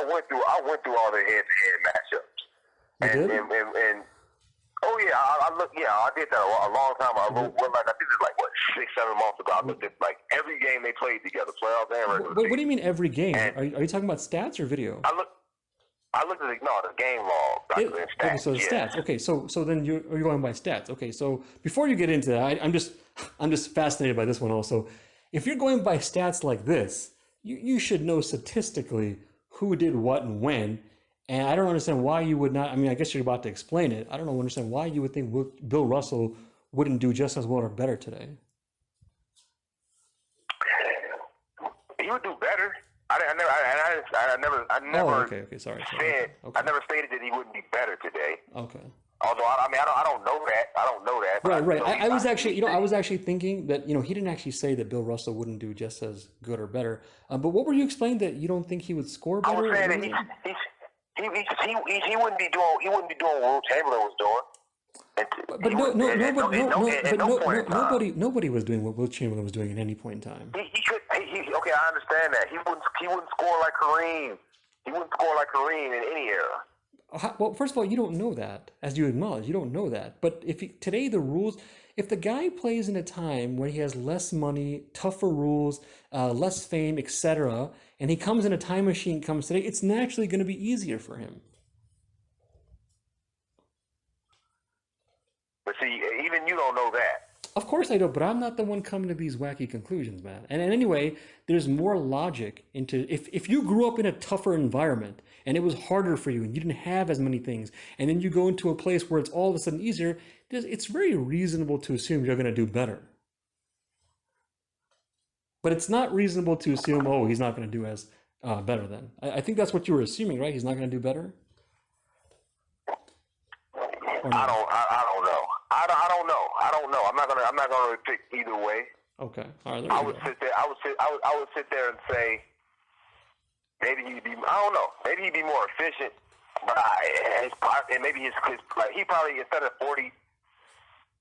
B: went through all the head-to-head matchups.
A: You did?
B: I did that a long time ago. I did it like 6-7 months ago. I looked at like every game they played together, playoffs and regular season.
A: What do you mean every game? Are you talking about stats or video?
B: I looked at the game log.
A: Okay, so stats. Okay, so then you're going by stats. Okay, so before you get into that, I'm just fascinated by this one also. If you're going by stats like this, you should know statistically who did what and when. And I don't understand why you would not. I mean, I guess you're about to explain it. I don't understand why you would think Bill Russell wouldn't do just as well or better today.
B: He would do better. I never.
A: Oh, okay. Sorry.
B: Said, okay. I never stated that he wouldn't be better today.
A: Okay.
B: Although I don't know that. I don't know that.
A: Right. I was actually thinking that he didn't actually say that Bill Russell wouldn't do just as good or better. But what were you explaining that you don't think he would score better?
B: I was saying that he wouldn't be doing what Wilt Chamberlain was doing. And
A: But
B: he
A: no,
B: was
A: no,
B: at,
A: no,
B: at, no,
A: but no,
B: at no,
A: no,
B: at
A: but
B: no
A: no,
B: point
A: no,
B: in time.
A: nobody was doing what Wilt Chamberlain was doing at any point in time.
B: He could. Okay, I understand that. He wouldn't score like Kareem. He wouldn't score like Kareem in any era.
A: Well, first of all, you don't know that, as you acknowledge, you don't know that. But today the rules, if the guy plays in a time when he has less money, tougher rules, less fame, etc., and he comes in a time machine, comes today, it's naturally going to be easier for him.
B: But see, even you don't know that.
A: Of course I do, but I'm not the one coming to these wacky conclusions, man. And anyway, there's more logic into if you grew up in a tougher environment and it was harder for you and you didn't have as many things, and then you go into a place where it's all of a sudden easier, it's very reasonable to assume you're going to do better. But it's not reasonable to assume, oh, he's not going to do as better then. I think that's what you were assuming, right? He's not going to do better? Or
B: I
A: no?
B: don't. I don't know. I don't know. I don't know. I'm not gonna pick either way.
A: Okay. All right. There
B: I
A: you
B: would
A: go.
B: sit there. I would sit there and say maybe he'd be. I don't know. Maybe he'd be more efficient. But and maybe his like he probably instead of 40.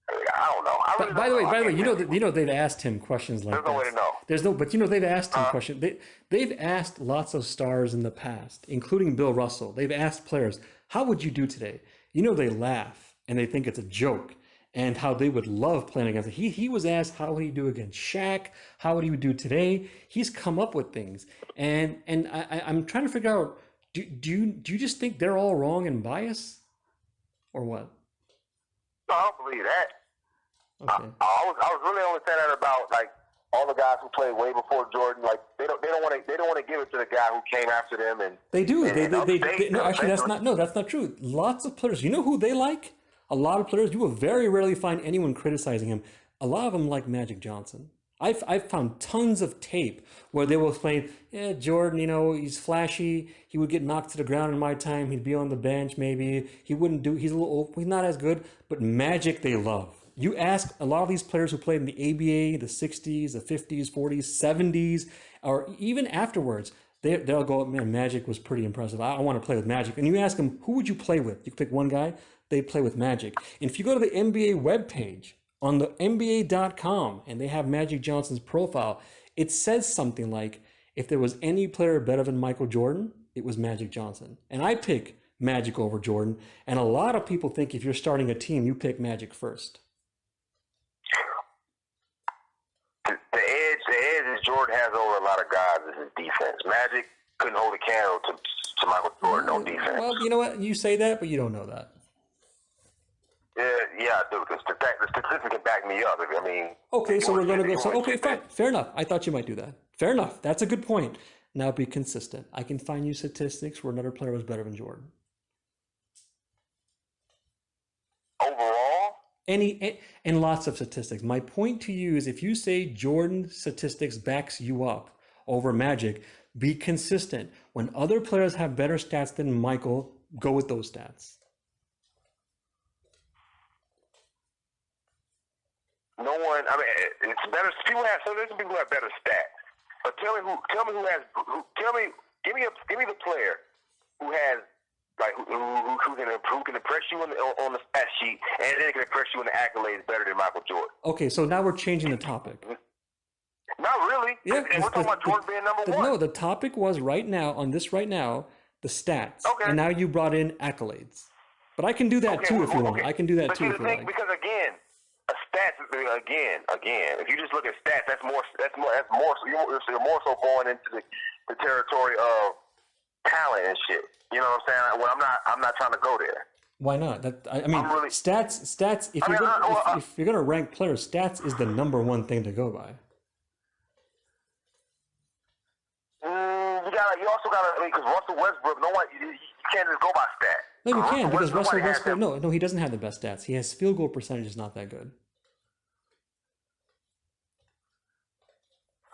B: I don't know. I really
A: By the
B: don't
A: way,
B: know.
A: you know they've asked him questions like
B: There's no way
A: this.
B: to know.
A: There's no, but you know they've asked him questions. They've asked lots of stars in the past, including Bill Russell. They've asked players, "How would you do today?" You know they laugh and they think it's a joke, and how they would love playing against it. He was asked how would he do against Shaq? How would he do today? He's come up with things, and I'm trying to figure out. Do you just think they're all wrong and biased, or what?
B: No, I don't believe that.
A: Okay.
B: I was really only saying that about like all the guys who played way before Jordan. Like they don't want to give it to the guy who came after them. And
A: They do.
B: They
A: No, actually, that's not true. Lots of players. You know who they like? A lot of players. You will very rarely find anyone criticizing him. A lot of them like Magic Johnson. I've found tons of tape where they will explain, yeah, Jordan, you know, he's flashy. He would get knocked to the ground in my time. He'd be on the bench maybe. He wouldn't do. He's a little old. He's not as good. But Magic, they love. You ask a lot of these players who played in the ABA, the 60s, the 50s, 40s, 70s, or even afterwards, they'll go, man, Magic was pretty impressive. I want to play with Magic. And you ask them, who would you play with? You can pick one guy, they play with Magic. And if you go to the NBA webpage on the NBA.com and they have Magic Johnson's profile, it says something like, if there was any player better than Michael Jordan, it was Magic Johnson. And I pick Magic over Jordan. And a lot of people think if you're starting a team, you pick Magic first.
B: The edge is Jordan has over a lot of guys is his defense. Magic couldn't hold a candle to Michael Jordan on defense.
A: Well, you know what? You say that, but you don't know that.
B: Yeah, the statistics can back me up. I mean,
A: okay, so we're going to go. So, okay, fine. Fair enough. I thought you might do that. Fair enough. That's a good point. Now be consistent. I can find you statistics where another player was better than Jordan.
B: Overall?
A: And lots of statistics. My point to you is if you say Jordan statistics backs you up over Magic, be consistent. When other players have better stats than Michael, go with those stats.
B: No one. I mean, it's better. There's some people who have better stats. But tell me give me the player who has like who can impress you on the stat sheet and then can impress you in the accolades better than Michael Jordan.
A: Okay, so now we're changing the topic.
B: Not really.
A: Yeah,
B: we're talking about Jordan being number one.
A: No, the topic was right now the stats,
B: okay.
A: And now you brought in accolades. But I can do that too if you want. I can do that too if you like.
B: Because again. Again, if you just look at stats, that's more. So you're more so going into the territory of talent and shit. You know what I'm saying? Well, I'm not trying to go there.
A: Why not? I mean, stats. If you're gonna rank players, stats is the number one thing to go by.
B: You also gotta because Russell Westbrook. No one. You can't just go by stats.
A: No, you can because Russell Westbrook. No, he doesn't have the best stats. He has field goal percentage is not that good.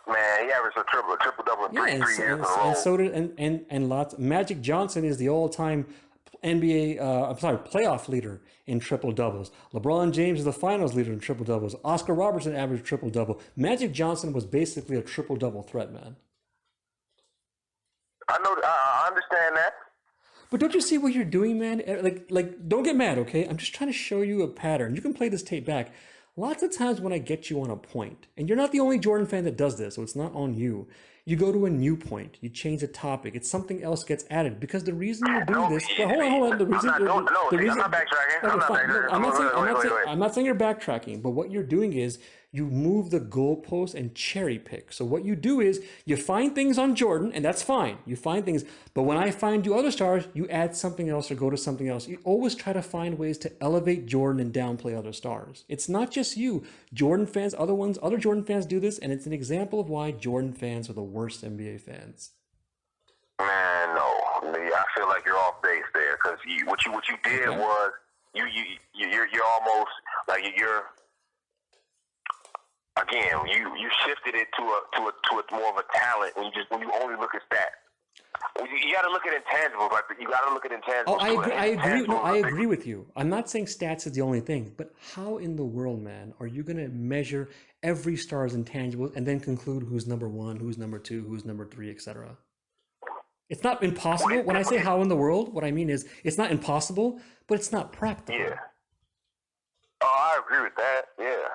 B: Man, he averaged a triple double in 3 years in a row.
A: And so did and lots. Magic Johnson is the all-time NBA. Playoff leader in triple doubles. LeBron James is the finals leader in triple doubles. Oscar Robertson averaged triple double. Magic Johnson was basically a triple double threat, man.
B: I know. I understand that.
A: But don't you see what you're doing, man? Like, don't get mad, okay? I'm just trying to show you a pattern. You can play this tape back. Lots of times when I get you on a point, and you're not the only Jordan fan that does this, so it's not on you. You go to a new point, you change the topic, it's something else gets added because the reason you do this. Well, hold on. The reason,
B: I'm not
A: the reason.
B: I'm not backtracking.
A: Okay,
B: I'm not
A: fine. No,
B: backtracking.
A: I'm not saying you're backtracking, but what you're doing is you move the goalpost and cherry pick. So what you do is you find things on Jordan, and that's fine. You find things, but when I find you other stars, you add something else or go to something else. You always try to find ways to elevate Jordan and downplay other stars. It's not just you. Jordan fans, other Jordan fans do this, and it's an example of why Jordan fans are the worst NBA fans.
B: Man, no. I feel like you're off base there because what you did was you're almost like you're. Again, you shifted it to a more of a talent when you only look at stats. You got to look at intangibles. Like you got to look at intangibles.
A: Oh, I agree. No, I agree with you. I'm not saying stats is the only thing, but how in the world, man, are you going to measure every star's intangibles and then conclude who's number one, who's number two, who's number three, etc.? It's not impossible. When I say how in the world, what I mean is it's not impossible, but it's not practical.
B: Yeah. Oh, I agree with that. Yeah.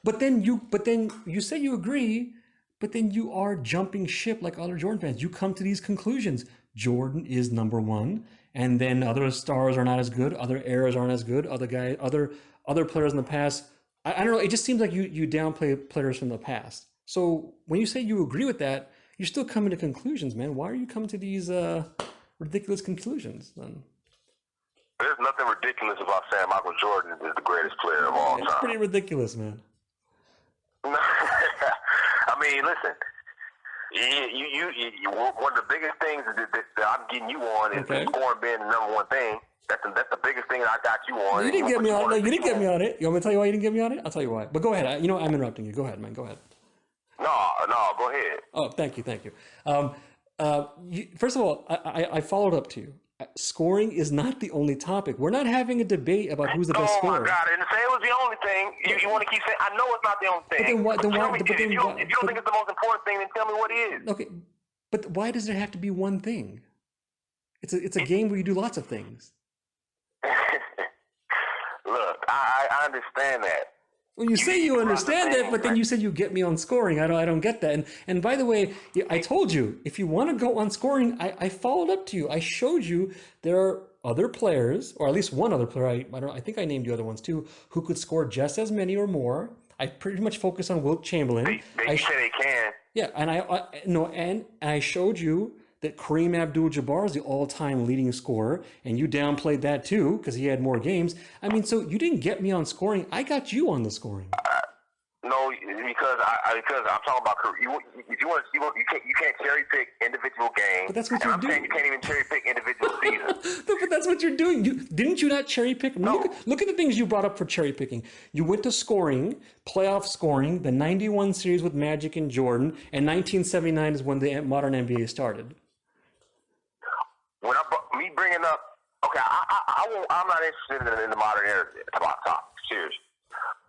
A: But then you say you agree, but then you are jumping ship like other Jordan fans. You come to these conclusions. Jordan is number one, and then other stars are not as good. Other eras aren't as good. Other players in the past. I don't know. It just seems like you downplay players from the past. So when you say you agree with that, you're still coming to conclusions, man. Why are you coming to these ridiculous conclusions then?
B: There's nothing ridiculous about saying Michael Jordan is the greatest player of all time.
A: It's pretty ridiculous, man.
B: I mean, listen. You one of the biggest things that I'm getting you on is the scoring being the number one thing. That's the biggest thing that I got you on.
A: You didn't get me on. No, you didn't get me on it. You want me to tell you why you didn't get me on it? I'll tell you why. But go ahead. I'm interrupting you. Go ahead, man. Go ahead.
B: No, go ahead.
A: Oh, thank you. First of all, I followed up to you. Scoring is not the only topic. We're not having a debate about who's the best scorer.
B: Oh my God! And say it was the only thing. You want to keep saying? I know it's not the only thing. If you don't think it's the most important thing, then tell me what it is.
A: Okay, but why does there have to be one thing? It's a game where you do lots of things.
B: Look, I understand that.
A: Well, you say you understand that, but then you said you get me on scoring. I don't get that. And by the way, I told you, if you want to go on scoring, I followed up to you. I showed you there are other players, or at least one other player. I think I named you other ones too, who could score just as many or more. I pretty much focus on Wilt Chamberlain.
B: They say they can.
A: Yeah, and I showed you that Kareem Abdul-Jabbar is the all-time leading scorer, and you downplayed that too because he had more games. I mean, so you didn't get me on scoring. I got you on the scoring.
B: No, because I'm talking about you can't cherry pick individual games.
A: But that's what you're doing.
B: Saying you can't even cherry pick individual seasons.
A: But that's what you're doing. Didn't you not cherry pick?
B: No.
A: Look at the things you brought up for cherry picking. You went to scoring, playoff scoring, the '91 series with Magic and Jordan, and 1979 is when the modern NBA started.
B: When me bringing up, okay, I'm not interested in the modern era top. Seriously.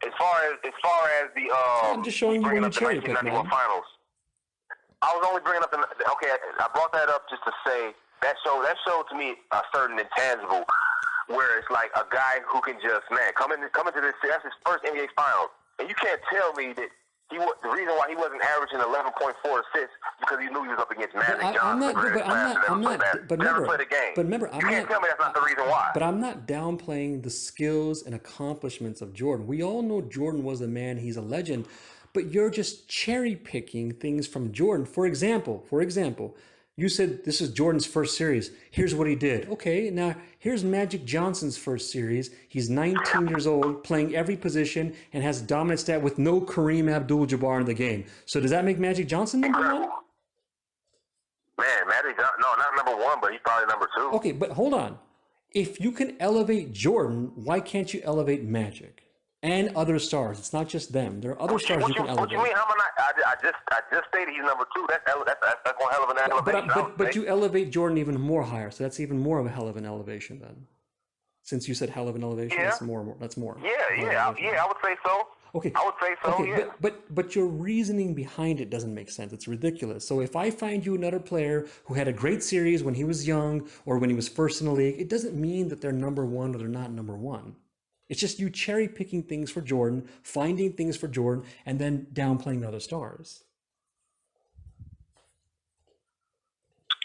B: As far as the
A: I'm just showing you when you cherry pick, man.
B: Finals. I was only bringing up I brought that up just to say that showed to me a certain intangible where it's like a guy who can just come into this. That's his first NBA Finals, and you can't tell me that the reason why he wasn't averaging 11.4 assists because he knew he was up against Magic Johnson.
A: But remember,
B: you can't tell me that's not the reason why.
A: But I'm not downplaying the skills and accomplishments of Jordan. We all know Jordan was a man. He's a legend. But you're just cherry picking things from Jordan. For example, you said this is Jordan's first series. Here's what he did. Okay, now here's Magic Johnson's first series. He's 19 years old, playing every position, and has dominant stat with no Kareem Abdul-Jabbar in the game. So does that make Magic Johnson number one?
B: Man, Magic Johnson, no, not number one, but he's probably number two.
A: Okay, but hold on. If you can elevate Jordan, why can't you elevate Magic? And other stars. It's not just them. There are other stars you can elevate.
B: What you mean? How am I not? I just stated he's number two. That's one hell of an elevation.
A: But you elevate Jordan even more higher, so that's even more of a hell of an elevation then. Since you said hell of an elevation, that's more.
B: Yeah, I would say so.
A: Okay.
B: I would say so,
A: Okay,
B: yeah.
A: but your reasoning behind it doesn't make sense. It's ridiculous. So if I find you another player who had a great series when he was young or when he was first in the league, it doesn't mean that they're number one or they're not number one. It's just you cherry picking things for Jordan, finding things for Jordan, and then downplaying the other stars.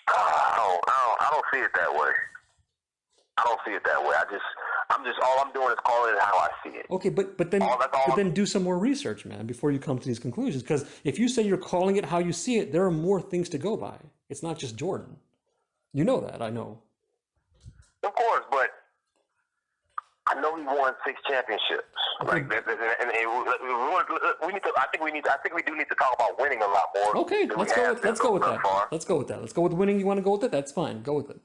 B: I don't see it that way. I don't see it that way. All I'm doing is calling it how I see it.
A: Okay, but then do some more research, man, before you come to these conclusions. Because if you say you're calling it how you see it, there are more things to go by. It's not just Jordan. You know that, I know.
B: Of course, but I know he won 6 championships.
A: Okay.
B: Like that, and we need to. I think we do need to talk about winning a lot more.
A: Okay, let's go with that. Let's go with that. Let's go with winning. You want to go with it? That's fine. Go with it.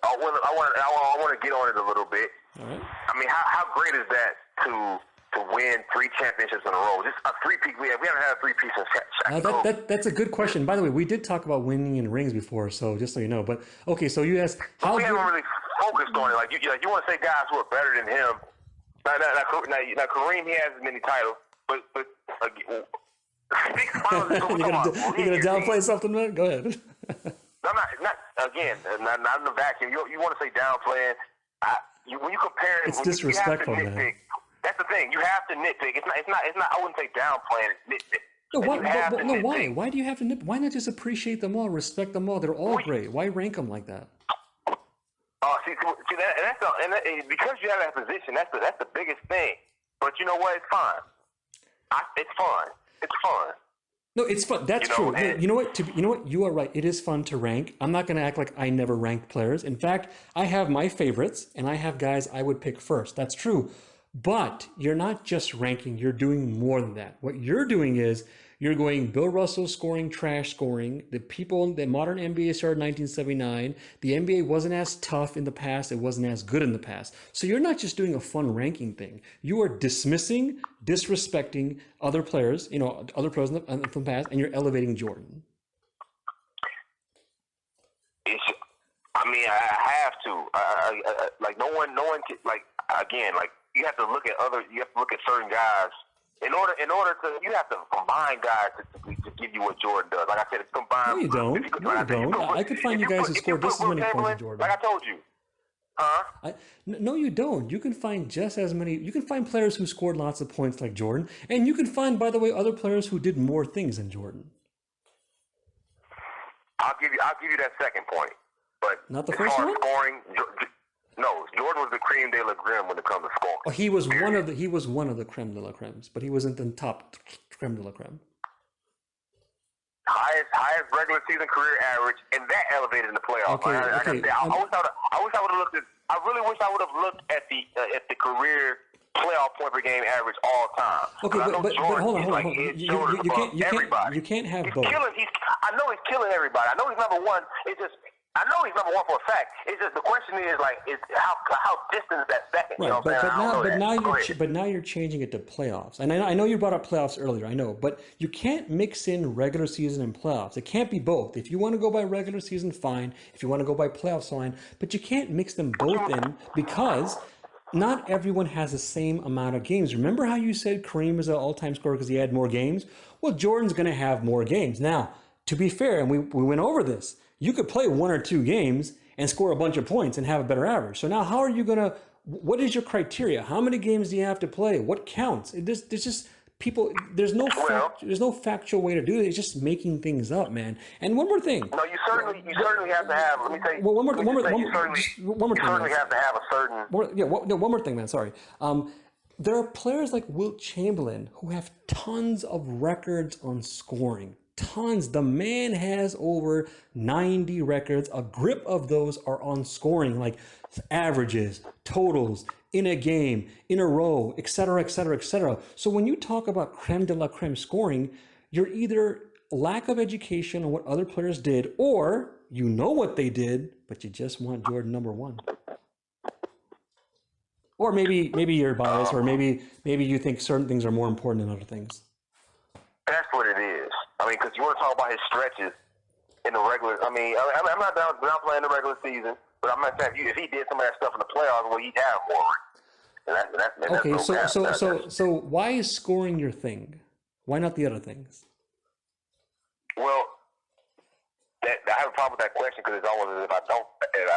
B: I want to get on it a little bit.
A: All right.
B: I mean, how great is that to win 3 championships in a row? Just a 3-peat. We haven't had a 3-peat since
A: That's a good question. By the way, we did talk about winning in rings before, so just so you know. But okay, so you asked how
B: we haven't really focused on it. Like you want to say guys who are better than him. Now Kareem, he has as many titles, but 6 finals is what we're talking about.
A: You're gonna downplay something, man? Go ahead.
B: I'm not in the vacuum. You want to say downplaying? When you compare,
A: It's disrespectful,
B: you have to nitpick.
A: man.
B: That's the thing. You have to nitpick. It's not. I wouldn't say downplaying. It's nitpick.
A: No, why? Why do you have to why not just appreciate them all, respect them all? They're all great. Why rank them like that?
B: Because you have that position, that's the biggest thing. But you know what? It's fine. It's fun. It's fun.
A: No, it's fun. That's true.
B: And
A: you know what? You are right. It is fun to rank. I'm not going to act like I never ranked players. In fact, I have my favorites, and I have guys I would pick first. That's true. But you're not just ranking. You're doing more than that. What you're doing is you're going Bill Russell scoring, trash scoring. The modern NBA started in 1979. The NBA wasn't as tough in the past. It wasn't as good in the past. So you're not just doing a fun ranking thing. You are dismissing, disrespecting other players, other players from the past, and you're elevating Jordan.
B: I have to. Like no one can, you have to look at certain guys. In order to, you have to combine guys to give you what Jordan does. Like I said, it's combined.
A: No, you don't. No, you don't. I could find you guys who scored just as many points as Jordan.
B: Like I told you. Huh?
A: No, you don't. You can find just as many. You can find players who scored lots of points like Jordan, and you can find, by the way, other players who did more things than Jordan.
B: I'll give you that second point, but
A: not the first one.
B: Scoring, no, Jordan was the creme de la creme when it comes to scoring.
A: Oh, he was one of the creme de la cremes, but he wasn't the top creme de la creme.
B: Highest regular season career average, and that elevated in the playoffs.
A: Okay.
B: I really wish I would have looked at the career playoff point per game average all time.
A: Okay, but hold on. You can't have both.
B: I know he's killing everybody. I know he's number one. I know he's number one for a fact. It's just the question is how distant is that second?
A: Right,
B: you know what I'm saying?
A: but now you're changing it to playoffs. And I know you brought up playoffs earlier. I know, but you can't mix in regular season and playoffs. It can't be both. If you want to go by regular season, fine. If you want to go by playoffs, fine. But you can't mix them both in because not everyone has the same amount of games. Remember how you said Kareem is an all-time scorer because he had more games? Well, Jordan's going to have more games. Now, to be fair, and we went over this, you could play 1 or 2 games and score a bunch of points and have a better average. So now how are you going to, what is your criteria? How many games do you have to play? What counts? There's just people, there's no factual way to do it. It's just making things up, man. And one more thing.
B: No, you certainly have to have, let me tell you.
A: Well, one more thing.
B: You certainly have to have a certain.
A: One more thing, man. Sorry. There are players like Wilt Chamberlain who have tons of records on scoring. Tons. The man has over 90 records. A grip of those are on scoring, like averages, totals, in a game, in a row, etc., etc., etc. So when you talk about creme de la creme scoring, you're either lack of education on what other players did, or you know what they did, but you just want Jordan number one. Or maybe you're biased, or maybe you think certain things are more important than other things.
B: That's what it is. I mean, because you want to talk about his stretches in the regular. I'm not down playing the regular season, but I'm not saying if he did some of that stuff in the playoffs, well, he'd have more. And that's
A: Okay,
B: no cap.
A: so why is scoring your thing? Why not the other things?
B: Well, I have a problem with that question because it's almost as if I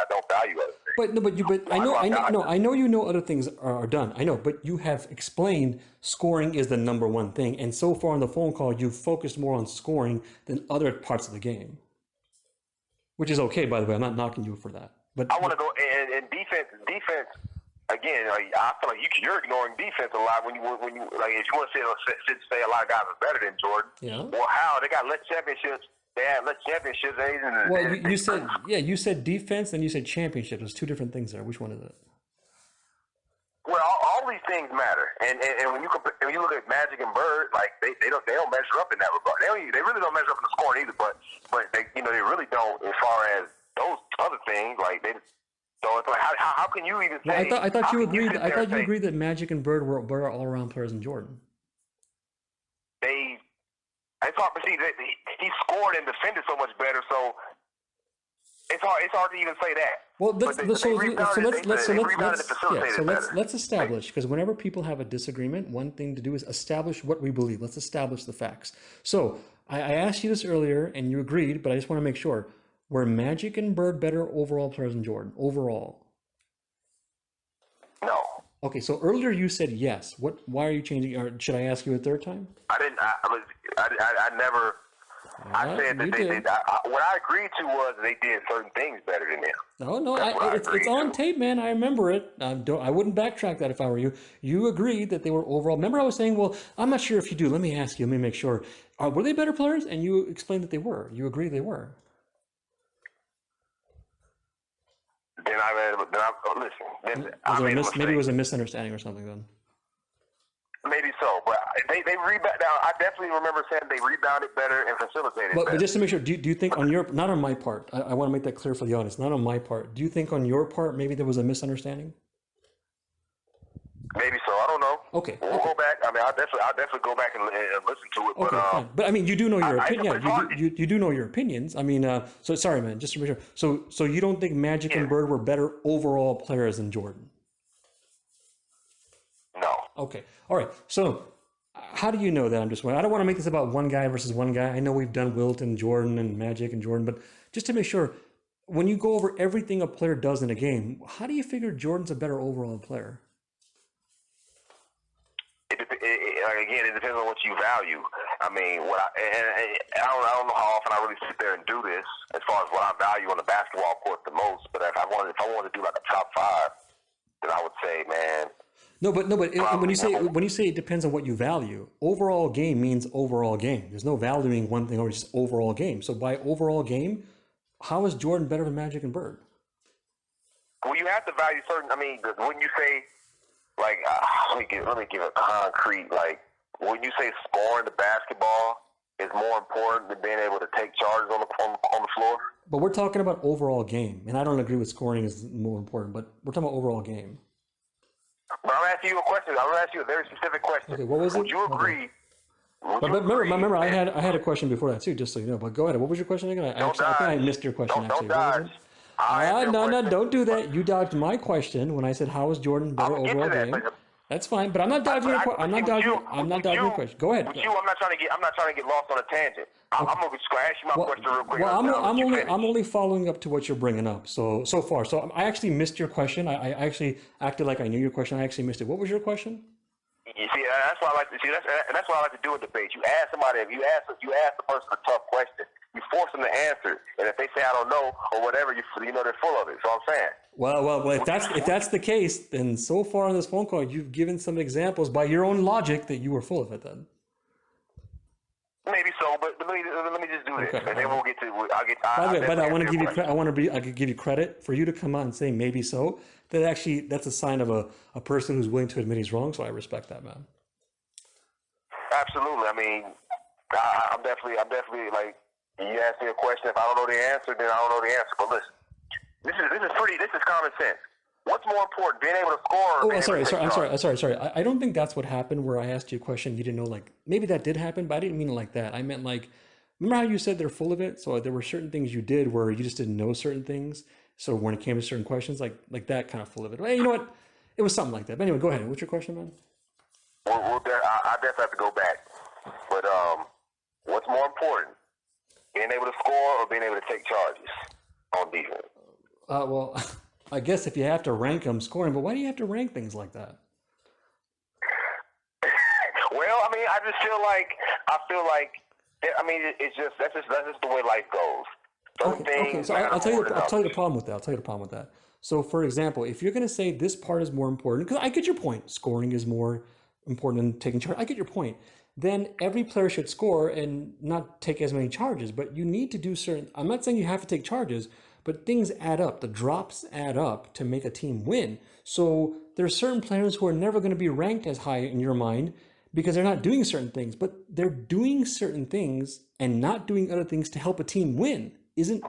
B: don't value other things.
A: But no, but
B: Why do I value
A: no, I know you know other things are done. I know, but you have explained scoring is the number one thing, and so far on the phone call, you've focused more on scoring than other parts of the game, which is okay, by the way. I'm not knocking you for that. But
B: I want to go and defense. Defense again. Like, I feel like you're ignoring defense a lot when you like if you want to say a lot of guys are better than Jordan.
A: yeah.
B: Well, how they got less championships? They had less championships.
A: Well, you said you said defense, and you said championship. There's two different things there. Which one is it?
B: Well, all these things matter, and when you look at Magic and Bird, like they don't measure up in that regard. They really don't measure up in the scoring either. But they they really don't as far as those other things. Like they. So it's like how can you even say?
A: Well, I thought you agreed. I thought you agreed that Magic and Bird were better all around players than Jordan.
B: It's hard to see that he scored and defended so much better. So it's hard to even say that.
A: Well, let's establish, because whenever people have a disagreement, one thing to do is establish what we believe. Let's establish the facts. So I asked you this earlier, and you agreed, but I just want to make sure: were Magic and Bird better overall players than Jordan overall?
B: No.
A: Okay, so earlier you said yes. Why are you changing? Or should I ask you a third time?
B: I didn't. I never. I said that they did. What I agreed to was they did certain things better than him.
A: No, it's on tape, man. I remember it. I wouldn't backtrack that if I were you. You agreed that they were overall. Remember, I was saying, well, I'm not sure if you do. Let me ask you. Let me make sure. Were they better players? And you explained that they were. You agreed they were.
B: Listen.
A: Maybe it was a misunderstanding or something then.
B: Maybe so, but they rebound. Now, I definitely remember saying they rebounded better and facilitated better.
A: But just to make sure, do you think on your, not on my part, I want to make that clear for the audience, not on my part, do you think on your part maybe there was a misunderstanding?
B: Maybe so. I don't know.
A: Okay.
B: We'll go back. I mean, I'll definitely go back and listen to it.
A: Okay,
B: but,
A: fine. But I mean, you do know your opinion. You do know your opinions. I mean, so sorry, man. Just to make sure. So you don't think Magic and Bird were better overall players than Jordan?
B: No.
A: Okay. All right. So how do you know that? I don't want to make this about one guy versus one guy. I know we've done Wilt and Jordan and Magic and Jordan, but just to make sure, when you go over everything a player does in a game, how do you figure Jordan's a better overall player?
B: Again, it depends on what you value. I mean, I don't know how often I really sit there and do this as far as what I value on the basketball court the most. But if I wanted to do like a top five, then I would say, man.
A: No, but when you say it depends on what you value, overall game means overall game. There's no valuing one thing over just overall game. So by overall game, how is Jordan better than Magic and Bird?
B: Well, you have to value certain. I mean, when you say like, let me give a concrete, like, when you say scoring the basketball is more important than being able to take charges on the floor.
A: But we're talking about overall game, and I don't agree with scoring is more important. But we're talking about overall game.
B: But I'm asking you a question. I'm gonna ask you a very specific question.
A: Okay, what was it?
B: Would you agree?
A: But remember, I had a question before that too, just so you know. But go ahead. What was your question again? I think I missed your question.
B: Don't dodge.
A: No, don't do that. You dodged my question when I said how is Jordan better overall game. That's fine, but I'm not dodging your question. I'm not dodging your question. Go ahead.
B: I'm not trying to get lost on a tangent. I'm gonna ask you my question real quick.
A: Well, I'm only following up to what you're bringing up. So far, I actually missed your question. I actually acted like I knew your question. I actually missed it. What was your question?
B: You see, that's why I like to see. That's why I like to do a debate. You ask somebody. If you ask the person a tough question, you force them to answer, and if they say I don't know or whatever, you know they're full of it. So I'm saying.
A: Well, if that's the case, then so far on this phone call, you've given some examples by your own logic that you were full of it. Then.
B: Maybe so, but let me just do this, and then we'll get to.
A: But I want to give you. I could give you credit for you to come out and say maybe so. That's a sign of a person who's willing to admit he's wrong. So I respect that, man.
B: Absolutely. I mean, I'm definitely like, you ask me a question. If I don't know the answer, then I don't know the answer. But listen, this is common sense. What's more important, being able to score?
A: I'm sorry. I don't think that's what happened. Where I asked you a question, you didn't know. Like maybe that did happen, but I didn't mean it like that. I meant like, remember how you said they're full of it? So there were certain things you did where you just didn't know certain things. So when it came to certain questions, like that kind of full of it. Hey, you know what? It was something like that. But anyway, go ahead. What's your question, man?
B: I definitely have to go back. But what's more important, being able to score or being able to take charges on defense?
A: Well, I guess if you have to rank them, scoring. But why do you have to rank things like that?
B: Well, I mean, I mean, it's just that's just the way life goes. Certain
A: Okay.
B: things
A: So
B: matter
A: I'll tell
B: more
A: you.
B: than
A: I'll tell you the
B: others.
A: problem with that. I'll tell you the problem with that. So, for example, if you're going to say this part is more important, because I get your point, scoring is more important than taking charge. I get your point. Then every player should score and not take as many charges. But you need to do certain. I'm not saying you have to take charges, but things add up. The drops add up to make a team win. So there are certain players who are never going to be ranked as high in your mind because they're not doing certain things, but they're doing certain things and not doing other things to help a team win. Isn't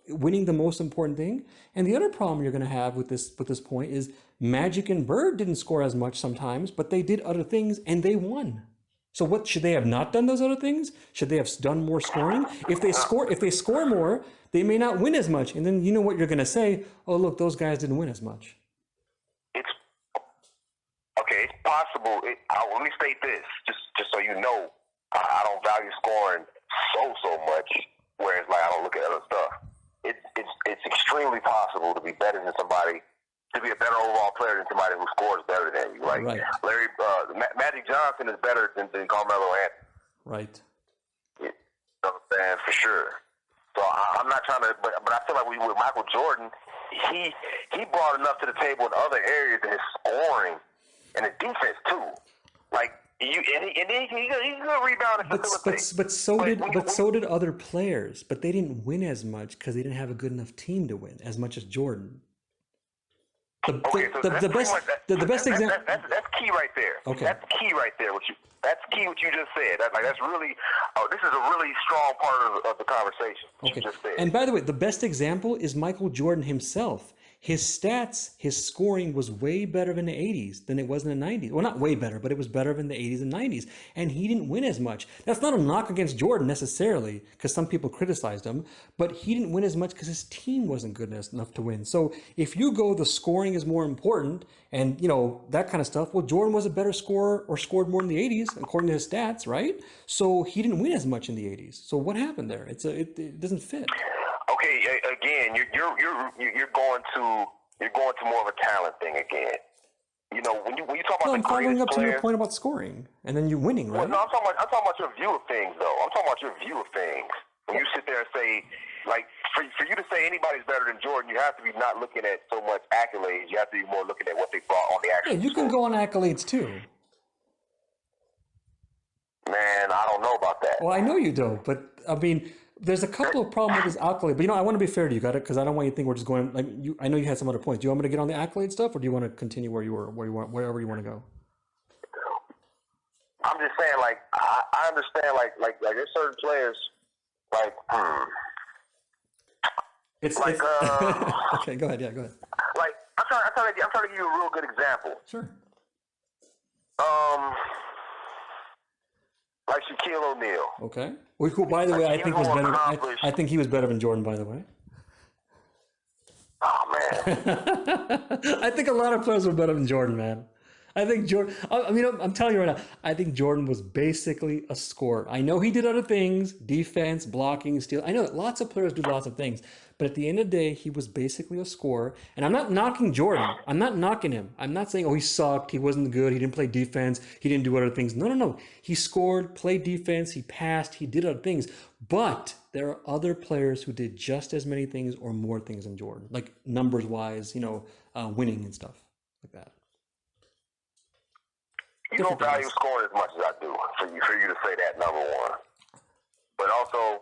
A: winning the most important thing? And the other problem you're going to have with this point is Magic and Bird didn't score as much sometimes, but they did other things and they won. So what should they have not done those other things? Should they have done more scoring? If they score more, they may not win as much. And then you know what you're going to say? Oh, look, those guys didn't win as much.
B: It's okay. It's possible. Let me state this, just so you know, I don't value scoring so much. Whereas, like, I don't look at other stuff. It's extremely possible to be better than somebody, to be a better overall player than somebody who scores better than you. Like
A: Right.
B: Magic Johnson is better than Carmelo Anthony.
A: Right.
B: You know what I'm saying? For sure. So I'm not trying to, but I feel like with Michael Jordan, he brought enough to the table in other areas in his scoring and his defense too. Like he's gonna rebound and facilitate.
A: But so did other players. But they didn't win as much because they didn't have a good enough team to win as much as Jordan.
B: Okay, so that's
A: The
B: pretty
A: best
B: much
A: the best example.
B: that's key right there.
A: Okay.
B: That's key right there. That's key what you just said. That's really this is a really strong part of the conversation. What
A: Okay.
B: you just said.
A: And by the way, the best example is Michael Jordan himself. His stats, his scoring was way better in the 80s than it was in the 90s. Well, not way better, but it was better in the 80s and 90s. And he didn't win as much. That's not a knock against Jordan necessarily, because some people criticized him, but he didn't win as much because his team wasn't good enough to win. So if you go, the scoring is more important and, that kind of stuff, well, Jordan was a better scorer or scored more in the 80s, according to his stats, right? So he didn't win as much in the 80s. So what happened there? It doesn't fit.
B: Okay, again, you're going to more of a talent thing again. When you talk about
A: No,
B: the
A: I'm following
B: greatest
A: up to your
B: players.
A: point about scoring, and then you're winning,
B: Well,
A: right?
B: no, I'm talking about your view of things, though. I'm talking about your view of things. When you sit there and say, like, for you to say anybody's better than Jordan, you have to be not looking at so much accolades. You have to be more looking at what they brought on the
A: Yeah,
B: actual
A: you can
B: score.
A: go on accolades too.
B: Man, I don't know about that.
A: Well, I know you don't, but I mean, there's a couple of problems with this accolade. But I want to be fair to you, got it? Because I don't want you to think we're just going like you. I know you had some other points. Do you want me to get on the accolade stuff, or do you want to continue where you were, wherever you want to go?
B: I'm just saying, like, I understand, like there's certain players, like,
A: It's
B: like,
A: okay. Go ahead. Yeah, go ahead.
B: like I'm trying to give you a real good example.
A: Sure.
B: Um, like Shaquille O'Neal.
A: Okay. Well, cool. By the way, I
B: He's
A: think was
B: more
A: better.
B: accomplished.
A: I think he was better than Jordan. By the way.
B: Oh man.
A: I think a lot of players were better than Jordan, man. I think Jordan. I mean, I'm telling you right now. I think Jordan was basically a scorer. I know he did other things: defense, blocking, steal. I know that lots of players do lots of things, but at the end of the day, he was basically a scorer. And I'm not knocking Jordan. I'm not knocking him. I'm not saying, oh, he sucked. He wasn't good. He didn't play defense. He didn't do other things. No. He scored, played defense. He passed. He did other things. But there are other players who did just as many things or more things than Jordan, like numbers wise, winning and stuff like that.
B: You don't value scoring as much as I do for you to say that, number one. But also,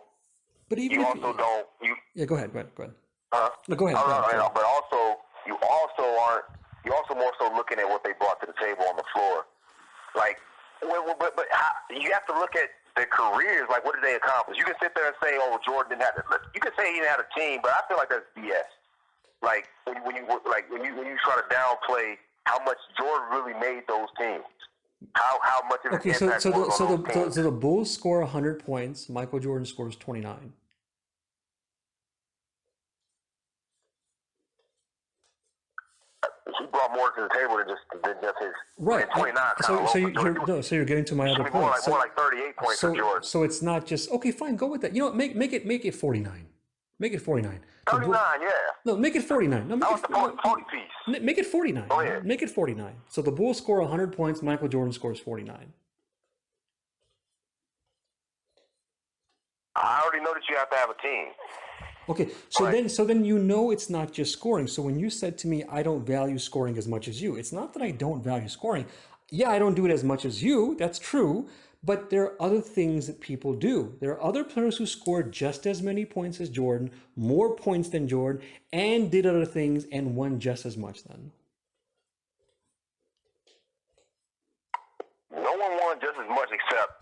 A: But even
B: you
A: if
B: also don't.
A: yeah, go ahead.
B: Huh?
A: No, go ahead.
B: But also, you also more so looking at what they brought to the table on the floor. Like, but you have to look at their careers. Like, what did they accomplish? You can sit there and say, "Oh, Jordan didn't have it." You can say he didn't have a team, but I feel like that's BS. Like when you try to downplay how much Jordan really made those teams. How much of an
A: Okay,
B: impact
A: so
B: was on those teams.
A: the Bulls score 100 points. Michael Jordan scores 29.
B: he brought more to the table than just his.
A: Right.
B: 29
A: So you're getting to my other point.
B: More like 38 points for Jordan.
A: So it's not just okay. Fine, go with that. You know, make it 49. Make it 49.
B: 39, yeah.
A: No, make it 49. No, make
B: that was the 40 piece.
A: Make it 49.
B: Go ahead.
A: Make it 49. So the Bulls score 100 points. Michael Jordan scores 49.
B: I already know that you have to have a team.
A: Okay, so then you know it's not just scoring. So when you said to me, I don't value scoring as much as you, it's not that I don't value scoring. Yeah, I don't do it as much as you. That's true. But there are other things that people do. There are other players who scored just as many points as Jordan, more points than Jordan, and did other things and won just as much then.
B: No one won just as much except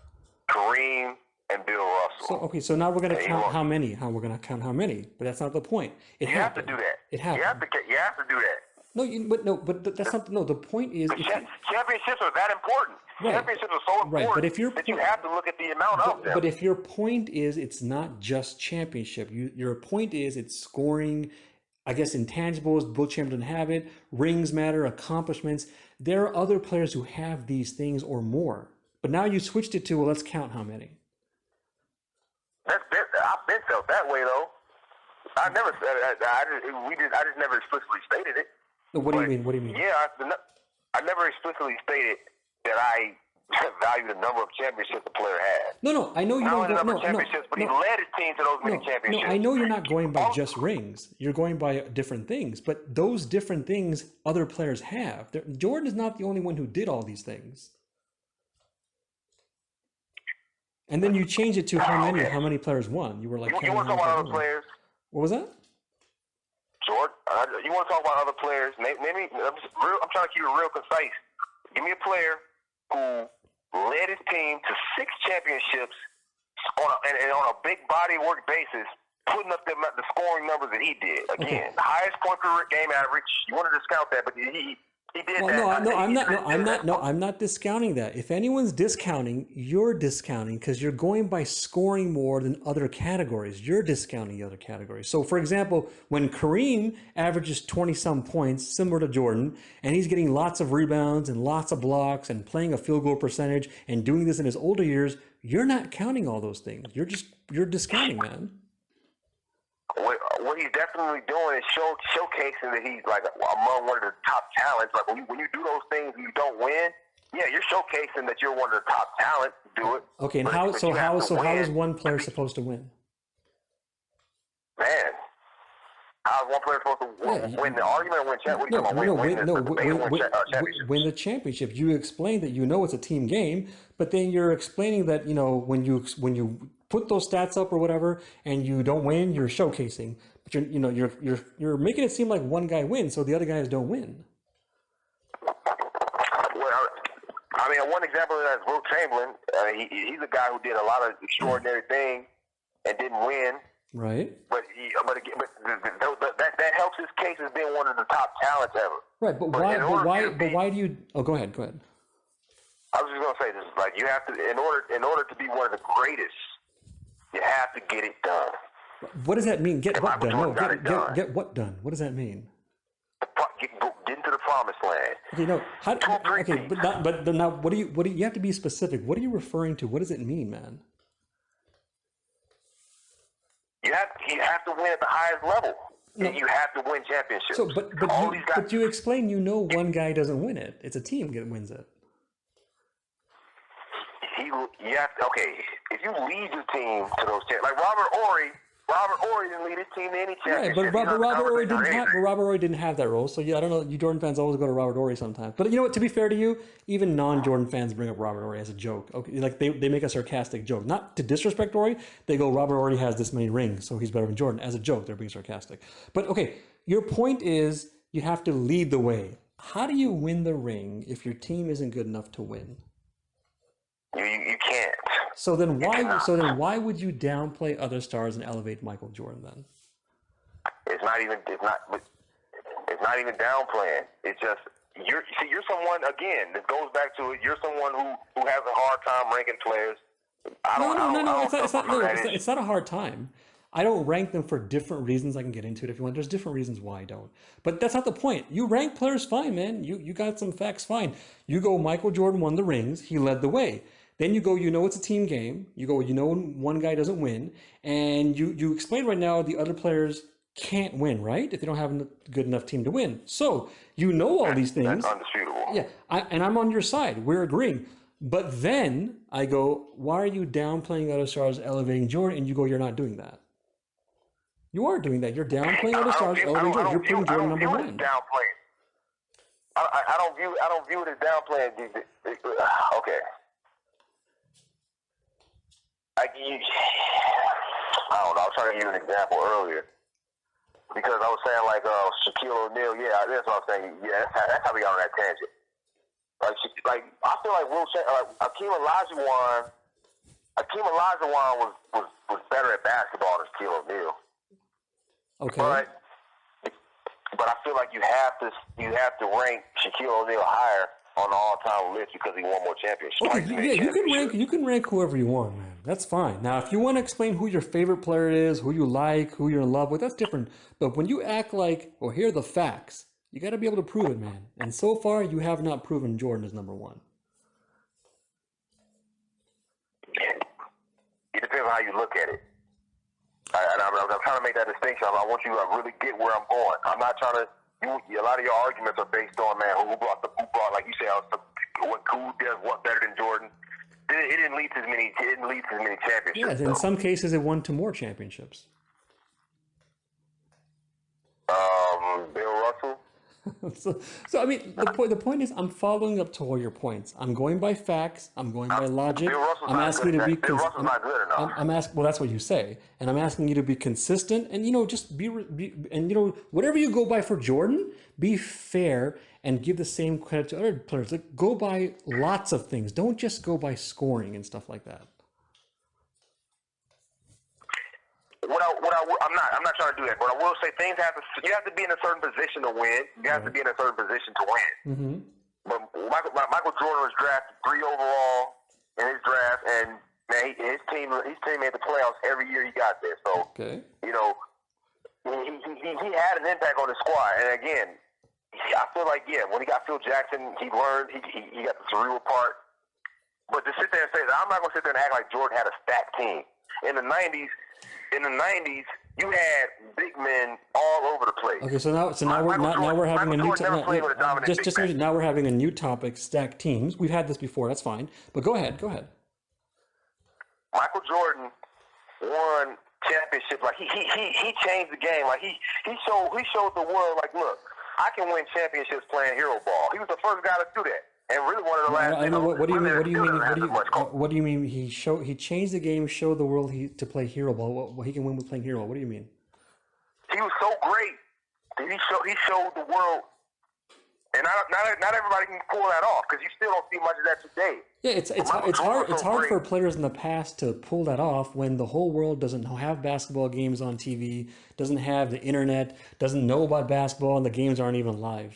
B: Kareem and Bill Russell.
A: So now we're going to count how many. We're going to count how many, but that's not the point.
B: You have to do that.
A: It happened.
B: You have to do that.
A: But that's not. No, the point is
B: championships are that important.
A: Right.
B: Championships are so important
A: but if you
B: have to look at the amount of them.
A: But if your point is it's not just championship, your point is it's scoring. I guess intangibles, Bill Chamberlain have it. Rings matter, accomplishments. There are other players who have these things or more. But now you switched it to, well, let's count how many.
B: I've been felt that way though. I never said I just never explicitly stated it.
A: What do you mean? What do you mean?
B: Yeah, I never explicitly stated that I value the number of championships the player had.
A: No, I know you don't.
B: But he led his team to those many championships.
A: No, I know you're not going by just rings. You're going by different things. But those different things other players have. Jordan is not the only one who did all these things. And then you change it to how many players won. You were like,
B: you want to talk about other players?
A: What was that?
B: Jordan, you want to talk about other players? Maybe I'm trying to keep it real concise. Give me a player who led his team to 6 championships on a big body work basis, putting up the scoring numbers that he did. Again, the highest point per game average. You want to discount that, but he did that.
A: I'm not discounting that. If anyone's discounting, you're discounting because you're going by scoring more than other categories. You're discounting the other categories. So, for example, when Kareem averages 20-some points, similar to Jordan, and he's getting lots of rebounds and lots of blocks and playing a field goal percentage and doing this in his older years, you're not counting all those things. You're discounting, man.
B: What he's definitely doing is showcasing that he's like among one of the top talents. Like when you do those things and you don't win, yeah, you're showcasing that you're one of the top talents to do it.
A: Okay, and how is one player supposed to win?
B: Man, how is one player supposed to win the argument or win championship?
A: Win the championship. You explained that it's a team game, but then you're explaining that when you put those stats up or whatever, and you don't win, you're showcasing. But you're making it seem like one guy wins, so the other guys don't win.
B: Well, I mean, one example of that is Wilt Chamberlain. He's a guy who did a lot of extraordinary things and didn't win.
A: Right.
B: But that helps his case as being one of the top talents ever.
A: Right. But why do you? Oh, go ahead.
B: I was just gonna say this: like you have to, in order to be one of the greatest, you have to get it done.
A: What does that mean? Get what done? No, get what done? What does that mean?
B: Get into the promised land.
A: Okay, no. But now, what do you have to be specific? What are you referring to? What does it mean, man?
B: You have to win at the highest level. No. You have to win championships.
A: So, but you explain. One guy doesn't win it. It's a team that wins it.
B: If you lead your team to those championships, like Robert Horry didn't lead his team to any championship.
A: Right, but Robert Horry didn't have that role. So yeah, I don't know. You Jordan fans always go to Robert Horry sometimes. But you know what? To be fair to you, even non-Jordan fans bring up Robert Horry as a joke. Okay, like they make a sarcastic joke, not to disrespect Horry. They go, Robert Horry has this many rings, so he's better than Jordan. As a joke, they're being sarcastic. But okay, your point is you have to lead the way. How do you win the ring if your team isn't good enough to win?
B: You can't.
A: So then why would you downplay other stars and elevate Michael Jordan then?
B: It's not even downplaying. It's just you're someone, again, this goes back to it, you're someone who has a hard time ranking players.
A: It's not a hard time. I don't rank them for different reasons. I can get into it if you want. There's different reasons why I don't. But that's not the point. You rank players fine, man. You got some facts fine. You go, Michael Jordan won the rings. He led the way. Then you go, it's a team game. You go, when one guy doesn't win. And you explain right now the other players can't win, right? If they don't have a good enough team to win. So you know all these things.
B: That's undisputable.
A: Yeah, and I'm on your side. We're agreeing. But then I go, why are you downplaying other stars, elevating Jordan? And you go, you're not doing that. You are doing that. You're downplaying other stars, elevating Jordan. You're putting Jordan number one.
B: Downplaying. I don't view it as downplaying. Okay. I don't know. I was trying to give you an example earlier because I was saying like Shaquille O'Neal. Yeah, that's what I was saying. Yeah, that's how we got on that tangent. Like I feel like Akeem Olajuwon was better at basketball than Shaquille O'Neal.
A: Okay.
B: But I feel like you have to rank Shaquille O'Neal higher on the all-time list because he won more championships.
A: Okay, yeah, you can rank whoever you want, man. That's fine. Now, if you want to explain who your favorite player is, who you like, who you're in love with, that's different. But when you act like, well, here are the facts, you got to be able to prove it, man. And so far, you have not proven Jordan is number one.
B: It depends on how you look at it. I'm trying to make that distinction. I want you to really get where I'm going. I'm not trying to. A lot of your arguments are based on, man, who brought, like you said, who does what better than Jordan. It didn't lead to as many championships.
A: Yeah, in some cases, it won to more championships.
B: Bill Russell.
A: So I mean, the point is, I'm following up to all your points. I'm going by facts. I'm going by logic.
B: Bill Russell's
A: I'm asking you to be.
B: Bill Russell's not good enough.
A: I'm asking. Well, that's what you say, and I'm asking you to be consistent, and just be and whatever you go by for Jordan, be fair and give the same credit to other players. Like, go by lots of things. Don't just go by scoring and stuff like that.
B: I'm not trying to do that, but I will say you have to be in a certain position to win. You have to be in a certain position to win.
A: Mm-hmm.
B: But Michael Jordan was drafted 3 overall in his draft, and man, his team made the playoffs every year he got there. So,
A: okay.
B: He had an impact on the squad. And again, I feel like, when he got Phil Jackson, he learned, he got the cerebral part. But to sit there and say that, I'm not going to sit there and act like Jordan had a stacked team. In the 90s, you had big men all over the place.
A: Okay, so now we're having a new topic. Now we're having a new topic: stacked teams. We've had this before. That's fine. But go ahead.
B: Michael Jordan won championships. Like he changed the game. Like he showed the world. Like, look, I can win championships playing hero ball. He was the first guy to do that. And really one of the last.
A: I know. What do you mean? He changed the game, showed the world to play hero ball. What he can win with playing hero ball. What do you mean?
B: He was so great. He showed the world, and not everybody can pull that off because you still don't see much of that today.
A: Yeah, it's hard for players in the past to pull that off when the whole world doesn't have basketball games on TV, doesn't have the internet, doesn't know about basketball, and the games aren't even live.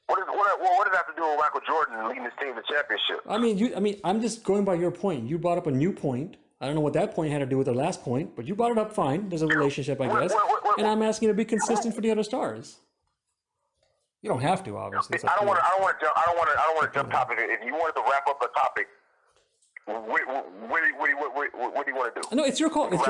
B: What does that have to do with Michael Jordan leading his team to championship?
A: I'm just going by your point. You brought up a new point. I don't know what that point had to do with the last point, but you brought it up fine. There's a relationship, I guess. And I'm asking you to be consistent for the other stars. You don't have to, obviously.
B: I don't want to jump topic. If you wanted to wrap up the topic, what do you want to do?
A: No, it's your call. It's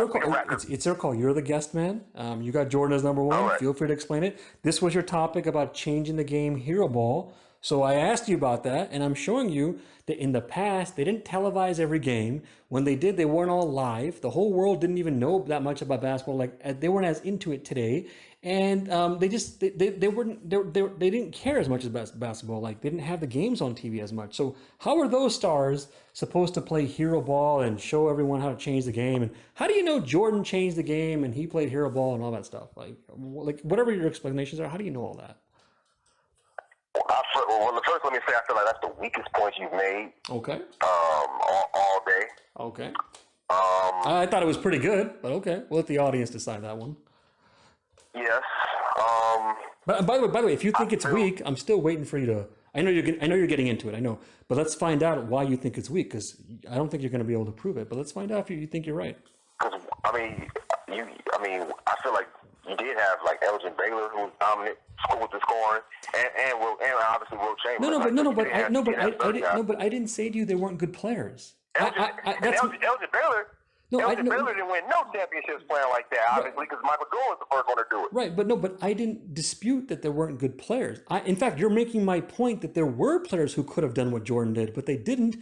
A: your call. You're the guest man. You got Jordan as number one. Right. Feel free to explain it. This was your topic about changing the game, hero ball. So I asked you about that, and I'm showing you that in the past they didn't televise every game. When they did, they weren't all live. The whole world didn't even know that much about basketball. Like, they weren't as into it today, and they didn't care as much as basketball. Like, they didn't have the games on TV as much. So how are those stars supposed to play hero ball and show everyone how to change the game? And how do you know Jordan changed the game and he played hero ball and all that stuff? Like whatever your explanations are, how do you know all that?
B: Well, first let me say I feel like that's the weakest point you've made.
A: Okay.
B: All day.
A: Okay. I thought it was pretty good, but okay. We'll let the audience decide that one.
B: Yes.
A: But by the way, if you think it's weak, I'm still waiting for you to. I know you're getting into it. I know, but let's find out why you think it's weak, because I don't think you're going to be able to prove it. But let's find out if you think you're right.
B: Because I feel like you did have like Elgin Baylor, who was dominant with the scoring, and obviously Will Chamberlain.
A: But I didn't say to you they weren't good players.
B: Elgin Baylor.
A: No,
B: Elgin Baylor didn't win no championships playing like that, obviously, because Michael Jordan was the first one to do it.
A: Right, but I didn't dispute that there weren't good players. In fact, you're making my point that there were players who could have done what Jordan did, but they didn't.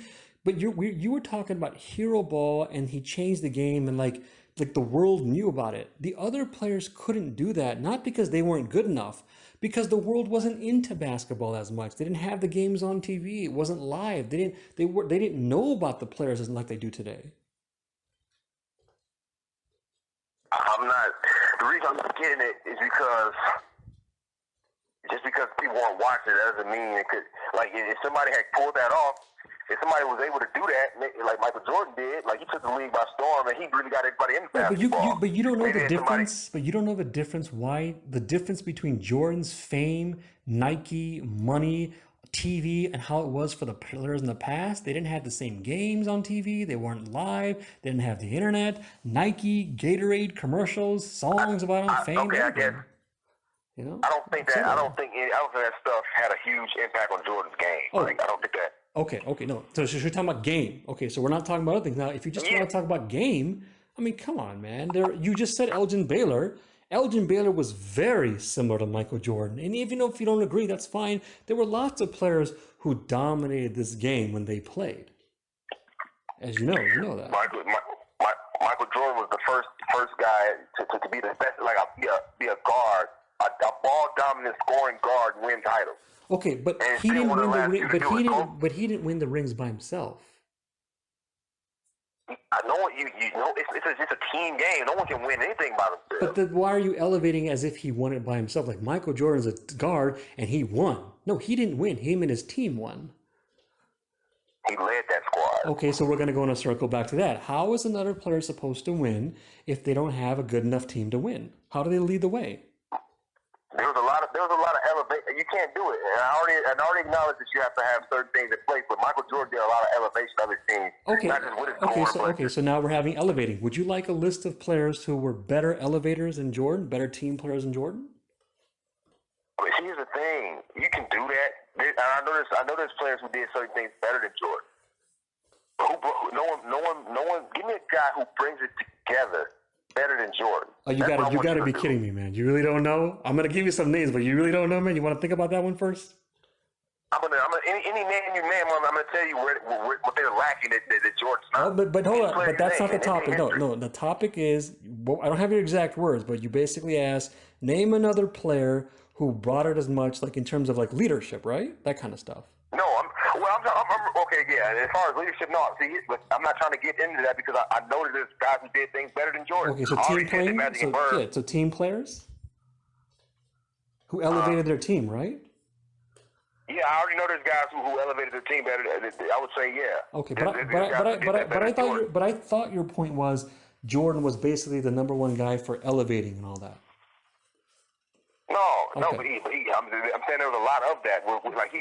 A: But you were talking about hero ball, and he changed the game, and like the world knew about it. The other players couldn't do that, not because they weren't good enough, because the world wasn't into basketball as much. They didn't have the games on TV. It wasn't live. They didn't know about the players like they do today.
B: I'm not. The reason I'm not getting it is because just because people weren't watching, that doesn't mean it could. Like, if somebody had pulled that off, if somebody was able to do that, like Michael Jordan did, like he took the league by storm, and he really got everybody in the basketball.
A: But you don't know the difference. But you don't know the difference. Why the difference between Jordan's fame, Nike, money, TV, and how it was for the players in the past? They didn't have the same games on TV. They weren't live. They didn't have the internet. Nike, Gatorade commercials, songs about them, fame.
B: Okay,
A: everything.
B: I guess.
A: You know?
B: I don't think that stuff had a huge impact on Jordan's game.
A: Oh.
B: Like, I don't think that.
A: Okay, no. So you're talking about game. Okay, so we're not talking about other things. Now, if you just want to talk about game, I mean, come on, man. You just said Elgin Baylor. Elgin Baylor was very similar to Michael Jordan. And even if you don't agree, that's fine. There were lots of players who dominated this game when they played. As you know that.
B: Michael Jordan was the first guy to be the best, like be a guard, a ball dominant scoring guard, and win titles.
A: Okay, but he didn't win the ring. But he didn't win the rings by himself.
B: I know you know it's just a team game. No one can win anything by themselves.
A: But then why are you elevating as if he won it by himself? Like Michael Jordan's a guard and he won. No, he didn't win. Him and his team won.
B: He led that squad.
A: Okay, so we're going to go in a circle back to that. How is another player supposed to win if they don't have a good enough team to win? How do they lead the way?
B: There was a lot of elevation. You can't do it. And I already acknowledge that you have to have certain things in place. But Michael Jordan did a lot of elevation of his team.
A: Okay.
B: Not just with his
A: So now we're having elevating. Would you like a list of players who were better elevators than Jordan, better team players than Jordan?
B: But here's the thing: you can do that. I know there's players who did certain things better than Jordan. But no one. Give me a guy who brings it together better than Jordan.
A: Oh, you gotta be kidding me, man. You really don't know? I'm gonna give you some names, but you really don't know, man. You want to think about that one first?
B: Any name you name, I'm gonna tell you what they're lacking that Jordan's not.
A: Oh, but hold on, but that's not the topic. No, the topic is, well, I don't have your exact words, but you basically asked, name another player who brought it as much, like in terms of like leadership, right? That kind of stuff.
B: No, I'm okay, yeah. As far as leadership, no. See, I'm not trying to get into that because I know that there's guys who did things better than Jordan.
A: Okay, so team playing. So team players who elevated their team, right?
B: Yeah, I already know there's guys who elevated their team better. I would say, yeah.
A: Okay, but I thought your point was Jordan was basically the number one guy for elevating and all that.
B: No, but I'm saying there was a lot of that. Like he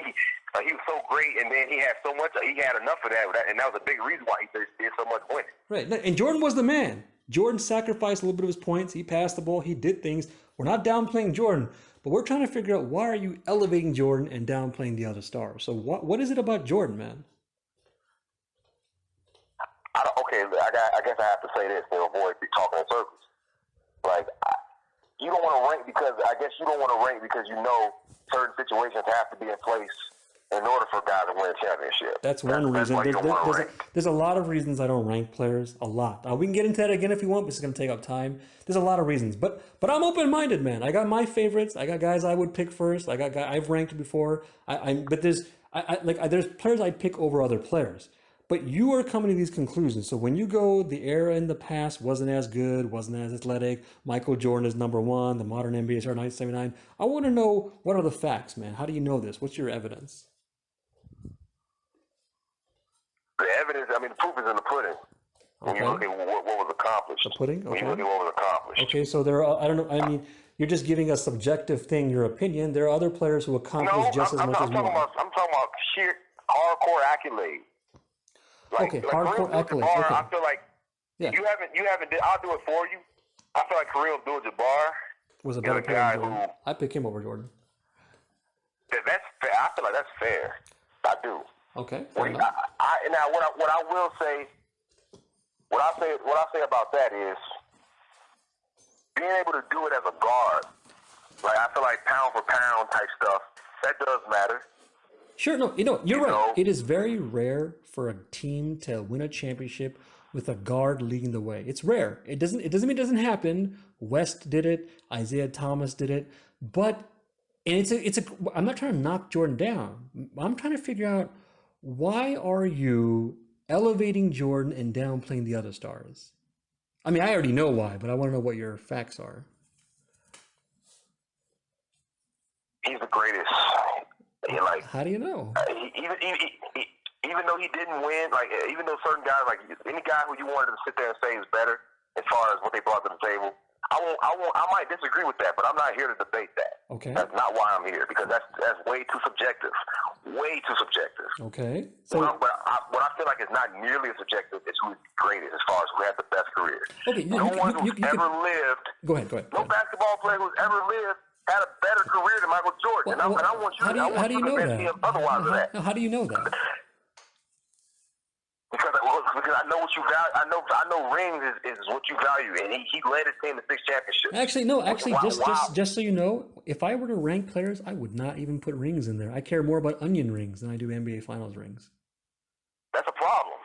B: was so great, and then he had so much. He had enough of that, and that was a big reason why he did so much winning.
A: Right, and Jordan was the man. Jordan sacrificed a little bit of his points. He passed the ball. He did things. We're not downplaying Jordan, but we're trying to figure out why are you elevating Jordan and downplaying the other stars. So what is it about Jordan, man?
B: I guess I have to say this to avoid talking in circles. Like, you don't want to rank because you know certain situations have to be in place in order for guys to win a championship.
A: That's one reason. There's a lot of reasons I don't rank players. A lot. We can get into that again if you want, but it's going to take up time. There's a lot of reasons, but I'm open-minded, man. I got my favorites. I got guys I would pick first. I got guys I've ranked before. But there's players I'd pick over other players. But you are coming to these conclusions. So when you go, the era in the past wasn't as good, wasn't as athletic. Michael Jordan is number one. The modern NBA started in 1979. I want to know, what are the facts, man? How do you know this? What's your evidence?
B: The evidence, the proof is in the pudding. When you look at what was accomplished.
A: The pudding? Okay.
B: When you look at what was accomplished.
A: Okay, so there are, I don't know, you're just giving a subjective thing, your opinion. There are other players who accomplish
B: No,
A: just as much as more.
B: I'm talking about sheer hardcore accolades.
A: Okay,
B: Like
A: hardcore
B: Kareem
A: accolades.
B: Abdul-Jabbar,
A: Okay,
B: I feel like
A: yeah,
B: you haven't. I'll do it for you. I feel like Kareem Abdul-Jabbar
A: was a
B: is
A: better
B: a
A: player than
B: guy
A: Jordan.
B: who
A: I pick him over Jordan.
B: that's fair. I feel like that's fair. I do.
A: Okay, fair enough.
B: Now what I will say, what I say about that is being able to do it as a guard. Like I feel like pound for pound type stuff that does matter.
A: Sure, no, you're right.
B: know?
A: It is very rare for a team to win a championship with a guard leading the way. It's rare. It doesn't mean it doesn't happen. West did it, Isaiah Thomas did it, but and it's a I'm not trying to knock Jordan down. I'm trying to figure out why are you elevating Jordan and downplaying the other stars? I mean, I already know why, but I want to know what your facts are.
B: He's the greatest. Like
A: How do you know?
B: Even though he didn't win, like even though certain guys, like any guy who you wanted to sit there and say is better as far as what they brought to the table, I might disagree with that, but I'm not here to debate that.
A: Okay.
B: That's not why I'm here because that's way too subjective. Way too subjective.
A: Okay. So
B: what I feel like is not nearly as subjective as who's the greatest as far as who had the best career.
A: okay,
B: No one who's ever lived,
A: go ahead.
B: no basketball player who's ever lived had a better career than Michael Jordan.
A: Well,
B: and I want you
A: how do you know
B: convince me
A: that?
B: otherwise of that.
A: How do you know that?
B: Because I know what you value. I know rings is what you value, and he led his team to 6 championships.
A: Actually, no. Actually,
B: Wow.
A: just so you know, if I were to rank players, I would not even put rings in there. I care more about onion rings than I do NBA Finals rings.
B: That's a problem.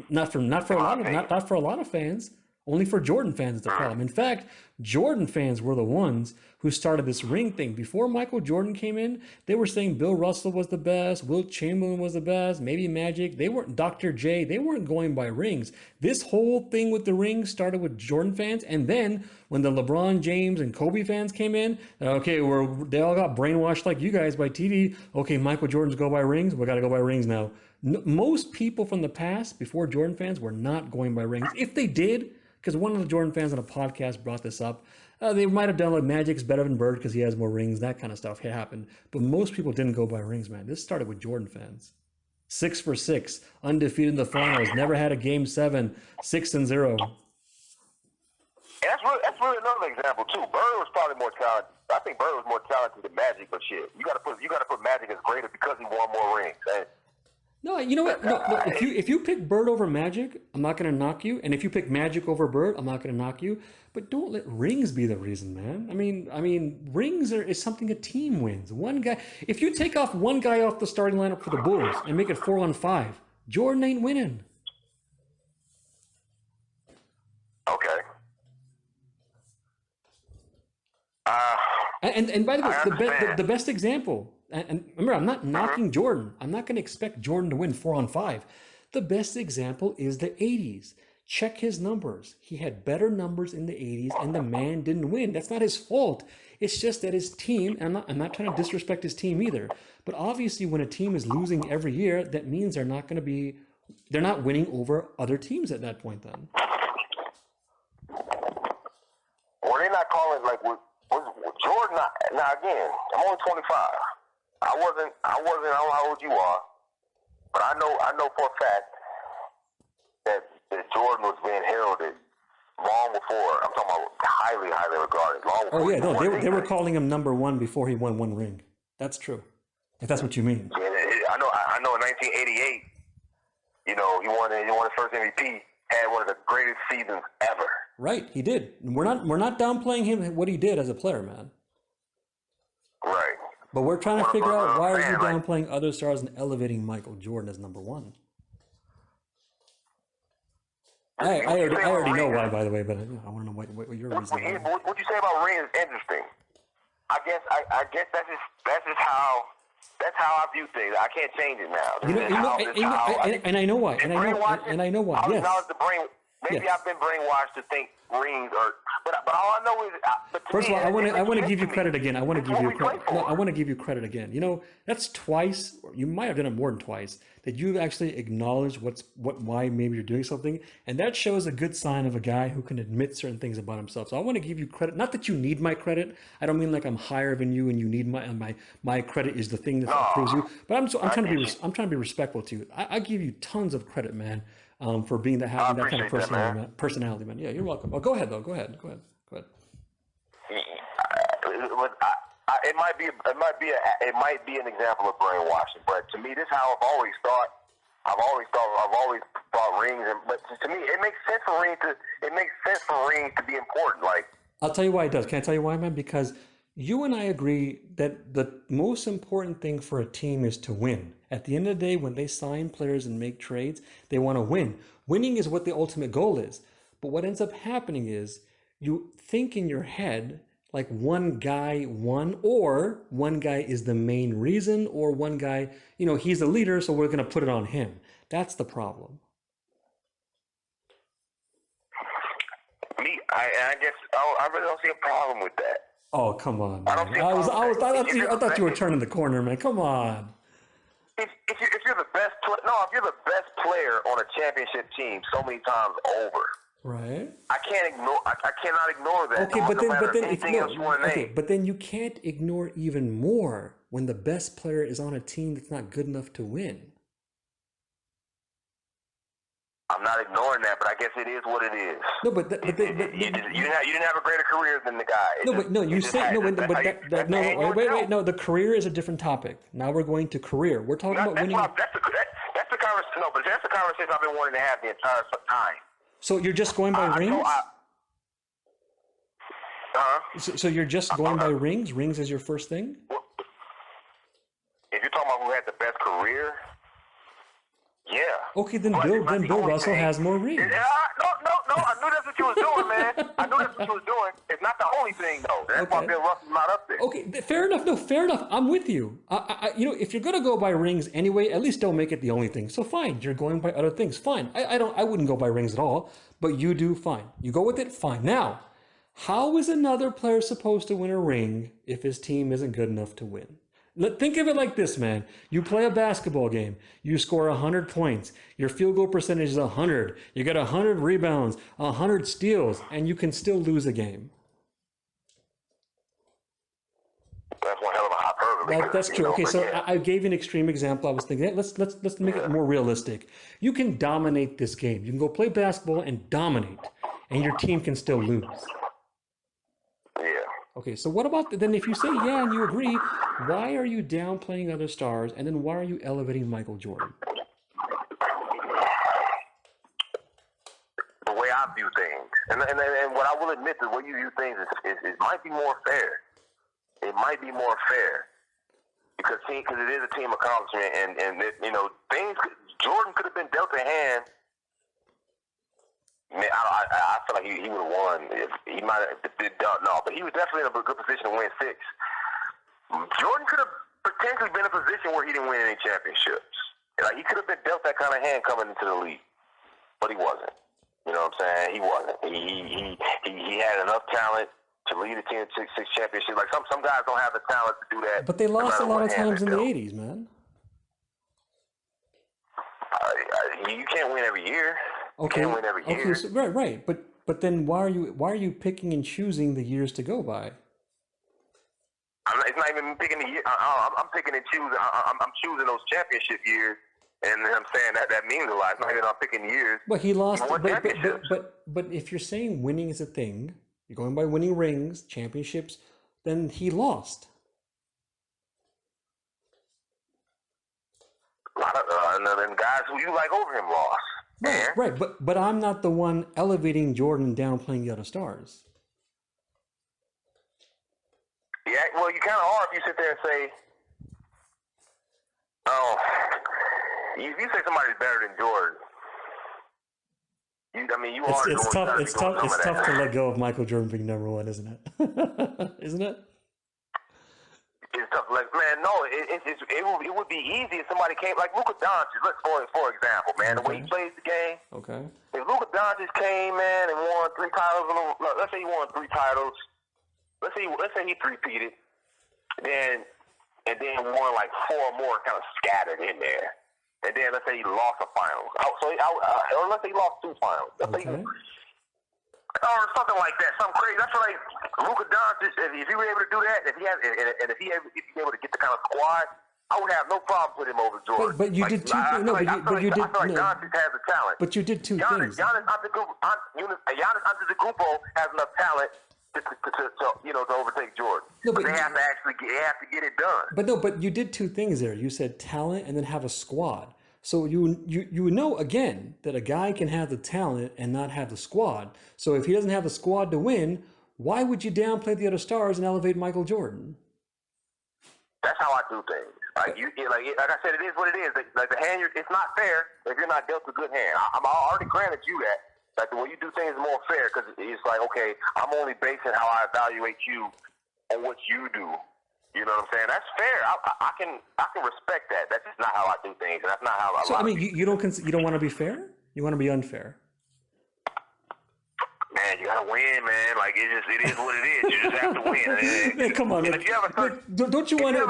A: Not for a lot of fans. Only for Jordan fans, it's a problem. In fact, Jordan fans were the ones who started this ring thing. Before Michael Jordan came in, they were saying Bill Russell was the best, Wilt Chamberlain was the best, maybe Magic. They weren't Dr. J. They weren't going by rings. This whole thing with the rings started with Jordan fans, and then when the LeBron James and Kobe fans came in, okay, they all got brainwashed like you guys by TV. Okay, Michael Jordan's go by rings. We got to go by rings now. Most people from the past, before Jordan fans, were not going by rings. If they did, because one of the Jordan fans on a podcast brought this up. They might have done like Magic's better than Bird because he has more rings, that kind of stuff happened. But most people didn't go by rings, man. This started with Jordan fans. 6 for 6, undefeated in the finals, never had a game 7, 6-0.
B: And that's really another example too. Bird was probably more talented. I think Bird was more talented than Magic, but shit, you got to put Magic as greater because he won more rings. And
A: no, you know what? No, if you pick Bird over Magic, I'm not going to knock you. And if you pick Magic over Bird, I'm not going to knock you. But don't let rings be the reason, man. I mean, rings is something a team wins. One guy. If you take off one guy off the starting lineup for the Bulls and make it 4-on-5, Jordan ain't winning.
B: Okay.
A: And by the way, the best example. And remember, I'm not knocking Jordan. I'm not going to expect Jordan to win 4-on-5. The best example is the 80s. Check his numbers. He had better numbers in the 80s, and the man didn't win. That's not his fault. It's just that his team, and I'm not trying to disrespect his team either, but obviously when a team is losing every year, that means they're not winning over other teams at that point then.
B: Well, they're not calling like with Jordan. Now again, I'm only 25. I don't know how old you are, but I know for a fact that Jordan was being heralded long before. I'm talking about highly, highly regarded. Long before.
A: Oh yeah, no, they were calling him number 1 before he won 1 ring. That's true. If that's what you mean.
B: Yeah, I know. In 1988, he won his first MVP. Had one of the greatest seasons ever.
A: Right, he did. We're not downplaying him what he did as a player, man.
B: Right.
A: But we're trying to figure out why are you downplaying other stars and elevating Michael Jordan as number 1. I already know why, by the way, but I want to know what your reason is.
B: What you say about Ring is interesting. I guess that's just how I view things. I can't change it now.
A: And I know why. And I know why. Yes.
B: Maybe
A: Yes.
B: I've been brainwashed to think rings are, but all I know is. But to
A: First
B: me,
A: of all, I want to give you
B: to me,
A: credit again. I want to
B: this is
A: give
B: what
A: you
B: we play
A: credit. No, I
B: for.
A: want to give you credit again. You know, that's twice, or you might have done it more than twice, that you've actually acknowledged why maybe you're doing something, and that shows a good sign of a guy who can admit certain things about himself. So I want to give you credit. Not that you need my credit. I don't mean like I'm higher than you and you need my credit is the thing that
B: No,
A: approves you. But I'm
B: I
A: trying to
B: get
A: be
B: you.
A: I'm trying to be respectful to you. I give you tons of credit, man, for being that
B: I
A: having that kind of
B: appreciate that, man.
A: personality, man. Yeah, you're welcome. Oh, go ahead though. Go ahead. Go ahead. Go ahead.
B: It might be an example of brainwashing, but to me, this is how I've always thought. I've always thought rings, but to me, it makes sense for rings to be important. Like,
A: I'll tell you why it does. Can I tell you why, man? Because you and I agree that the most important thing for a team is to win. At the end of the day, when they sign players and make trades, they want to win. Winning is what the ultimate goal is. But what ends up happening is you think in your head like one guy won, or one guy is the main reason, or one guy, he's the leader, so we're going to put it on him. That's the problem.
B: I guess I really don't see a problem with that.
A: Oh, come on,
B: I
A: man.
B: don't see a problem with that.
A: I thought you were turning the corner, man. Come on.
B: If you're the best if you're the best player on a championship team so many times over,
A: Right.
B: I cannot ignore that.
A: Okay,
B: Okay,
A: but then you can't ignore even more when the best player is on a team that's not good enough to win.
B: I'm not ignoring that, but I guess it is what it is.
A: No, but
B: you didn't have a greater career than the guy.
A: Wait. No, the career is a different topic. Now we're going to career. We're talking about winning.
B: That's the conversation. No, but that's the conversation I've been wanting to have the entire time.
A: So you're just going by rings? So you're just going by rings? Rings is your first thing?
B: If you're talking about who had the best career, yeah.
A: Okay, then Bill Russell has more rings.
B: No. I knew that's what you was doing, man. I knew that's what you was doing. It's not the only thing, though. That's why Bill Russell's not up there.
A: Okay, fair enough. No, fair enough. I'm with you. If you're gonna go by rings anyway, at least don't make it the only thing. So fine, you're going by other things. Fine. I wouldn't go by rings at all, but you do. Fine. You go with it. Fine. Now, how is another player supposed to win a ring if his team isn't good enough to win? Think of it like this, man. You play a basketball game. You score 100 points. Your field goal percentage is 100. You get 100 rebounds, 100 steals, and you can still lose a game.
B: That's one hell of a hyperbole.
A: That's true. Okay, so I gave you an extreme example. I was thinking, let's make it more realistic. You can dominate this game. You can go play basketball and dominate, and your team can still lose.
B: Yeah.
A: Okay, so what about then if you say yeah and you agree, why are you downplaying other stars, and then why are you elevating Michael Jordan?
B: The way I view things, and what I will admit, the way you view things is might be more fair. It might be more fair because it is a team accomplishment, and things. Jordan could have been dealt a hand. Man, I feel like he would have won if he might have. No, but he was definitely in a good position to win 6. Jordan could have potentially been in a position where he didn't win any championships. Like, he could have been dealt that kind of hand coming into the league, but he wasn't. You know what I'm saying? He wasn't. He had enough talent to lead a team to 6 championships. Like some guys don't have the talent to do that.
A: But they lost a lot of times in the 80s, man.
B: You can't win every year.
A: Okay.
B: You can't win every year.
A: So, right. But then why are you picking and choosing the years to go by?
B: It's not even picking the year. I'm picking and choosing. I'm choosing those championship years, and I'm saying that means a lot. It's not even I'm picking years.
A: But he lost. But if you're saying winning is a thing, you're going by winning rings, championships, then he lost.
B: A lot of and guys who you like over him lost.
A: Right. But I'm not the one elevating Jordan and downplaying the other stars.
B: Yeah, well, you kind of are if you sit there and say, "Oh, if you say somebody's better than Jordan."
A: It's tough to let go of Michael Jordan being number 1, isn't it? Isn't it?
B: it's tough. Like, man, no, it would be easy if somebody came, like Luka Doncic, for example, man, the way he plays the game.
A: Okay.
B: If Luka Doncic came, man, and won 3 titles, let's say he won 3 titles, let's say he three-peated, and then won like 4 more kind of scattered in there. And then let's say he lost a finals. Or let's say he lost 2 finals.
A: Okay.
B: Or something like that, something crazy. That's like Luka Doncic. If he were able to do that, if he able to get the kind of squad, I would have no problem putting him over Jordan.
A: But you did two things. No, but you did.
B: I feel like Doncic has the talent.
A: But you did two things.
B: Giannis Antetokounmpo has enough talent to overtake Jordan. No, but they have to get it done.
A: But you did two things there. You said talent and then have a squad. So you know again that a guy can have the talent and not have the squad. So if he doesn't have the squad to win, why would you downplay the other stars and elevate Michael Jordan?
B: That's how I do things. Like I said, it is what it is. Like the hand, it's not fair if you're not dealt a good hand. I'm already granted you that. Like the way you do things is more fair because it's like, okay, I'm only basing how I evaluate you on what you do. You know what I'm saying? That's fair. I can respect that. That's just not how I do things, and that's not how I.
A: So I mean, you don't want to be fair. You want to be unfair.
B: Man, you gotta win, man. Like it is what it is. You just have to win.
A: Man, come on, man.
B: If you have a certain,
A: don't you want
B: to?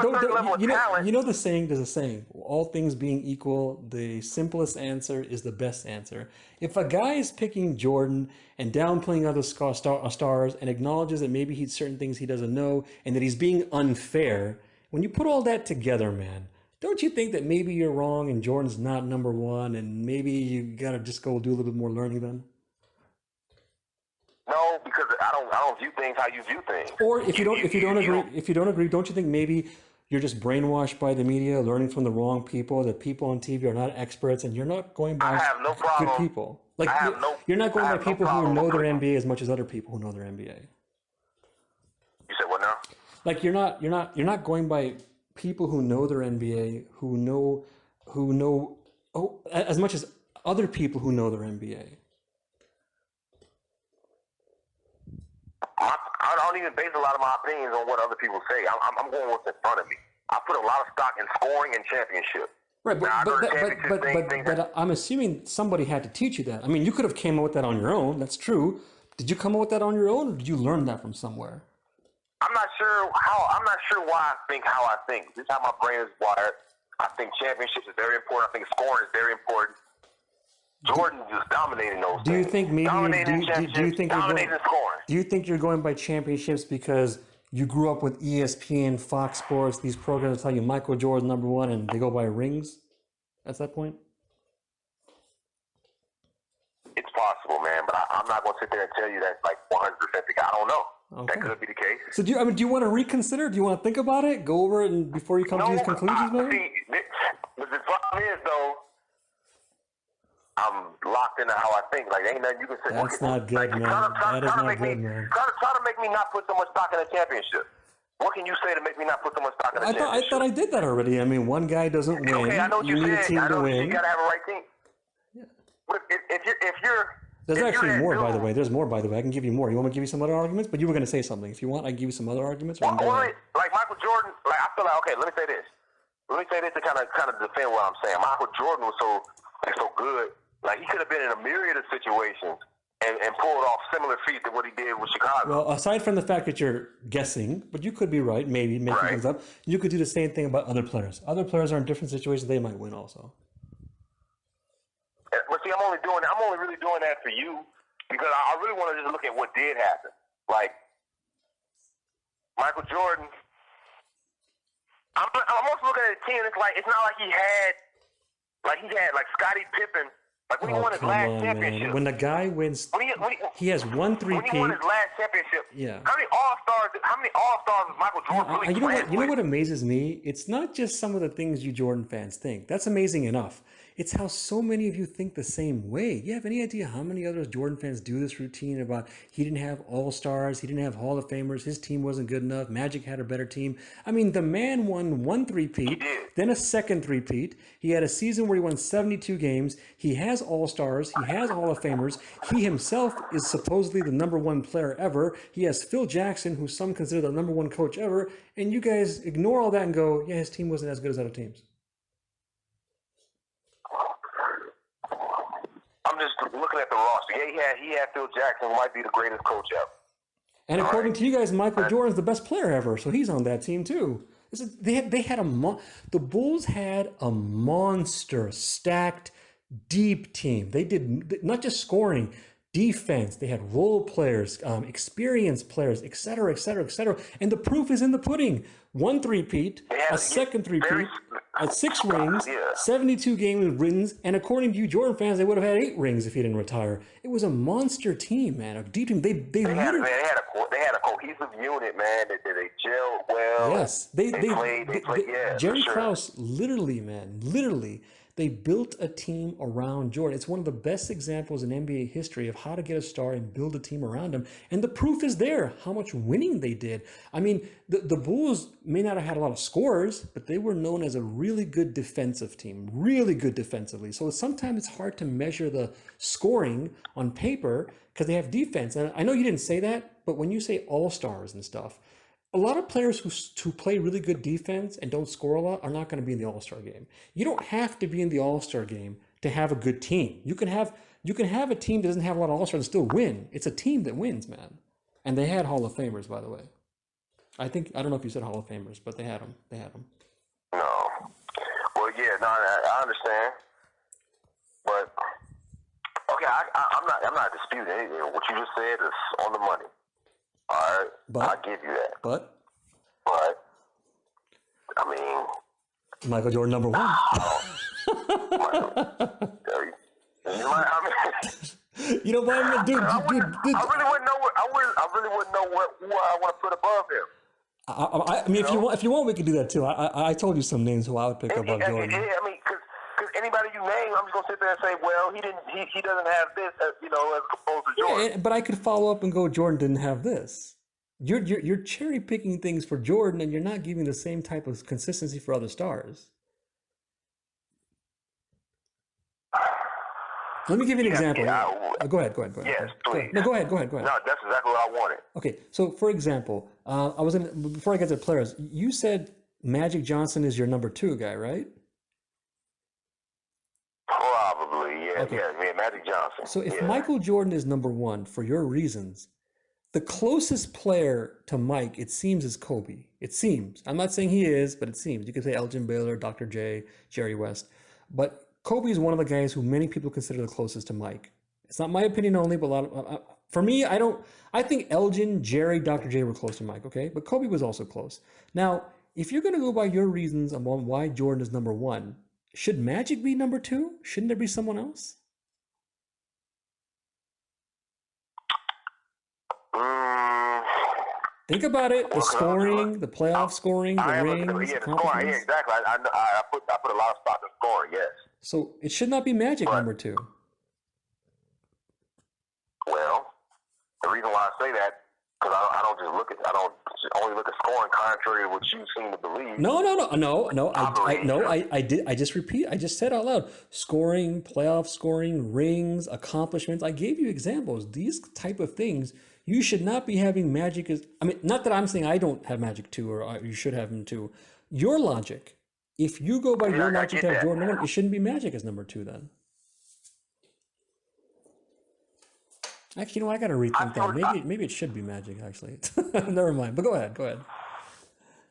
A: You know the saying. There's a saying. All things being equal, the simplest answer is the best answer. If a guy is picking Jordan and downplaying other stars and acknowledges that maybe he's certain things he doesn't know and that he's being unfair, when you put all that together, man, don't you think that maybe you're wrong and Jordan's not number one and maybe you gotta just go do a little bit more learning then?
B: No, because I don't view things how you view things.
A: Or if you don't agree, don't you think maybe you're just brainwashed by the media, learning from the wrong people? That people on TV are not experts, and you're not going by good people. Like you're not going by people who know their NBA as much as other people who know their NBA.
B: You said what now?
A: Like you're not going by people who know their NBA, who know as much as other people who know their NBA.
B: I don't even base a lot of my opinions on what other people say. I'm going what's in front of me. I put a lot of stock in scoring and championship.
A: Right, but I'm assuming somebody had to teach you that. I mean, you could have came up with that on your own. That's true. Did you come up with that on your own, or did you learn that from somewhere?
B: I'm not sure why I think how I think. This is how my brain is wired. I think championships is very important. I think scoring is very important. Jordan just dominating those.
A: Do you think maybe
B: dominating scoring?
A: Do you think you're going by championships because you grew up with ESPN, Fox Sports, these programs that tell you Michael Jordan #1, and they go by rings? At that point,
B: it's possible, man. But I'm not going to sit there and tell you that's like 100% the case. I don't know.
A: Okay.
B: That could be the case.
A: So do you want to reconsider? Do you want to think about it? Go over it and before you come to these conclusions, man?
B: The problem is though, I'm locked into how I think. Like, ain't nothing you can say.
A: That's not good, man. That is not good, man.
B: Try to make me not put so much stock in a championship. What can you say to make me not put so much stock in a championship?
A: I thought I did that already. I mean, one guy doesn't win.
B: Okay, I know what
A: you need
B: said.
A: a team to win.
B: You got to have a right team. Yeah. But if you're
A: There's actually more, by the way. There's more, by the way. I can give you more. You want me to give you some other arguments? But you were going to say something. If you want, I can give you some other arguments.
B: Like Michael Jordan, like I feel like, okay, let me say this. Let me say this to kind of defend what I'm saying. Michael Jordan was so good. Like, he could have been in a myriad of situations and pulled off similar feats to what he did with Chicago.
A: Well, aside from the fact that you're guessing, but you could be right, maybe making things up, you could do the same thing about other players. Other players are in different situations. They might win also.
B: But see, I'm only really doing that for you because I really want to just look at what did happen. Like, Michael Jordan, I'm also looking at the team. It's not like he had Scottie Pippen. Like when he won his last championship.
A: Man. When the guy wins, he has won 3
B: When he won his last championship,
A: yeah.
B: How many All-Stars was Michael Jordan really
A: you know what amazes me? It's not just some of the things you Jordan fans think. That's amazing enough. It's how so many of you think the same way. You have any idea how many other Jordan fans do this routine about he didn't have all stars, he didn't have Hall of Famers, his team wasn't good enough, Magic had a better team. I mean, the man won one three-peat, then a second three-peat. He had a season where he won 72 games. He has all stars, he has Hall of Famers. He himself is supposedly the number one player ever. He has Phil Jackson, who some consider the number one coach ever. And you guys ignore all that and go, yeah, his team wasn't as good as other teams.
B: I'm just looking at the roster. Yeah, he had Phil Jackson, who might be the greatest coach ever.
A: And according to you guys, Michael Jordan's the best player ever, so he's on that team too. The Bulls had a monster, stacked, deep team. They did not just scoring, defense. They had role players, experienced players, et cetera, et cetera, et cetera. And the proof is in the pudding. One three-peat, a second three-peat, at 6 rings, 72 game wins, and according to you Jordan fans, they would have had 8 rings if he didn't retire. It was a monster team, man. A deep team. They had
B: a cohesive unit, man. They gelled well.
A: Yes, they played.
B: Yeah,
A: Jerry Krause, literally, they built a team around Jordan. It's one of the best examples in NBA history of how to get a star and build a team around him. And the proof is there, how much winning they did. I mean, the Bulls may not have had a lot of scorers, but they were known as a really good defensive team, really good defensively. So sometimes it's hard to measure the scoring on paper because they have defense. And I know you didn't say that, but when you say all-stars and stuff, a lot of players who play really good defense and don't score a lot are not going to be in the All-Star game. You don't have to be in the All-Star game to have a good team. You can have a team that doesn't have a lot of All-Stars and still win. It's a team that wins, man. And they had Hall of Famers, by the way. I don't know if you said Hall of Famers, but they had them.
B: No. Well, yeah, no, I understand. But okay, I'm not disputing anything. What you just said is on the money. All right, I'll give you that.
A: But
B: I mean,
A: Michael Jordan number 1. You know what, dude?
B: I really wouldn't know. I really wouldn't know who I want to put above him.
A: I mean, if you want, we could do that too. I told you some names who I would pick above Jordan.
B: Yeah, I mean, because anybody you name, I'm just gonna sit there and say, well, he doesn't have this, as opposed to Jordan.
A: Yeah, but I could follow up and go, Jordan didn't have this. You're cherry picking things for Jordan, and you're not giving the same type of consistency for other stars. Let me give you an example. Go ahead.
B: Yes, please.
A: No, go ahead.
B: No, that's exactly what I wanted.
A: Okay, so for example, before I get to players, you said Magic Johnson is your number 2 guy, right?
B: Probably, yeah.
A: Okay.
B: Yeah, Magic Johnson.
A: So if Michael Jordan is number 1 for your reasons, the closest player to Mike, it seems, is Kobe. It seems. I'm not saying he is, but it seems. You could say Elgin Baylor, Dr. J, Jerry West. But Kobe is one of the guys who many people consider the closest to Mike. It's not my opinion only, but for me, I think Elgin, Jerry, Dr. J were close to Mike, okay? But Kobe was also close. Now, if you're going to go by your reasons on why Jordan is number 1, should Magic be number 2? Shouldn't there be someone else? Think about it. The scoring, the playoff scoring, the rings,
B: the scoring. Yeah, exactly. I put a lot of stock in scoring, yes.
A: So it should not be Magic number 2.
B: Well, the reason why I say that, because I don't only look at scoring contrary to what you seem to believe.
A: No. I just said out loud, scoring, playoff scoring, rings, accomplishments. I gave you examples. These type of things, you should not be having Magic as, I mean, not that I'm saying I don't have Magic 2 or you should have him 2. Your logic, if you go by your logic to have Jordan number 1, it shouldn't be Magic as number 2 then. Actually, I got to rethink that. Maybe it should be Magic, actually. Never mind. But go ahead.
B: Well,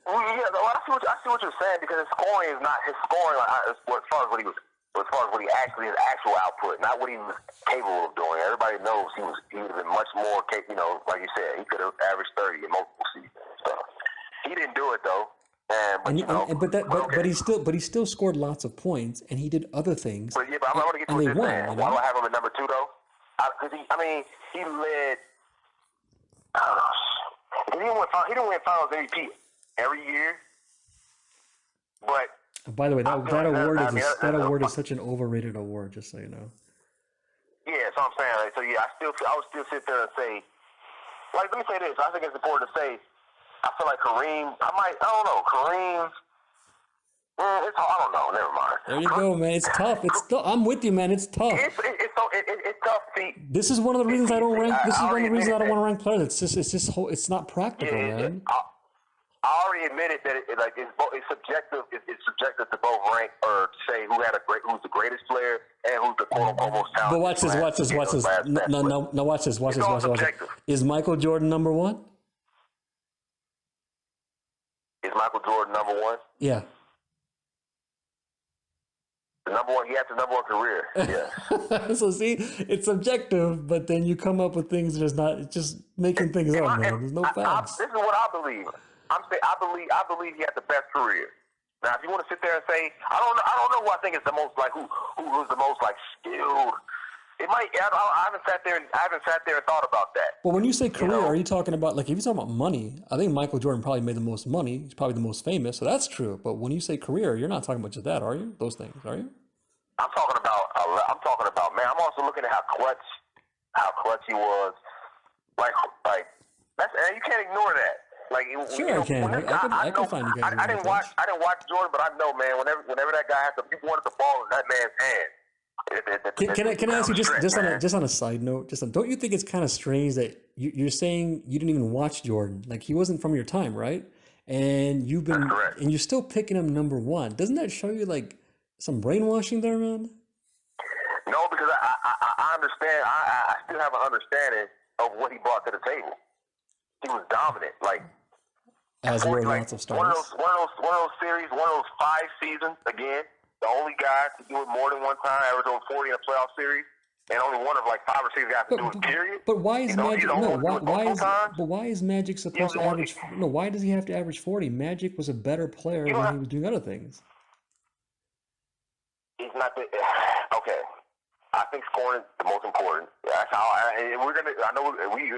B: yeah, I see what you're saying, because his scoring is not his scoring as far as what he actually, his actual output, not what he was capable of doing. Everybody knows he would have been much more capable. Like you said, he could have averaged 30 in multiple seasons. So he didn't do it though.
A: But he still scored lots of points, and he did other things.
B: But yeah, I'm going to get to what you're saying. Why do I have him at number 2 though? Because he led. I don't know. He didn't win Finals MVP every year, but
A: By the way,
B: I
A: that
B: feel
A: that
B: like
A: award
B: I
A: is
B: mean,
A: that award is such an overrated award. Just so you know.
B: yeah, so I'm saying. Like, so yeah, I would still sit there and say, like, let me say this. I think it's important to say. I feel like Kareem. I don't know. Kareem. It's I don't know. Never mind.
A: There you go, man. It's tough. I'm with you, man. It's tough.
B: It's tough. See,
A: This is one of the reasons I don't rank. This
B: I
A: is one
B: already
A: of the reasons I
B: admitted
A: don't
B: that.
A: want to rank players. It's not
B: Yeah,
A: practical, man.
B: I already admitted that it's subjective. It's subjective to both rank or say who's the greatest player and who's the quote unquote most
A: But
B: talented.
A: watch this. No, watch this.
B: It's all subjective.
A: Is Michael Jordan number one?
B: Is Michael Jordan number one?
A: Yeah.
B: The number one. He has the number one career. Yes.
A: So see, it's subjective, but then you come up with things that is not. It's just making things up, man. There's no facts.
B: This is what I believe. I'm saying I believe he had the best career. Now, if you want to sit there and say, I don't know who I think is the most like who's the most like skilled. It might. I haven't sat there and thought about that.
A: Well, when you say career,
B: You know?
A: are you talking about like if you're talking about money? I think Michael Jordan probably made the most money. He's probably the most famous, so that's true. But when you say career, you're not talking about just that, are you? Those things, are you?
B: I'm talking about. Man. I'm also looking at how clutch he was. Like that's you can't ignore that. Like
A: Sure, I can. I can find you guys.
B: I didn't watch Jordan, but I know, man. Whenever that guy he wanted the ball in that man's hand.
A: Can I ask you just on a side note? Don't you think it's kind of strange that you're saying you didn't even watch Jordan? Like he wasn't from your time, right? And you're still picking him number one. Doesn't that show you like some brainwashing there, man?
B: No, because I understand. I still have an understanding of what he brought to the table. He was dominant. Like
A: as were lots of stars.
B: One of those series, one of those 5 seasons. Again, the only guy to do it more than one time, average over 40 in a playoff series, and only one of like 5 or 6 guys to do it. Period.
A: But why is Magic? No, why is Magic supposed to average?
B: Only,
A: no, why does he have to average 40? Magic was a better player when he was doing other things.
B: He's not the okay. I think scoring is the most important. That's how we're gonna. I know we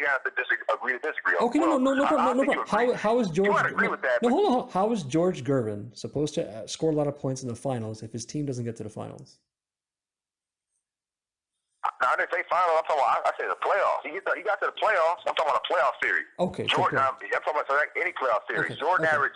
B: have to agree to disagree.
A: Okay, no problem. How is George?
B: You might agree with that.
A: No, hold on. How is George Gervin supposed to score a lot of points in the finals if his team doesn't get to the finals?
B: I didn't say finals. I'm talking about. I said the playoffs. He got to the playoffs. I'm talking about a playoff series.
A: Okay,
B: Jordan. I'm talking about any playoff series.
A: Okay,
B: Jordan average.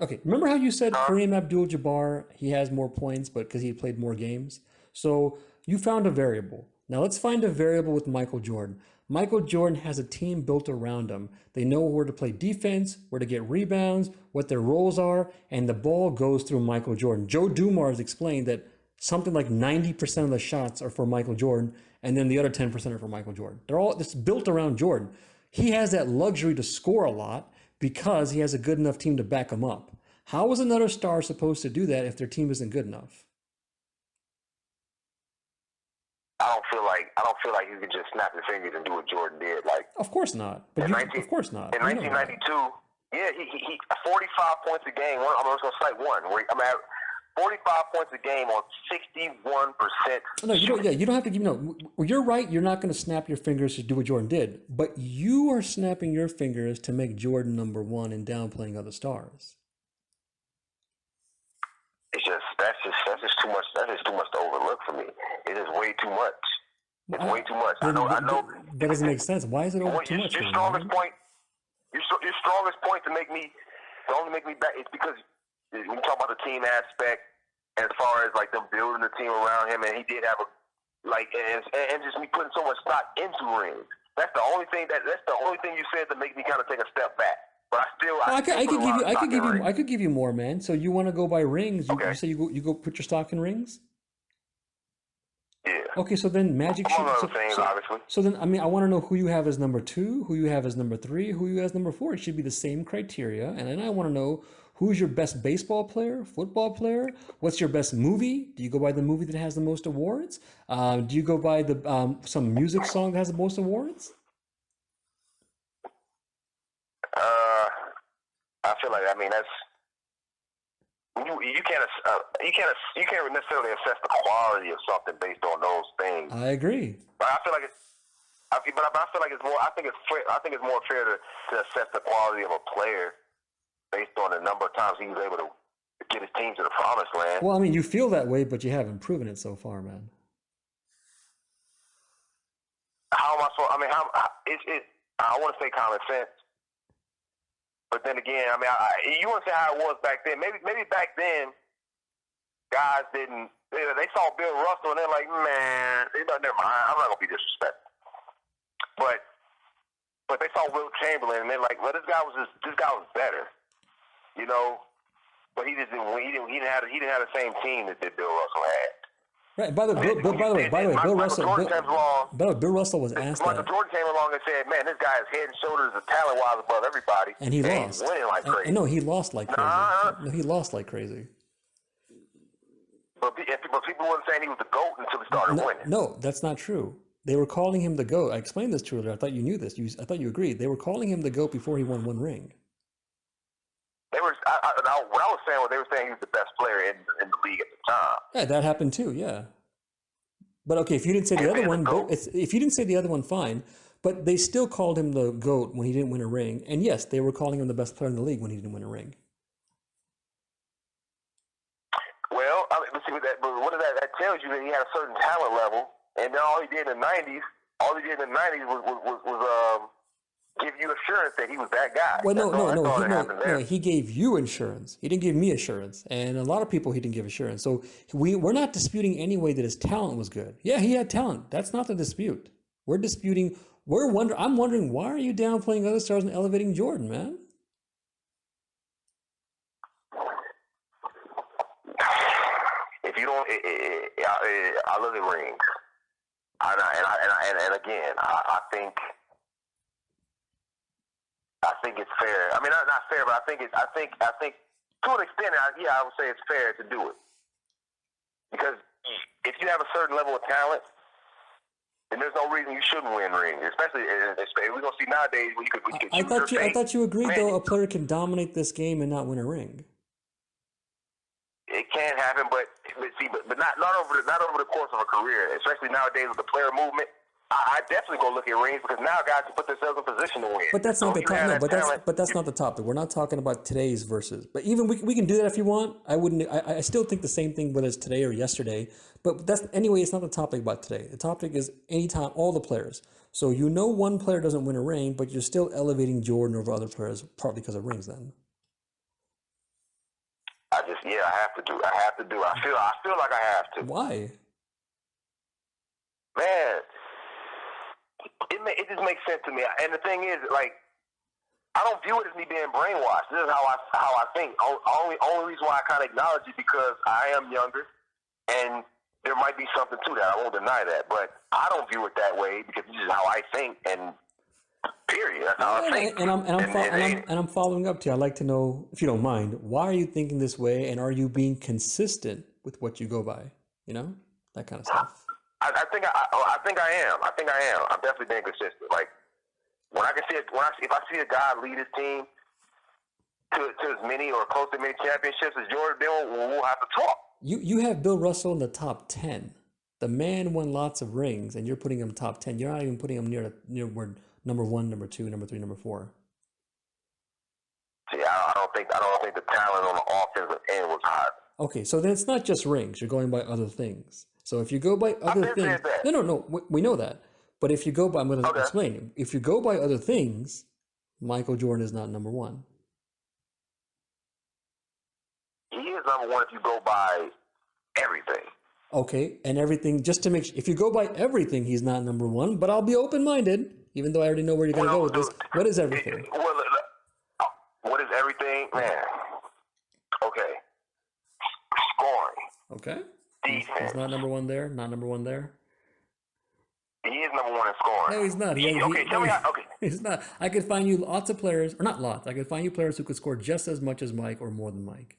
A: Okay, remember how you said Kareem Abdul-Jabbar, he has more points, but because he played more games? So you found a variable. Now let's find a variable with Michael Jordan. Michael Jordan has a team built around him. They know where to play defense, where to get rebounds, what their roles are, and the ball goes through Michael Jordan. Joe Dumars explained that something like 90% of the shots are for Michael Jordan, and then the other 10% are for Michael Jordan. It's built around Jordan. He has that luxury to score a lot because he has a good enough team to back him up. How is another star supposed to do that if their team isn't good enough?
B: I don't feel like you can just snap your fingers and do what Jordan did. Like,
A: of course not. But of course not.
B: In 1992, yeah, he 45 points a game. I'm just gonna cite one. 45 points a game on 61%.
A: No, you don't have to give. No, you're right. You're not going to snap your fingers to do what Jordan did, but you are snapping your fingers to make Jordan number one and downplaying other stars.
B: That's just too much. That's just too much to overlook for me. It is way too much. It's way too much. I know.
A: That doesn't make sense. Why is it over too much?
B: Your strongest point to only make me back. It's because when you talk about the team aspect, as far as like them building the team around him, and he did have and just me putting so much stock into rings. That's the only thing you said to make me kind of take a step back. But
A: I could give you more, man. So you want to go by rings? You say you go put your stock in rings?
B: Yeah.
A: Okay, so then Magic should.
B: Obviously.
A: So then, I mean, I want to know who you have as number 2, who you have as number 3, who you have as number 4. It should be the same criteria, and then I want to know who's your best baseball player, football player. What's your best movie? Do you go by the movie that has the most awards? Do you go by the some music song that has the most awards?
B: I feel like that's. You can't necessarily assess the quality of something based on those things.
A: I agree.
B: But I feel like it's more. I think it's more fair to assess the quality of a player based on the number of times he was able to get his team to the promised land.
A: Well, I mean, you feel that way, but you haven't proven it so far, man.
B: How am I supposed? I mean, I want to say common sense, but then again, I mean, you want to say how it was back then. Maybe back then, guys didn't. They saw Bill Russell and they're like, man, never mind. I'm not gonna be disrespectful. But they saw Will Chamberlain and they're like, well, this guy was better, you know. But he just didn't. He didn't have the same team that Bill Russell had.
A: Right. By the way, Bill Russell. Bill Russell was asked
B: Michael
A: that,
B: Jordan came along and said, "Man, this guy is head and shoulders of talent-wise above everybody."
A: and he lost.
B: He's winning like crazy.
A: No, he lost like crazy. No, he lost like crazy.
B: But people weren't saying he was the GOAT until he started winning.
A: No, that's not true. They were calling him the GOAT. I explained this to you earlier. I thought you knew this. I thought you agreed. They were calling him the GOAT before he won one ring.
B: They were. What I was saying was they were saying he was the best player in the league at the time.
A: Yeah, that happened too. Yeah. But okay, if you didn't say the other one, if you didn't say the other one, fine. But they still called him the GOAT when he didn't win a ring. And yes, they were calling him the best player in the league when he didn't win a ring.
B: Well, let's see what that. But what that tells you that he had a certain talent level, and then all he did in the '90s was give you assurance that he was that guy.
A: Well, no. He gave you assurance. He didn't give me assurance, and a lot of people he didn't give assurance. So we're not disputing anyway that his talent was good. Yeah, he had talent. That's not the dispute. We're disputing. I'm wondering, why are you downplaying other stars and elevating Jordan, man?
B: If you don't, I look at rings, and again, I think it's fair. I mean, not fair, but I think to an extent, I would say it's fair to do it, because if you have a certain level of talent, then there's no reason you shouldn't win rings. Especially we're gonna see nowadays when you could.
A: I thought you agreed though. A player can dominate this game and not win a ring.
B: It can happen, but not over the course of a career. Especially nowadays with the player movement, I definitely go look at rings, because now guys can put themselves in position to win.
A: But that's not the topic. But that's not the topic. We're not talking about today's versus. But even we can do that if you want. I wouldn't. I still think the same thing whether it's today or yesterday. But anyway. It's not the topic about today. The topic is anytime, all the players. So one player doesn't win a ring, but you're still elevating Jordan over other players, partly because of rings. Then.
B: I have to do. I feel like I have to.
A: Why?
B: Man, it just makes sense to me. And the thing is, like, I don't view it as me being brainwashed. This is how I think. Only reason why I kind of acknowledge it, because I am younger, and there might be something to that. I won't deny that, but I don't view it that way, because this is how I think, and period. That's how I think.
A: And I'm following up to you. I'd like to know, if you don't mind, why are you thinking this way, and are you being consistent with what you go by? You know, that kind of stuff.
B: I think I am. I'm definitely being consistent. Like, when I can see if I see a guy lead his team to as many or close to many championships as Jordan, then we'll have to talk.
A: You have Bill Russell in the top 10. The man won lots of rings, and you're putting him top 10. You're not even putting him near where number 1, number 2, number 3, number 4.
B: See, I don't think the talent on the offensive end was high.
A: Okay, so then it's not just rings. You're going by other things. So if you go by other things, no, we know that. But if you go by, I'm going to explain. If you go by other things, Michael Jordan is not number 1.
B: He is number 1 if you go by everything.
A: Okay, and everything, just to make sure, if you go by everything, he's not number 1. But I'll be open-minded, even though I already know where you're going to go with this. What is everything?
B: What is everything, man? Okay, scoring.
A: Okay.
B: Defense.
A: He's not number 1 there. Not number 1 there.
B: He is number 1 in scoring.
A: No, he's not.
B: Tell me how. Okay,
A: he's not. I could find you lots of players, or not lots. I could find you players who could score just as much as Mike or more than Mike.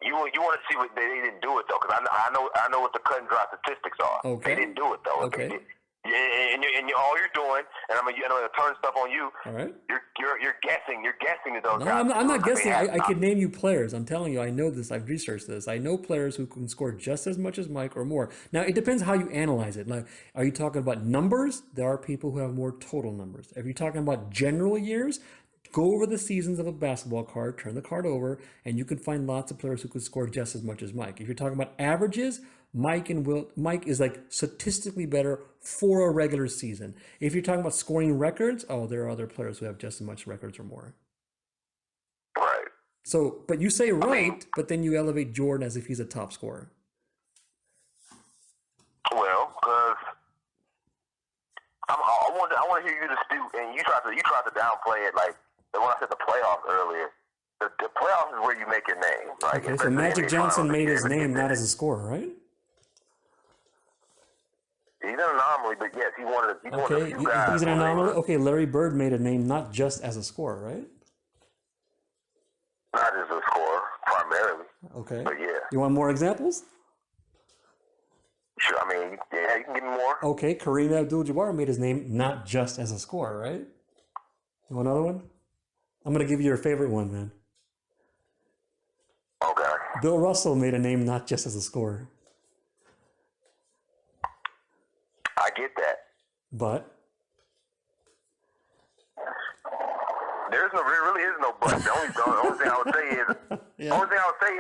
B: You want to see what they didn't do it though, because I know what the cut and dry statistics are.
A: Okay.
B: They didn't do it though.
A: Okay.
B: And all you're doing, and I'm gonna turn stuff on you.
A: All right.
B: You're guessing. You're guessing that those
A: No,
B: guys.
A: I'm not guessing. I could name you players. I'm telling you, I know this. I've researched this. I know players who can score just as much as Mike or more. Now, it depends how you analyze it. Like, are you talking about numbers? There are people who have more total numbers. If you're talking about general years, Go over the seasons of a basketball card, turn the card over, and you can find lots of players who could score just as much as Mike. If you're talking about averages, Mike is like statistically better for a regular season. If you're talking about scoring records, oh, there are other players who have just as much records or more.
B: Right.
A: So, but you say right, but then you elevate Jordan as if he's a top scorer.
B: Well, because I want to hear you dispute, and you tried to downplay it like when I said the playoffs earlier. The playoffs is where you make your name. Like,
A: Okay, so Magic Johnson made his name not as a scorer, right?
B: He's an anomaly, but yes, he's one of the guys.
A: He's an anomaly. Okay, Larry Bird made a name not just as a scorer, right?
B: Not as a scorer, primarily.
A: Okay.
B: But yeah.
A: You want more examples?
B: Sure. I mean, yeah, you can give me more.
A: Okay, Kareem Abdul-Jabbar made his name not just as a scorer, right? You want another one? I'm going to give you your favorite one, man.
B: Okay.
A: Bill Russell made a name not just as a scorer.
B: I get that.
A: But?
B: There really is no but. The only thing I would say is,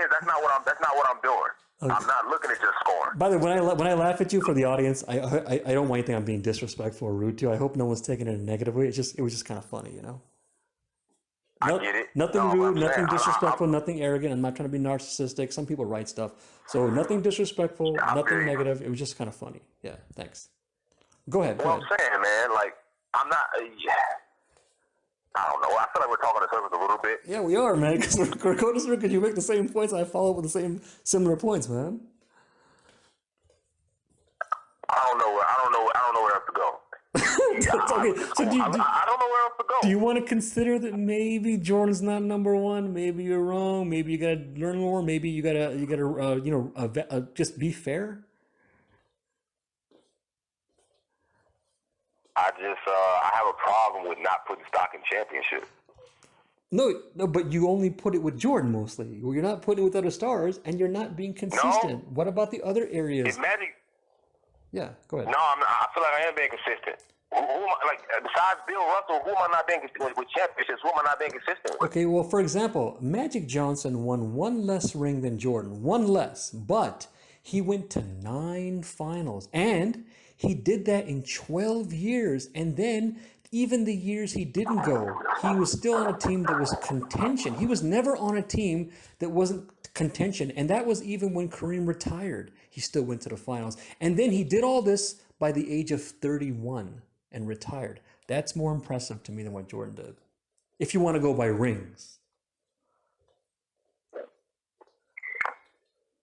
B: that's not what I'm doing. Okay. I'm not looking at just scoring.
A: By the way, when I laugh at you for the audience, I don't want you to think I'm being disrespectful or rude to you. I hope no one's taking it in a negative way. It was just kind of funny, you know.
B: I get it.
A: Nothing rude, nothing disrespectful, nothing arrogant. I'm not trying to be narcissistic. Some people write stuff, so nothing disrespectful, nothing negative. It was just kind of funny. Yeah, thanks. Go ahead.
B: I'm saying, man, like I'm not. I don't know. I feel like we're talking in circles a little bit.
A: Yeah, we are, man. Because we're going to circles. You make the same points. I follow up with the same similar points, man.
B: I don't know where else to go.
A: Okay, so
B: I don't know where else to go.
A: Do you want to consider that maybe Jordan's not number one? Maybe you're wrong. Maybe you gotta learn more. Maybe you gotta just be fair.
B: I have a problem with not putting stock in championship.
A: No, but you only put it with Jordan mostly. You're not putting it with other stars, and you're not being consistent.
B: No.
A: What about the other areas?
B: It's Magic.
A: Yeah, go ahead.
B: No, I'm not, I feel like I am being consistent. Who am I, like besides Bill Russell, who am I not being consistent with championships? Who am I not being consistent with?
A: Okay, well, for example, Magic Johnson won one less ring than Jordan, one less, but he went to 9 finals, and he did that in 12 years, and then even the years he didn't go, he was still on a team that was contention. He was never on a team that wasn't contention, and that was even when Kareem retired. He still went to the finals, and then he did all this by the age of 31 and retired. That's more impressive to me than what Jordan did, if you want to go by rings.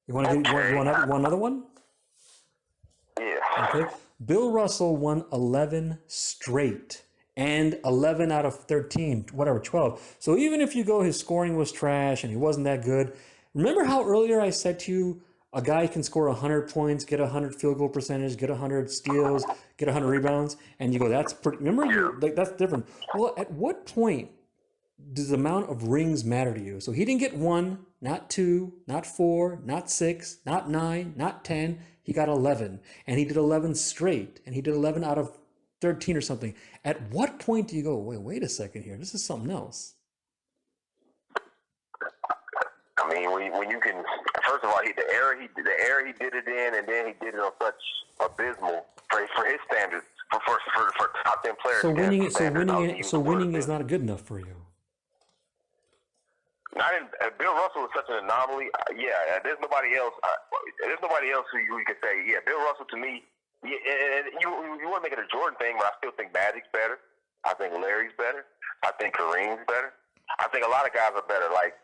A: You want another one?
B: Yeah.
A: Okay. Bill Russell won 11 straight and 11 out of 13, whatever, 12. So even if you go his scoring was trash and he wasn't that good, remember how earlier I said to you, a guy can score 100 points, get 100 field goal percentage, get 100 steals, get 100 rebounds, and you go, that's pretty, remember, that's different. Well, at what point does the amount of rings matter to you? So he didn't get 1, not 2, not 4, not 6, not 9, not 10. He got 11, and he did 11 straight, and he did 11 out of 13 or something. At what point do you go, wait a second here, this is something else?
B: I mean, when you can, first of all, the era he did it in, and then he did it on such abysmal for his standards for top 10 players.
A: So winning is not good enough for you.
B: Bill Russell was such an anomaly. Yeah, there's nobody else. There's nobody else who you could say. Yeah, Bill Russell to me. Yeah, and you want to make it a Jordan thing, but I still think Magic's better. I think Larry's better. I think Kareem's better. I think a lot of guys are better, like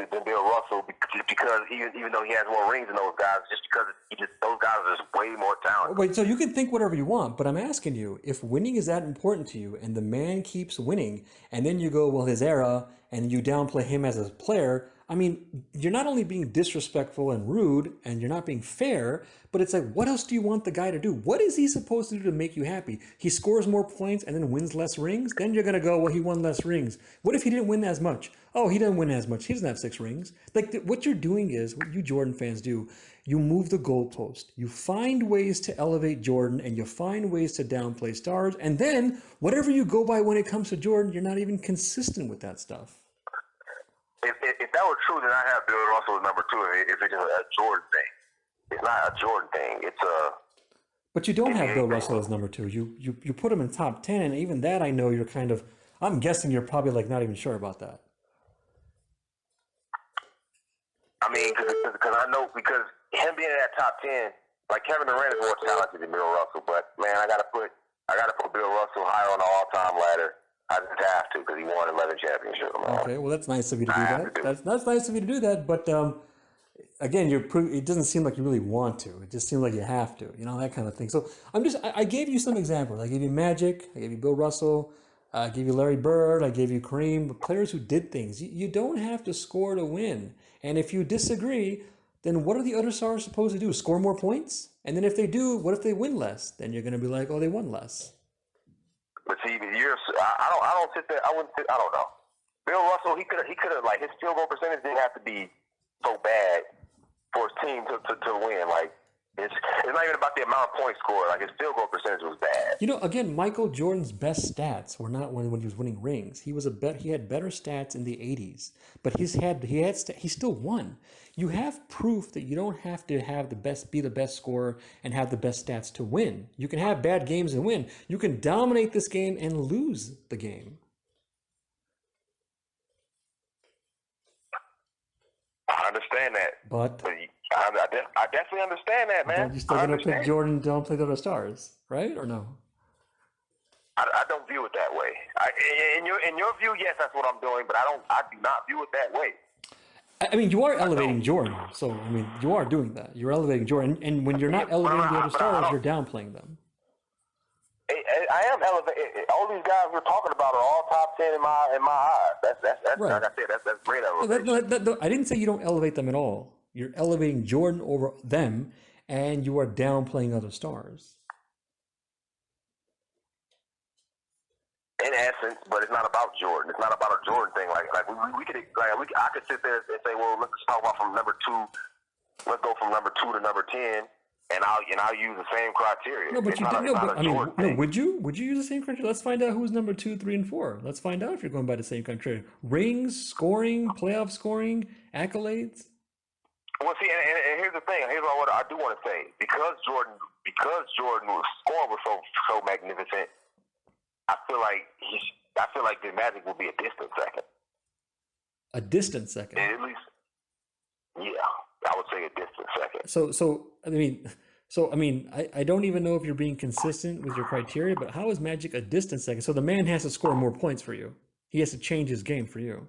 B: than Bill Russell, because even though he has more rings than those guys, just because those guys are just way more talented.
A: Wait, so you can think whatever you want, but I'm asking you, if winning is that important to you, and the man keeps winning, and then you go, well, his era, and you downplay him as a player, I mean, you're not only being disrespectful and rude and you're not being fair, but it's like, what else do you want the guy to do? What is he supposed to do to make you happy? He scores more points and then wins less rings? Then you're going to go, well, he won less rings. What if he didn't win as much? Oh, he didn't win as much. He doesn't have 6 rings. Like, what you're doing is, what you Jordan fans do, you move the goalpost. You find ways to elevate Jordan and you find ways to downplay stars. And then, whatever you go by when it comes to Jordan, you're not even consistent with that stuff.
B: If that were true, then I have Bill Russell as number 2. If it's a Jordan thing, it's not a Jordan thing. It's a.
A: But you don't have Bill Russell as number 2. You put him in top 10, and even that I know you're kind of. I'm guessing you're probably like not even sure about that.
B: I mean, because I know because him being in that top 10, like Kevin Durant is more talented than Bill Russell, but man, I gotta put Bill Russell higher on the all-time ladder. I just have to because he won 11 championships.
A: Okay, well that's nice of you to do that. That's nice of you to do that, but again, it doesn't seem like you really want to. It just seems like you have to, that kind of thing. So I gave you some examples. I gave you Magic. I gave you Bill Russell. I gave you Larry Bird. I gave you Kareem. But players who did things. You don't have to score to win. And if you disagree, then what are the other stars supposed to do? Score more points? And then if they do, what if they win less? Then you're going to be like, oh, they won less.
B: But see, I don't sit there. I don't know. Bill Russell, he could have like his field goal percentage didn't have to be so bad for his team to win. Like it's not even about the amount of points scored. Like his field goal percentage was bad.
A: Again, Michael Jordan's best stats were not when he was winning rings. He had better stats in the 80s, but he still won. You have proof that you don't have to be the best scorer and have the best stats to win. You can have bad games and win. You can dominate this game and lose the game.
B: I understand that,
A: but
B: I definitely understand that, man.
A: You're still gonna pick Jordan, don't play the other stars, right? Or no?
B: I don't view it that way. In your view, yes, that's what I'm doing, but I do not view it that way.
A: I mean, you are elevating Jordan, so I mean, you are doing that. You're elevating Jordan, and when you're not elevating the other stars, you're downplaying them.
B: I am elevating. All these guys we're talking about are all top 10 in my eyes. That's right. Like I said, that's great elevation.
A: I didn't say you don't elevate them at all. You're elevating Jordan over them, and you are downplaying other stars.
B: In essence, but it's not about Jordan. It's not about a Jordan thing. I could sit there and say, well, let's talk about from number 2. Let's go from number 2 to number 10, and I'll use the same criteria.
A: No, but you didn't. No, but I mean, no. Would you use the same criteria? Let's find out who's number 2, 3, and 4. Let's find out if you're going by the same criteria: rings, scoring, playoff scoring, accolades.
B: Well, see, and here's the thing. Here's what I do want to say. Because Jordan's score was so magnificent, I feel like the Magic will be a distant second.
A: A distant second.
B: At least, yeah, I would say a distant second.
A: So I mean, I don't even know if you're being consistent with your criteria, but how is Magic a distant second? So the man has to score more points for you. He has to change his game for you.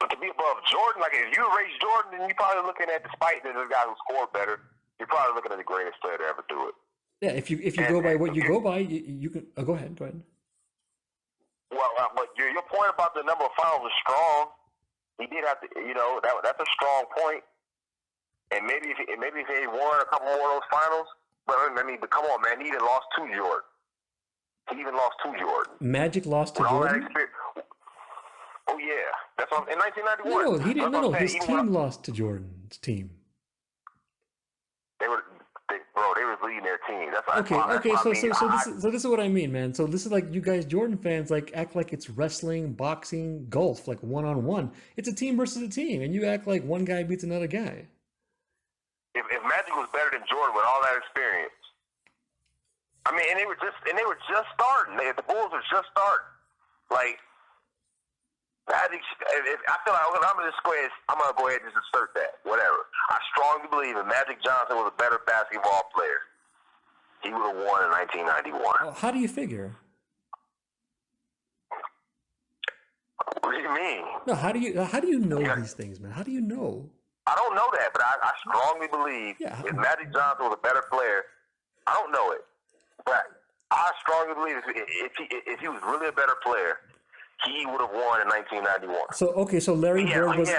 B: To be above Jordan, like if you erase Jordan, then you're probably looking at, despite that this guy who scored better, you're probably looking at the greatest player to ever do it.
A: Yeah, if you go by what you go by, you can. Oh, go ahead.
B: Well, but your point about the number of finals is strong. He did have to, that's a strong point. And maybe if he won a couple more of those finals, but come on, man, he even lost to Jordan.
A: Magic lost to Jordan.
B: Oh yeah, that's what, in 1991.
A: No, he didn't. No, his team lost to Jordan's team.
B: They were leading their team. That's
A: okay. So this is what I mean, man. So this is like you guys, Jordan fans, like act like it's wrestling, boxing, golf, like 1-on-1. It's a team versus a team, and you act like one guy beats another guy.
B: If Magic was better than Jordan with all that experience, I mean, and they were just starting. The Bulls were just starting. Like Magic, I feel like I'm gonna go ahead and just assert that. Whatever. I strongly believe if Magic Johnson was a better basketball player, he would have won in 1991.
A: Oh, how do you figure?
B: What do you mean?
A: No, how do you know these things, man? How do you know?
B: I don't know that, but I strongly believe if Magic Johnson was a better player, I don't know it, but I strongly believe if he was really a better player, he would have won in 1991.
A: So Larry Bird was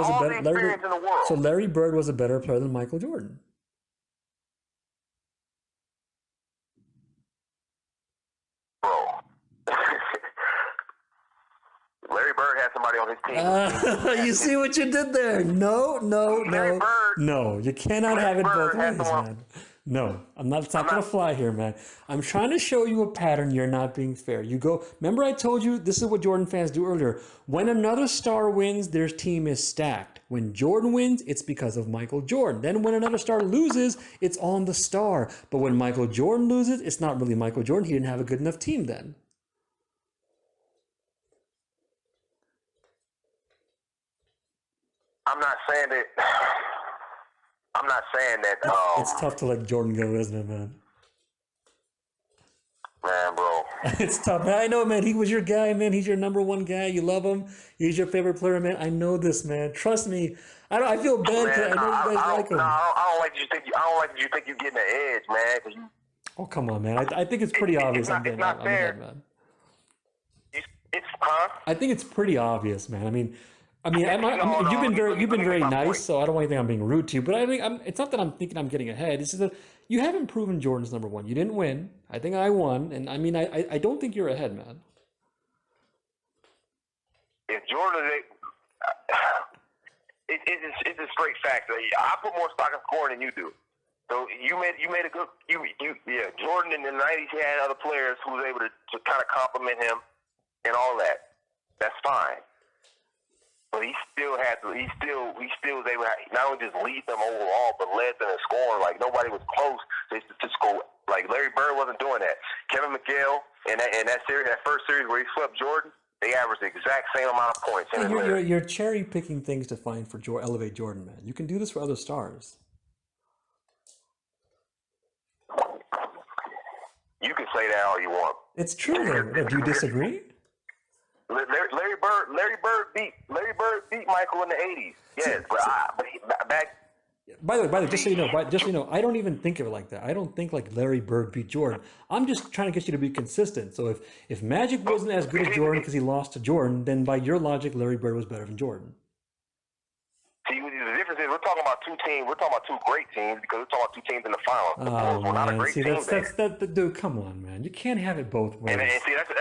B: all
A: a
B: the
A: better
B: experience in the world.
A: So Larry Bird was a better player than Michael Jordan.
B: Bro. Larry Bird had somebody on his team.
A: You see what you did there? No. You cannot have it both ways, man. No, it's not going to fly here, man. I'm trying to show you a pattern. You're not being fair. You go, remember I told you, this is what Jordan fans do earlier. When another star wins, their team is stacked. When Jordan wins, it's because of Michael Jordan. Then when another star loses, it's on the star. But when Michael Jordan loses, it's not really Michael Jordan. He didn't have a good enough team then.
B: I'm not saying that.
A: It's tough to let Jordan go, isn't it, man?
B: Man, bro.
A: It's tough, man. I know, man. He was your guy, man. He's your number one guy. You love him. He's your favorite player, man. I know this, man. Trust me. I feel bad because I know you guys like him.
B: I don't like that you think you're getting the edge, man.
A: Oh, come on, man. I think it's pretty obvious.
B: It's not fair.
A: Man.
B: Huh?
A: I think it's pretty obvious, man. You've been very nice, so I don't want to think I'm being rude to you. But I think it's not that I'm thinking I'm getting ahead. It's just that you haven't proven Jordan's number one. You didn't win. I think I won, and I don't think you're ahead, man.
B: If Jordan, it's a straight fact. I put more stock in scoring than you do. So you made a good Jordan in the '90s, he had other players who was able to kind of compliment him and all that. That's fine. But he still was able to not only just lead them overall, but led them in scoring. Like nobody was close to score. Like Larry Bird wasn't doing that. Kevin McHale in that first series where he swept Jordan, they averaged the exact same amount of points.
A: You're cherry picking things to find for elevate Jordan, man. You can do this for other stars.
B: You can say that all you want.
A: It's true, though. Do you disagree?
B: Larry Bird beat Michael in the '80s. Yes, but back.
A: By the way, just so you know, I don't even think of it like that. I don't think like Larry Bird beat Jordan. I'm just trying to get you to be consistent. So if Magic wasn't as good as Jordan because he lost to Jordan, then by your logic, Larry Bird was better than Jordan.
B: See, the difference is we're talking about two teams. We're talking about two great teams because we're talking about two teams in the finals. The Bulls were not a great team.
A: Dude, come on, man. You can't have it both ways.
B: And see, that's why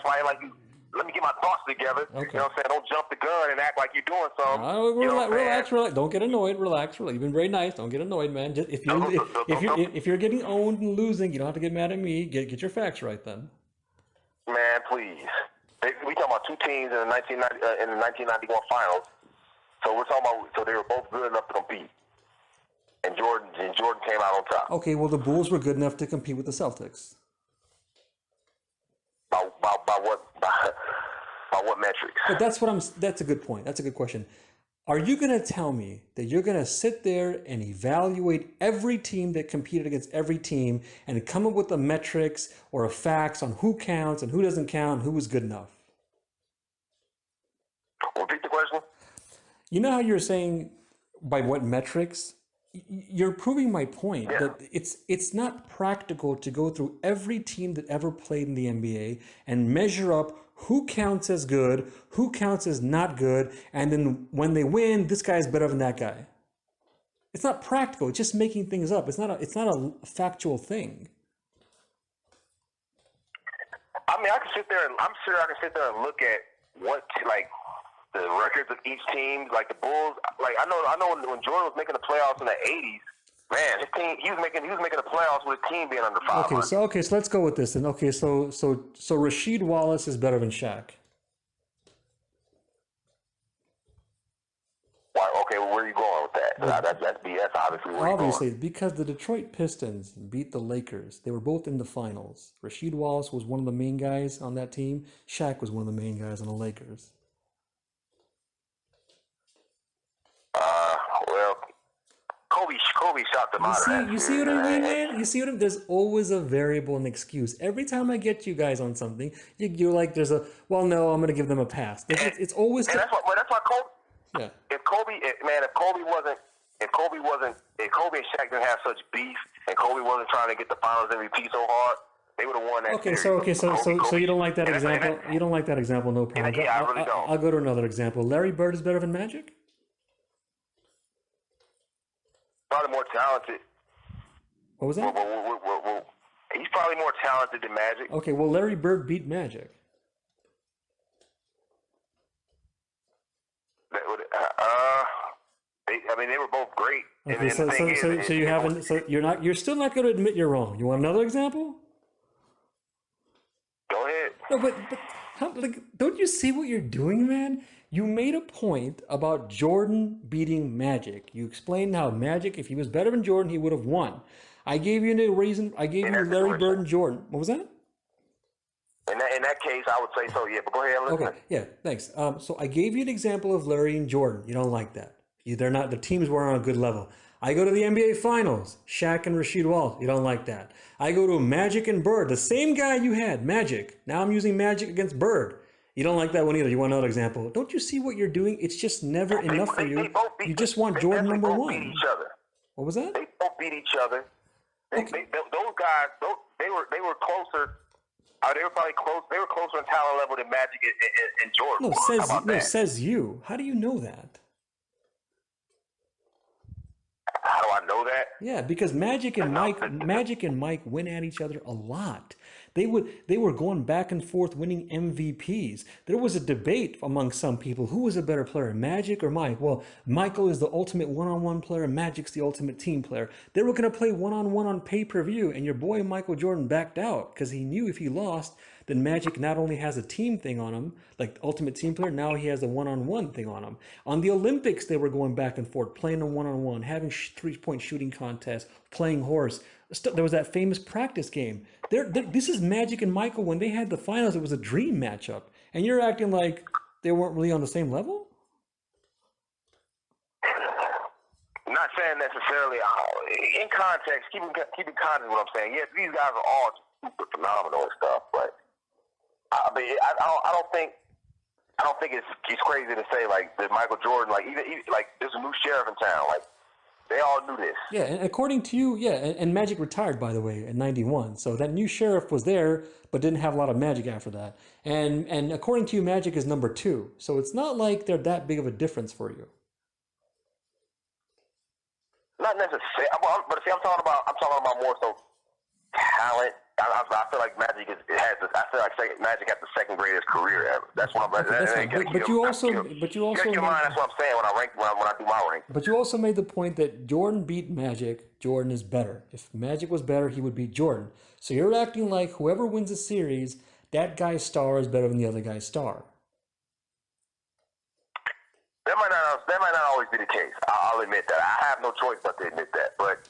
B: I like you. Let me get my thoughts together. Okay. You know what I'm saying? Don't jump the gun and act like you're doing something.
A: Relax. Don't get annoyed. Relax. You've been very nice. Don't get annoyed, man. Just, if you're getting owned and losing, you don't have to get mad at me. Get your facts right then.
B: Man, please. We talking about two teams in the 1991 finals. So we're talking about they were both good enough to compete, and Jordan came out on top.
A: Okay, well the Bulls were good enough to compete with the Celtics.
B: By what metrics?
A: But that's a good point. That's a good question. Are you going to tell me that you're going to sit there and evaluate every team that competed against every team and come up with the metrics or a facts on who counts and who doesn't count, and who was good enough?
B: Repeat the question.
A: You know how you're saying by what metrics? You're proving my point that it's not practical to go through every team that ever played in the NBA and measure up who counts as good, who counts as not good, and then when they win, this guy's better than that guy. It's not practical. It's just making things up. It's not a factual thing.
B: I mean, I'm sure I can sit there and look at the records of each team, like the Bulls. Like I know when Jordan was making the playoffs in the '80s, man, his team he was making the playoffs with a team being under 500.
A: Okay, so let's go with this. And okay, so Rasheed Wallace is better than Shaq.
B: Why? Okay, well, where are you going with that? That's BS, obviously.
A: Obviously, because the Detroit Pistons beat the Lakers. They were both in the finals. Rasheed Wallace was one of the main guys on that team. Shaq was one of the main guys on the Lakers.
B: Well, Kobe shot them out.
A: You see what I mean, man? You see what I mean? There's always a variable and excuse. Every time I get you guys on something, you're like, well, no, I'm going to give them a pass. It's always.
B: And that's why Kobe.
A: Yeah.
B: If Kobe and Shaq didn't have such beef, and Kobe wasn't trying to get the Finals MVP so hard, They would have won that
A: Okay,
B: series.
A: so you don't like that
B: And
A: example. You don't like that example. No problem.
B: yeah, I really don't.
A: I'll go to another example. Larry Bird is better than Magic.
B: Probably more talented.
A: What was that?
B: He's probably more talented than Magic.
A: Okay, well, Larry Bird beat Magic.
B: I mean, they were both great.
A: Okay, so you haven't. So you're still not going to admit you're wrong. You want another example?
B: Go ahead.
A: No, but don't you see what you're doing, man? You made a point about Jordan beating Magic. You explained how Magic, if he was better than Jordan, he would have won. I gave you a reason. I gave you Larry Bird and Jordan. What was that?
B: In that case, I would say so. Yeah, but go ahead.
A: Okay. Yeah. Thanks. So I gave you an example of Larry and Jordan. You don't like that. They're not. The teams weren't on a good level. I go to the NBA Finals. Shaq and Rasheed Wallace. You don't like that. I go to Magic and Bird. The same guy you had, Magic. Now I'm using Magic against Bird. You don't like that one either. You want another example? Don't you see what you're doing? It's just never enough for you. You just want Jordan number one.
B: Beat each other.
A: What was that?
B: They both beat each other. Those guys, they were closer. They were probably close. They were closer in talent level than Magic and Jordan.
A: Says you. How do you know that?
B: How do I know that?
A: Yeah, because Magic and Mike went at each other a lot. They were going back and forth winning MVPs. There was a debate among some people who was a better player, Magic or Mike. Well, Michael is the ultimate one-on-one player, Magic's the ultimate team player. They were going to play one-on-one on pay-per-view, and your boy Michael Jordan backed out because he knew if he lost, then Magic not only has a team thing on him, like ultimate team player, now he has a one-on-one thing on him. On the Olympics, they were going back and forth, playing a one-on-one, having three-point shooting contests, playing horse. There was that famous practice game. This is Magic and Michael. When they had the finals, it was a dream matchup. And you're acting like they weren't really on the same level?
B: I'm not saying necessarily. In context, keep in context what I'm saying. Yes, these guys are all super phenomenal and stuff, but I don't think it's crazy to say like that Michael Jordan, like even like there's a new sheriff in town, like they all knew this.
A: Yeah, and according to you, yeah, and Magic retired, by the way, in '91. So that new sheriff was there, but didn't have a lot of Magic after that. And according to you, Magic is number 2. So it's not like they're that big of a difference for you.
B: Not necessarily, but see, I'm talking about more so talent. I feel like Magic Magic has the second greatest career ever. That's what I'm.
A: But you also
B: keep in mind, that's what I'm saying when I do my rank.
A: But you also made the point that Jordan beat Magic. Jordan is better. If Magic was better, he would beat Jordan. So you're acting like whoever wins a series, that guy's star is better than the other guy's star.
B: That might not always be the case. I'll admit that. I have no choice but to admit that. But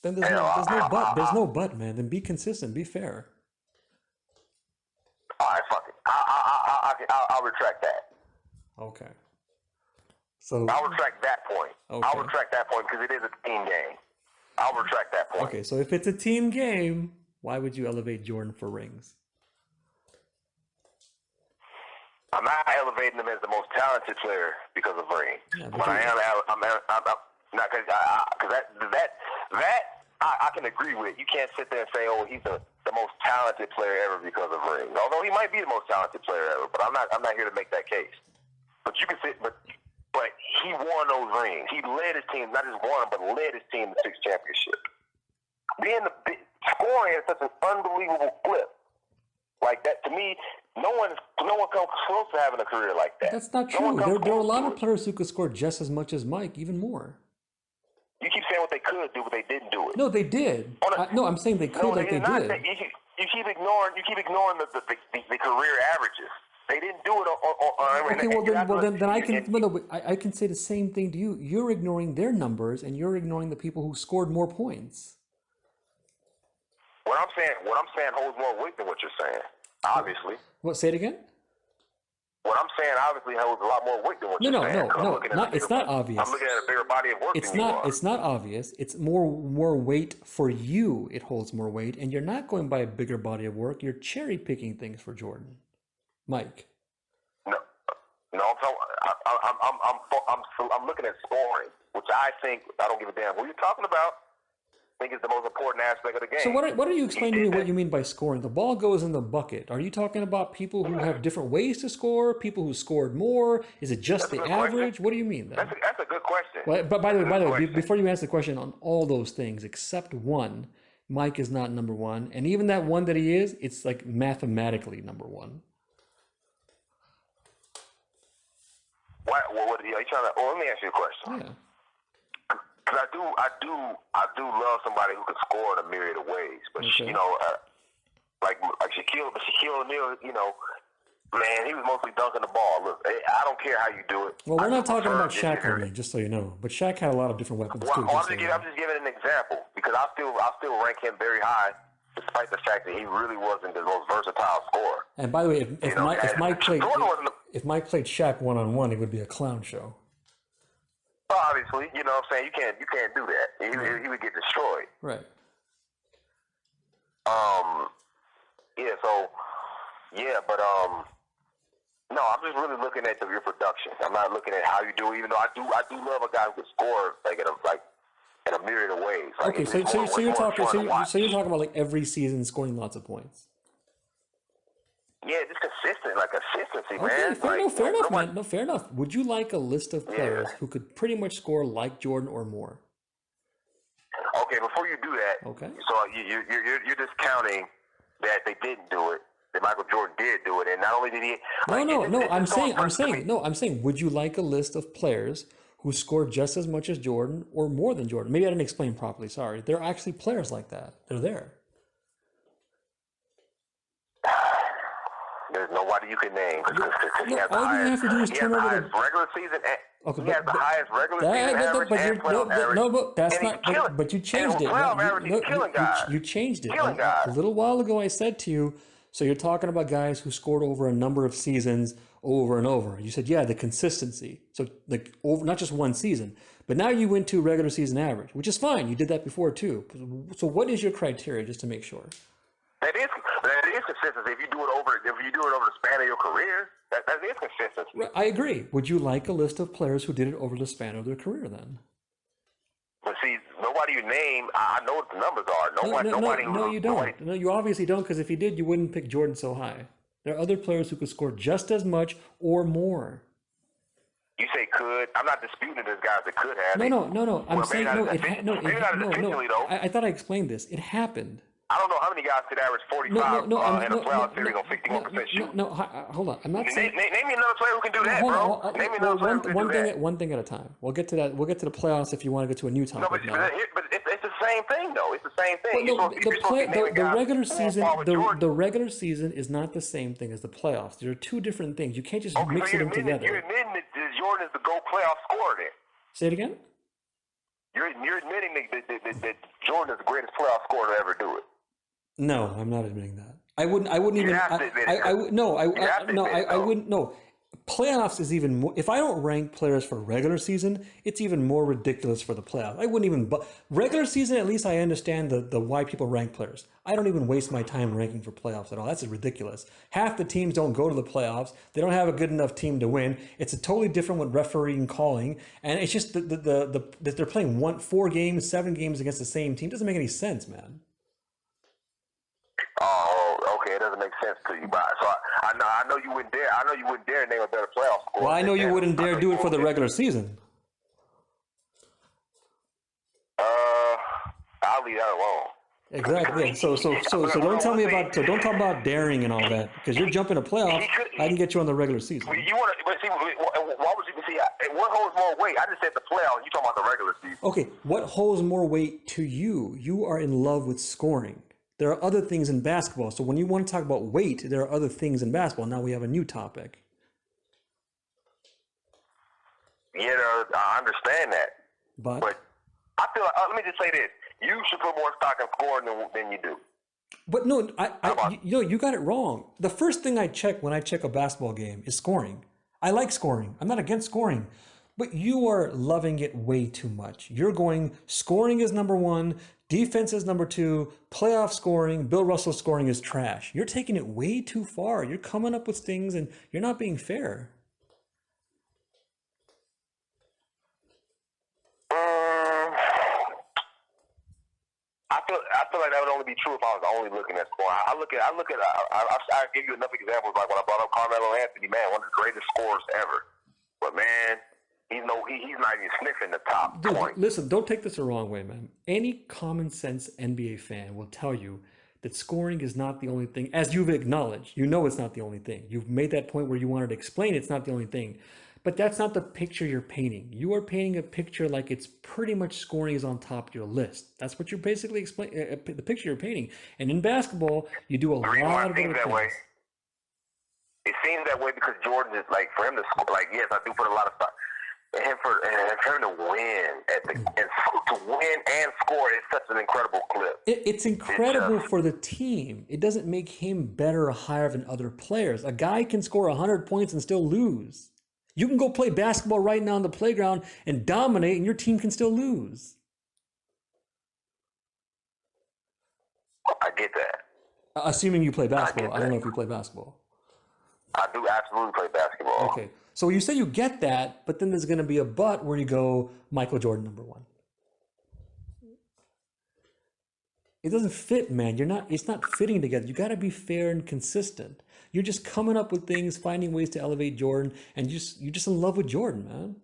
A: then there's no but. There's no but, man. Then be consistent. Be fair.
B: All right, fuck it. I'll retract that.
A: Okay. So
B: I'll retract that point.
A: Okay.
B: I'll retract that point because it is a team game. I'll retract that point.
A: Okay, so if it's a team game, why would you elevate Jordan for rings?
B: I'm not elevating him as the most talented player because of rings,
A: Yeah,
B: but I am. I'm not because that I can agree with. You can't sit there and say, "Oh, he's the most talented player ever because of rings." Although he might be the most talented player ever, but I'm not here to make that case. But you can sit, but he won those rings. He led his team, not just won, but led his team to 6 championships. Scoring is such an unbelievable flip. Like that, to me, no one comes close to having a career like that.
A: That's not true. There are a lot of players who could score just as much as Mike, even more.
B: You keep saying what they could do, but they didn't do it.
A: No, they did. No, I'm saying they could,
B: no,
A: like they did.
B: You keep ignoring the career averages. They didn't do it.
A: Okay, well, I can say the same thing to you. You're ignoring their numbers, and you're ignoring the people who scored more points.
B: What I'm saying holds more weight than what you're saying. Obviously.
A: What? Say it again.
B: What I'm saying obviously holds a lot more weight than what you're saying.
A: No. It's not obvious.
B: I'm looking at a bigger body of work than you are.
A: It's not obvious. It's more weight for you. It holds more weight, and you're not going by a bigger body of work. You're cherry picking things for Jordan, Mike.
B: No, I'm looking at scoring, which I think I don't give a damn who you're talking about. think it's the most important aspect of the
A: So
B: game.
A: what are you
B: He
A: explaining to
B: did
A: me what
B: that.
A: you mean by scoring? The ball goes in the bucket. Are you talking about people who have different ways to score, people who scored more? Is it just
B: That's a
A: the
B: good question.
A: average? What do you mean then?
B: That's a good question.
A: Well, but
B: That's a
A: by
B: good
A: the way,
B: question.
A: before you answer the question on all those things except one, Mike is not number one, and even that one that he is, it's like mathematically number one.
B: What are you trying to? Well, let me ask you a question.
A: Yeah.
B: Because I do love somebody who can score in a myriad of ways. But
A: Okay.
B: like Shaquille O'Neal, man, he was mostly dunking the ball. Look, I don't care how you do it.
A: Well,
B: I
A: we're not
B: just
A: talking
B: prefer
A: about Shaq only, just so you know. But Shaq had a lot of different weapons too, just so you
B: I'm
A: know.
B: just giving an example because I still rank him very high, despite the fact that he really wasn't the most versatile scorer.
A: And by the way,
B: Jordan wasn't.
A: if Mike played Shaq one on one, it would be a clown show.
B: Obviously, you know what I'm saying? You can't do that. He would get destroyed.
A: Right.
B: Yeah, so but no, I'm just really looking at your production. I'm not looking at how you do it, even though I do love a guy who can score in a myriad of ways. Like,
A: Okay, so you're talking so you're talking about like every season scoring lots of points.
B: Yeah, just consistent, like consistency,
A: Okay,
B: man.
A: fair enough, man. No, fair enough. Would you like a list of players
B: Yeah.
A: who could pretty much score like Jordan or more?
B: Okay, before you do that,
A: Okay.
B: so you're discounting that they didn't do it, that Michael Jordan did do it, and not only did he,
A: I'm saying, would you like a list of players who scored just as much as Jordan or more than Jordan? Maybe I didn't explain properly. Sorry. There are actually players like that. They're there.
B: There's nobody you can name because he has the
A: All you have
B: highest.
A: to do is
B: He has
A: turn
B: the
A: over
B: highest
A: the.
B: regular season.
A: Okay,
B: He has the highest regular season average
A: but
B: and playoff average.
A: no, but that's
B: and he's
A: not.
B: killing.
A: But you changed
B: and
A: it.
B: playoff average, he's killing guys.
A: You changed it.
B: Killing
A: A
B: guys.
A: little while ago, I said to you. So you're talking about guys who scored over a number of seasons over and over. You said, yeah, the consistency. So like over not just one season, but now you went to regular season average, which is fine. You did that before too. So what is your criteria, just to make sure?
B: That is consistency. If you do it over the span of your career, that is consistency.
A: Right, I agree. Would you like a list of players who did it over the span of their career then?
B: But see, nobody you name, I know what the numbers are.
A: No, you don't. No, you obviously don't, because if you did, you wouldn't pick Jordan so high. There are other players who could score just as much or more.
B: You say could. I'm not disputing that there's guys that could have.
A: No. I'm saying no.
B: Maybe not intentionally though.
A: I thought I explained this. It happened.
B: I don't know how many guys could average 45 in a playoff series on 51% shooting.
A: Hold on. I'm not saying.
B: Name me another player who can do that, bro. Name me another player who can do that.
A: One thing at a time. We'll get to that. We'll get to the playoffs if you want to get to a new topic.
B: No, but it's the same thing, though. It's the same thing.
A: Well, no, the regular season is not the same thing as the playoffs. There are two different things. You can't just mix them together.
B: You're admitting that Jordan is the GOAT playoff scorer then.
A: Say it again?
B: You're admitting that Jordan is the greatest playoff scorer to ever do it.
A: No, I'm not admitting that. I wouldn't even. I wouldn't. No, playoffs is even more. If I don't rank players for regular season, it's even more ridiculous for the playoffs. I wouldn't even. But regular season, at least I understand the why people rank players. I don't even waste my time ranking for playoffs at all. That's ridiculous. Half the teams don't go to the playoffs. They don't have a good enough team to win. It's a totally different with refereeing calling, and it's just that they're playing 4 games, 7 games against the same team. It doesn't make any sense, man.
B: Oh, okay. It doesn't make sense to you, but so I know you wouldn't dare. I know you wouldn't dare name a better playoff scorer.
A: Well, I know you wouldn't dare do it for the regular season.
B: I'll leave that alone.
A: Exactly. So don't tell me about don't talk about daring and all that, because you're jumping a playoff. I can get you on the regular season.
B: You want to? But see, why would you see? What holds more weight? I just said the playoffs. You talking about the regular season?
A: Okay. What holds more weight to you? You are in love with scoring. There are other things in basketball. So when you want to talk about weight, there are other things in basketball. Now we have a new topic.
B: Yeah, I understand that. But I feel like, let me just say this. You should put more stock in scoring than you do.
A: But no, you got it wrong. The first thing I check when I check a basketball game is scoring. I like scoring. I'm not against scoring. But you are loving it way too much. You're going, scoring is number 1, defense is number 2, playoff scoring, Bill Russell scoring is trash. You're taking it way too far. You're coming up with things and you're not being fair.
B: I feel like that would only be true if I was only looking at scoring. I give you enough examples. Like when I brought up Carmelo Anthony, man, one of the greatest scorers ever. But man, he's not even sniffing the top
C: Dude,
B: 20.
C: listen, don't take this the wrong way, man. Any common sense NBA fan will tell you that scoring is not the only thing, as you've acknowledged. You know it's not the only thing. You've made that point where you wanted to explain it's not the only thing. But that's not the picture you're painting. You are painting a picture like it's pretty much scoring is on top of your list. That's what you're basically explaining, the picture you're painting. And in basketball, you do a
B: The reason why
C: lot
B: it
C: of
B: seems
C: other
B: that way,
C: things.
B: it seems that way because Jordan is like, for him to score, like, yes, I do put a lot of stuff. And for him to win to win and score is such an incredible clip.
C: It's incredible for the team. It doesn't make him better or higher than other players. A guy can score 100 points and still lose. You can go play basketball right now on the playground and dominate, and your team can still lose.
B: I get that.
C: Assuming you play basketball. I don't know if you play basketball.
B: I do absolutely play basketball.
C: Okay. So you say you get that, but then there's going to be a but where you go Michael Jordan #1. It doesn't fit, man. It's not fitting together. You got to be fair and consistent. You're just coming up with things, finding ways to elevate Jordan, and you're just in love with Jordan, man.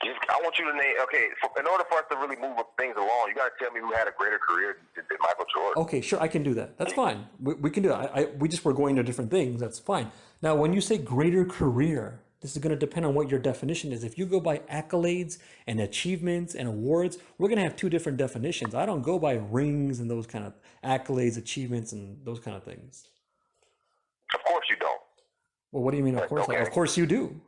B: I want you to name. Okay, in order for us to really move things along, you got to tell me who had a greater career than Michael Jordan.
C: Okay, sure, I can do that. That's fine. We can do that. We just were going to different things. That's fine. Now, when you say greater career, this is going to depend on what your definition is. If you go by accolades and achievements and awards, we're going to have two different definitions. I don't go by rings and those kind of accolades, achievements, and those kind of things.
B: Of course you don't.
C: Well, what do you mean? Of course,
B: Okay.
C: Of course you do.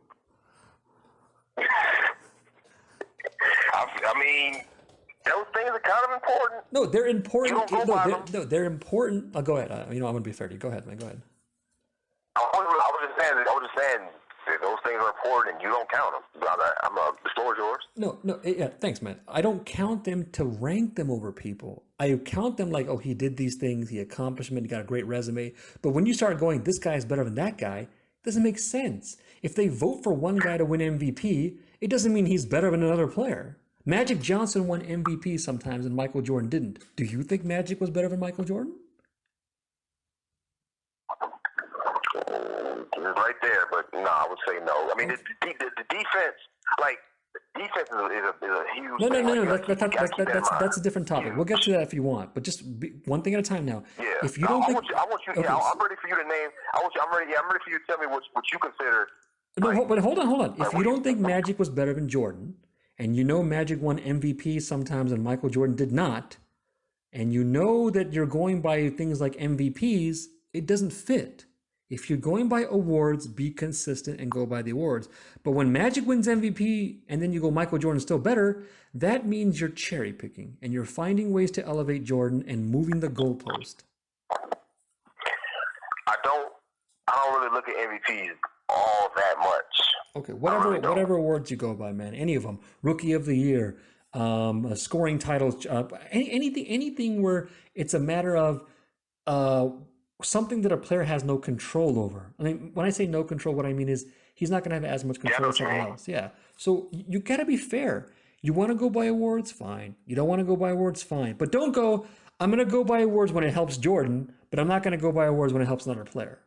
B: I mean, those things are kind of important.
C: No, they're important.
B: You don't go by them.
C: No, they're important. Go ahead. I'm going to be fair to you. Go ahead, man. Go ahead.
B: I was just saying that those things are important, and you don't count them. The floor is yours.
C: No, yeah, thanks, man. I don't count them to rank them over people. I count them like, oh, he did these things, he accomplished them, he got a great resume. But when you start going, this guy is better than that guy, it doesn't make sense. If they vote for one guy to win MVP, it doesn't mean he's better than another player. Magic Johnson won MVP sometimes and Michael Jordan didn't. Do you think Magic was better than Michael Jordan?
B: Right there, but no, I would say no. I mean, the defense, like, defense is a huge
C: No.
B: thing.
C: That's a different topic. We'll get to that if you want, but just one thing at a time now.
B: Yeah.
C: If you don't
B: I
C: think,
B: want you.
C: okay,
B: I'm ready for you to name. I'm ready for you to tell me what you consider.
C: no, but hold on. If you don't think Magic was better than Jordan, and you know Magic won MVP sometimes and Michael Jordan did not, and you know that you're going by things like MVPs, it doesn't fit. If you're going by awards, be consistent and go by the awards. But when Magic wins MVP and then you go Michael Jordan's still better, that means you're cherry picking and you're finding ways to elevate Jordan and moving the goalpost.
B: I don't really look at MVPs all that much.
C: Okay, whatever awards you go by, man, any of them, Rookie of the Year, scoring titles, anything where it's a matter of something that a player has no control over. I mean, when I say no control, what I mean is he's not going to have as much control as someone else. Yeah. So you got to be fair. You want to go by awards, fine. You don't want to go by awards, fine. But don't go, I'm going to go by awards when it helps Jordan, but I'm not going to go by awards when it helps another player.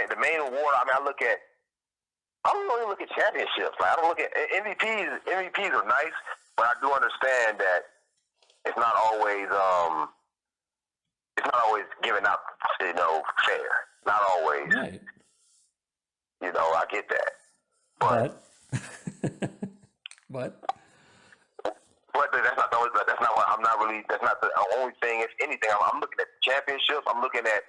B: The main award, I mean, I don't really look at championships. Like, I don't look at MVPs. MVPs are nice, but I do understand that it's not always given out, fair. Not always.
C: Right.
B: I get that. But that's not what I'm not really. That's not the only thing. If anything, I'm looking at championships. I'm looking at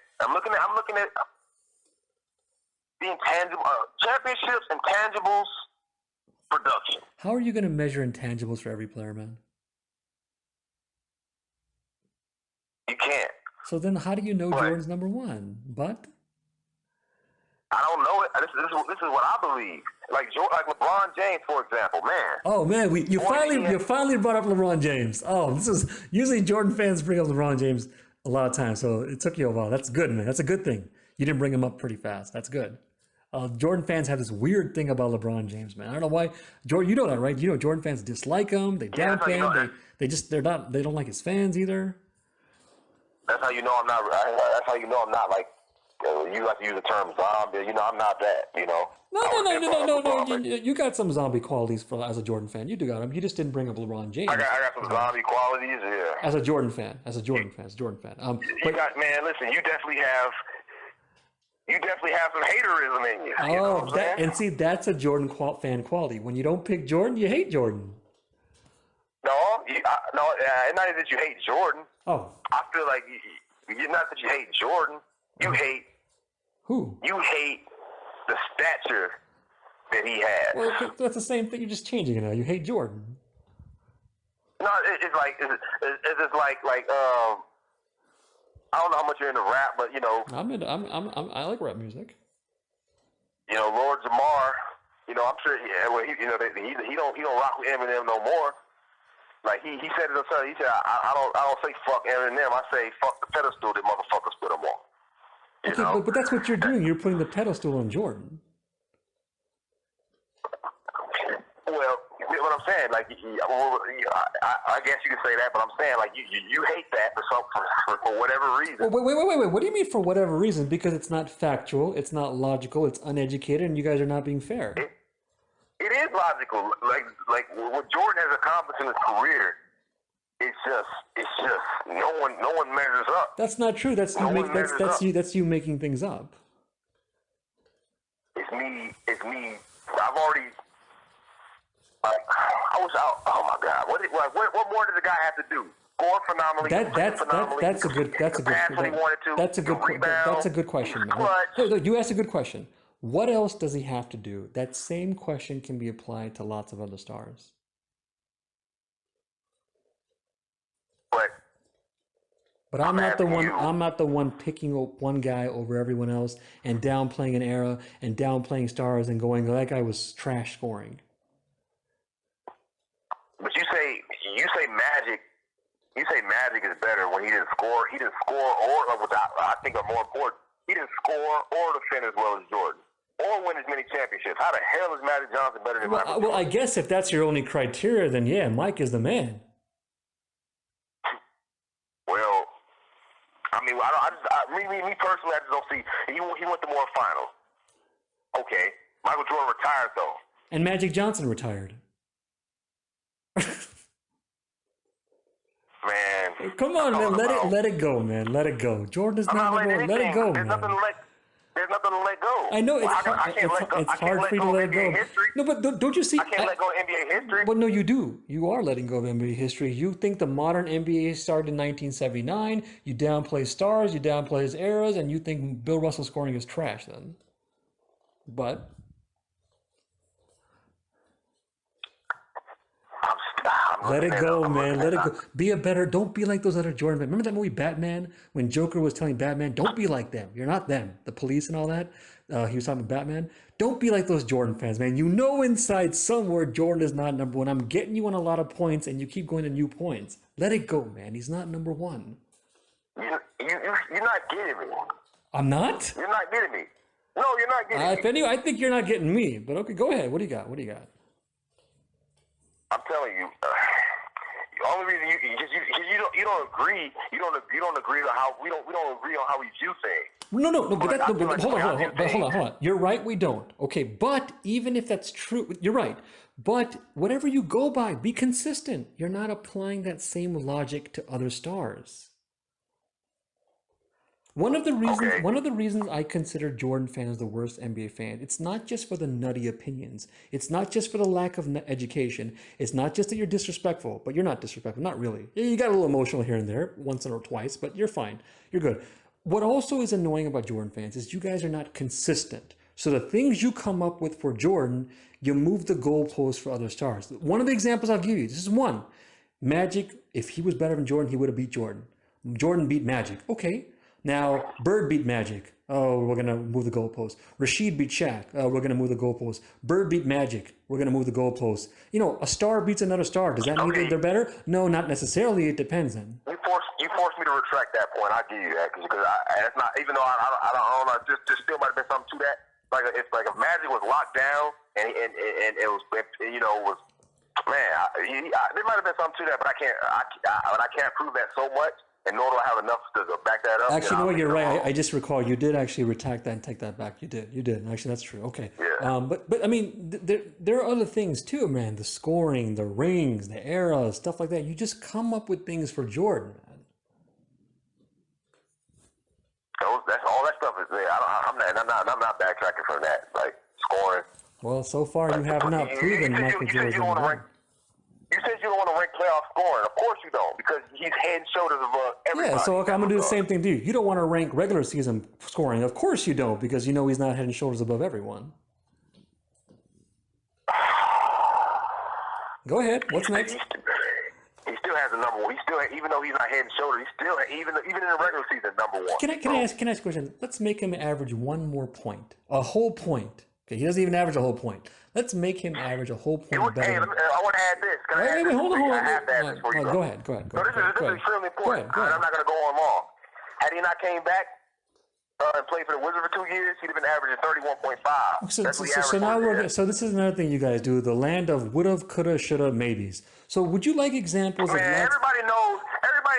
B: the intangible championships, intangibles, production.
C: How are you going to measure intangibles for every player, man?
B: You can't.
C: So then how do you know Jordan's #1? But
B: I don't know it. This is what I believe. Like LeBron James, for example, man.
C: Oh man, you finally brought up LeBron James. Oh, this is usually Jordan fans bring up LeBron James a lot of times, so it took you a while. That's good, man. That's a good thing. You didn't bring him up pretty fast. That's good. Jordan fans have this weird thing about LeBron James, man. I don't know why. Jordan, you know that, right? You know Jordan fans dislike him. They
B: Yeah, that's how
C: downplay
B: you know.
C: him. They don't like his fans either.
B: That's how you know I'm not. That's how you know I'm not like. You like to use the term zombie. You know, I'm not that. You know.
C: No,
B: I
C: no,
B: was
C: no,
B: there
C: no,
B: for
C: no, no, no.
B: LeBron, but
C: You got some zombie qualities as a Jordan fan. You do got them. You just didn't bring up LeBron James.
B: I got some zombie qualities. Yeah.
C: As a Jordan fan, as a Jordan fan, as a Jordan fan.
B: You got, man. Listen, you definitely have. You definitely have some haterism in you. You know what I'm saying?
C: And see, that's a Jordan fan quality. When you don't pick Jordan, you hate Jordan.
B: No, it's not that you hate Jordan.
C: Oh,
B: I feel like you're not that you hate Jordan. You hate
C: who?
B: You hate the stature that he had.
C: Well, that's the same thing. You're just changing it now. You hate Jordan.
B: No, it's like it's like I don't know how much you're into rap, but you know,
C: I like rap music.
B: you know, Lord Jamar. You know, I'm sure. Yeah, well, he don't rock with Eminem no more. Like he said it himself. He said, I don't say fuck Eminem. I say fuck the pedestal that motherfuckers put him on. You
C: Okay,
B: know?
C: but that's what you're doing. You're putting the pedestal on Jordan.
B: Well, what I'm saying, like, I guess you could say that, but I'm saying, like, you hate that for whatever reason.
C: Well, wait. What do you mean for whatever reason? Because it's not factual, it's not logical, it's uneducated, and you guys are not being fair.
B: It is logical. Like what Jordan has accomplished in his career, it's just no one measures up.
C: That's not true. That's you making things up.
B: It's me. I've already. Like, I was out. Oh my God! What more did the guy have to do? Score phenomenally.
C: That's a good question. Man. No, you asked a good question. What else does he have to do? That same question can be applied to lots of other stars. But I'm not the one picking up one guy over everyone else and downplaying an era and downplaying stars and going, that guy was trash scoring.
B: But you say Magic. You say Magic is better when he didn't score. He didn't score, or which I think are more important. He didn't score or defend as well as Jordan, or win as many championships. How the hell is Magic Johnson better than Michael Jordan?
C: Well, I guess if that's your only criteria, then yeah, Mike is the man.
B: Well, I mean, me personally, I just don't see. He went to more finals. Okay, Michael Jordan retired though,
C: and Magic Johnson retired.
B: Man,
C: come on, man, let it go, man, let it go. Jordan is not let it go,
B: man. There's nothing to let go.
C: I know it's hard for you to let go. No, but don't you see?
B: I can't let go of NBA history.
C: But no, you do. You are letting go of NBA history. You think the modern NBA started in 1979. You downplay stars, you downplay his eras, and you think Bill Russell scoring is trash then. But let it go, man. Let it go. Be a better. Don't be like those other Jordan fans. Remember that movie Batman when Joker was telling Batman, "Don't be like them. You're not them." The police and all that. He was talking to Batman. Don't be like those Jordan fans, man. You know inside somewhere Jordan is not number one. I'm getting you on a lot of points, and you keep going to new points. Let it go, man. He's not number one.
B: You're not getting me.
C: I'm not?
B: You're not getting me. No, you're not getting me.
C: If anyway, I think you're not getting me. But okay, go ahead. What do you got?
B: I'm telling you, the only reason you don't agree. You don't agree on how we don't agree on how we view things.
C: No. But hold on. You're right. We don't. Okay, but even if that's true, you're right. But whatever you go by, be consistent. You're not applying that same logic to other stars. One of the reasons I consider Jordan fans the worst NBA fan, it's not just for the nutty opinions. It's not just for the lack of education. It's not just that you're disrespectful, but you're not disrespectful, not really. You got a little emotional here and there, once or twice, but you're fine. You're good. What also is annoying about Jordan fans is you guys are not consistent. So the things you come up with for Jordan, you move the goalposts for other stars. One of the examples I'll give you, this is one. Magic, if he was better than Jordan, he would have beat Jordan. Jordan beat Magic. Okay. Now, Bird beat Magic. Oh, we're going to move the goalpost. Rashid beat Shaq. Oh, we're going to move the goalpost. Bird beat Magic. We're going to move the goalpost. You know, a star beats another star. Does that mean that they're better? No, not necessarily. It depends then.
B: You forced me to retract that point. I'll give you that. Because that's not, even though I don't know, there still might have been something to that. it's like if Magic was locked down and it was was man. There might have been something to that, but I can't prove that so much. And nor do I have enough to back that up.
C: Actually, you know what? You're right. I just recall you did actually retract that and take that back. You did. You did. Actually, that's true. Okay.
B: Yeah.
C: But I mean, there are other things too, man. The scoring, the rings, the eras, stuff like that. You just come up with things for Jordan, man.
B: That's all that stuff is there. I'm not backtracking from that. Like scoring.
C: Well, so far you have not proven Michael Jordan.
B: You said you don't want to rank playoff scoring. Of course you don't, because he's head and shoulders above everybody.
C: Yeah, so okay, I'm going to do the same thing to you. You don't want to rank regular season scoring. Of course you don't, because you know he's not head and shoulders above everyone. Go ahead. What's next?
B: He still has a number one. Even though he's not head and shoulders, he's still even in the regular season number one.
C: Can I ask a question? Let's make him average one more point, a whole point. Okay, he doesn't even average a whole point. Let's make him average a whole point better.
B: Hey, I want to add this. Can I add this?
C: Hold on.
B: I have to add this for you.
C: Go ahead.
B: No, this is extremely important.
C: Go ahead.
B: I'm not going to go on long. Had he not came back and played for the Wizards for 2 years, he'd have been averaging 31.5.
C: So this is another thing you guys do: the land of woulda, coulda, shoulda, maybes. So would you like examples of?
B: Everybody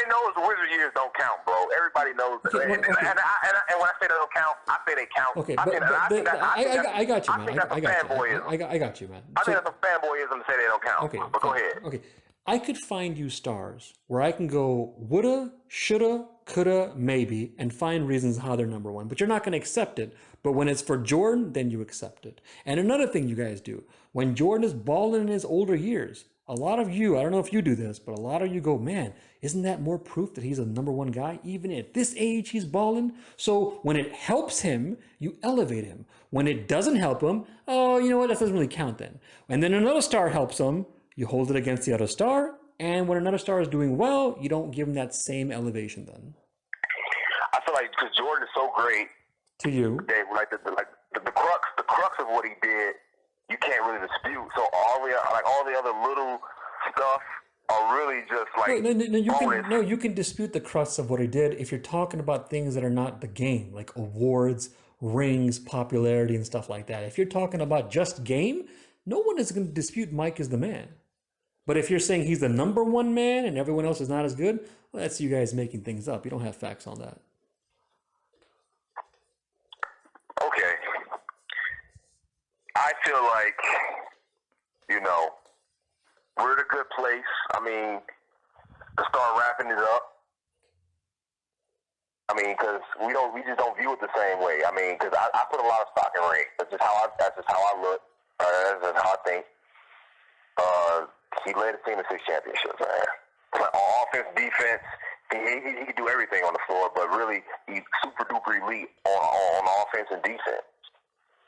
B: knows the Wizard years don't count, bro. Everybody knows.
C: Okay,
B: and when I say they don't count, I say they count.
C: Okay, I got you, man. I got you, man.
B: I think that's some fanboyism to say they don't count.
C: Okay,
B: but go ahead.
C: Okay, I could find you stars where I can go woulda, shoulda, coulda, maybe, and find reasons how they're number one. But you're not going to accept it. But when it's for Jordan, then you accept it. And another thing you guys do, when Jordan is balling in his older years, a lot of you, I don't know if you do this, but a lot of you go, man, isn't that more proof that he's a number one guy? Even at this age, he's balling. So when it helps him, you elevate him. When it doesn't help him, oh, you know what? That doesn't really count then. And then another star helps him. You hold it against the other star. And when another star is doing well, you don't give him that same elevation then.
B: I feel like because Jordan is so great.
C: To you.
B: The crux of what he did, you can't really dispute. So all the other little stuff are really just like
C: you can dispute the crux of what he did if you're talking about things that are not the game, like awards, rings, popularity, and stuff like that. If you're talking about just game, no one is going to dispute Mike is the man. But if you're saying he's the number one man and everyone else is not as good, well, that's you guys making things up. You don't have facts on that.
B: Okay. I feel like, we're in a good place. I mean, to start wrapping it up. I mean, because we just don't view it the same way. I mean, because I put a lot of stock in rings. That's just how I look. That's just how I think. He led the team to 6 championships, man. Like, on offense, defense, he can do everything on the floor, but really, he's super duper elite on offense and defense.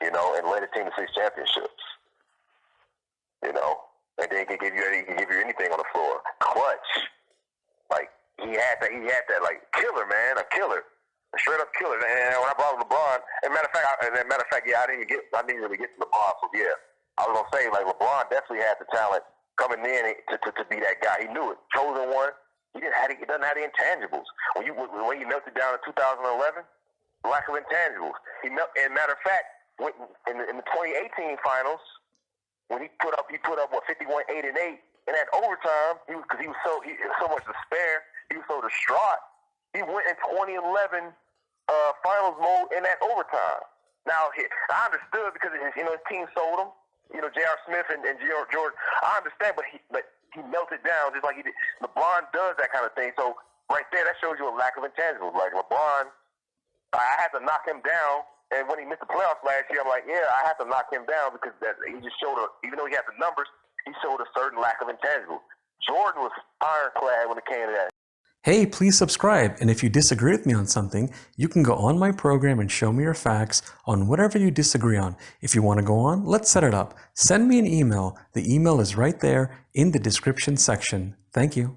B: And led the team to 6 championships. And then he can give you anything on the floor. Clutch. Like, he had that like killer, man, a killer. A straight up killer. And when I brought up LeBron, matter of fact, yeah, I didn't really get to LeBron, so yeah. I was gonna say, like, LeBron definitely had the talent coming in to be that guy. He knew it. Chosen one. He doesn't have the intangibles. When you melted down in 2011, lack of intangibles. And matter of fact, in the 2018 finals, when he put up what 51, 8 and 8 in that overtime, because he was so much despair, he was so distraught. He went in 2011 finals mode in that overtime. Now I understood because his team sold him. J.R. Smith and Jordan. I understand, but he melted down just like he did. LeBron does that kind of thing. So right there, that shows you a lack of intangibles. Like LeBron, I had to knock him down. And when he missed the playoffs last year, I'm like, yeah, I have to knock him down because he just showed even though he had the numbers, he showed a certain lack of intangibles. Jordan was ironclad when it came to that.
A: Hey, please subscribe. And if you disagree with me on something, you can go on my program and show me your facts on whatever you disagree on. If you want to go on, let's set it up. Send me an email. The email is right there in the description section. Thank you.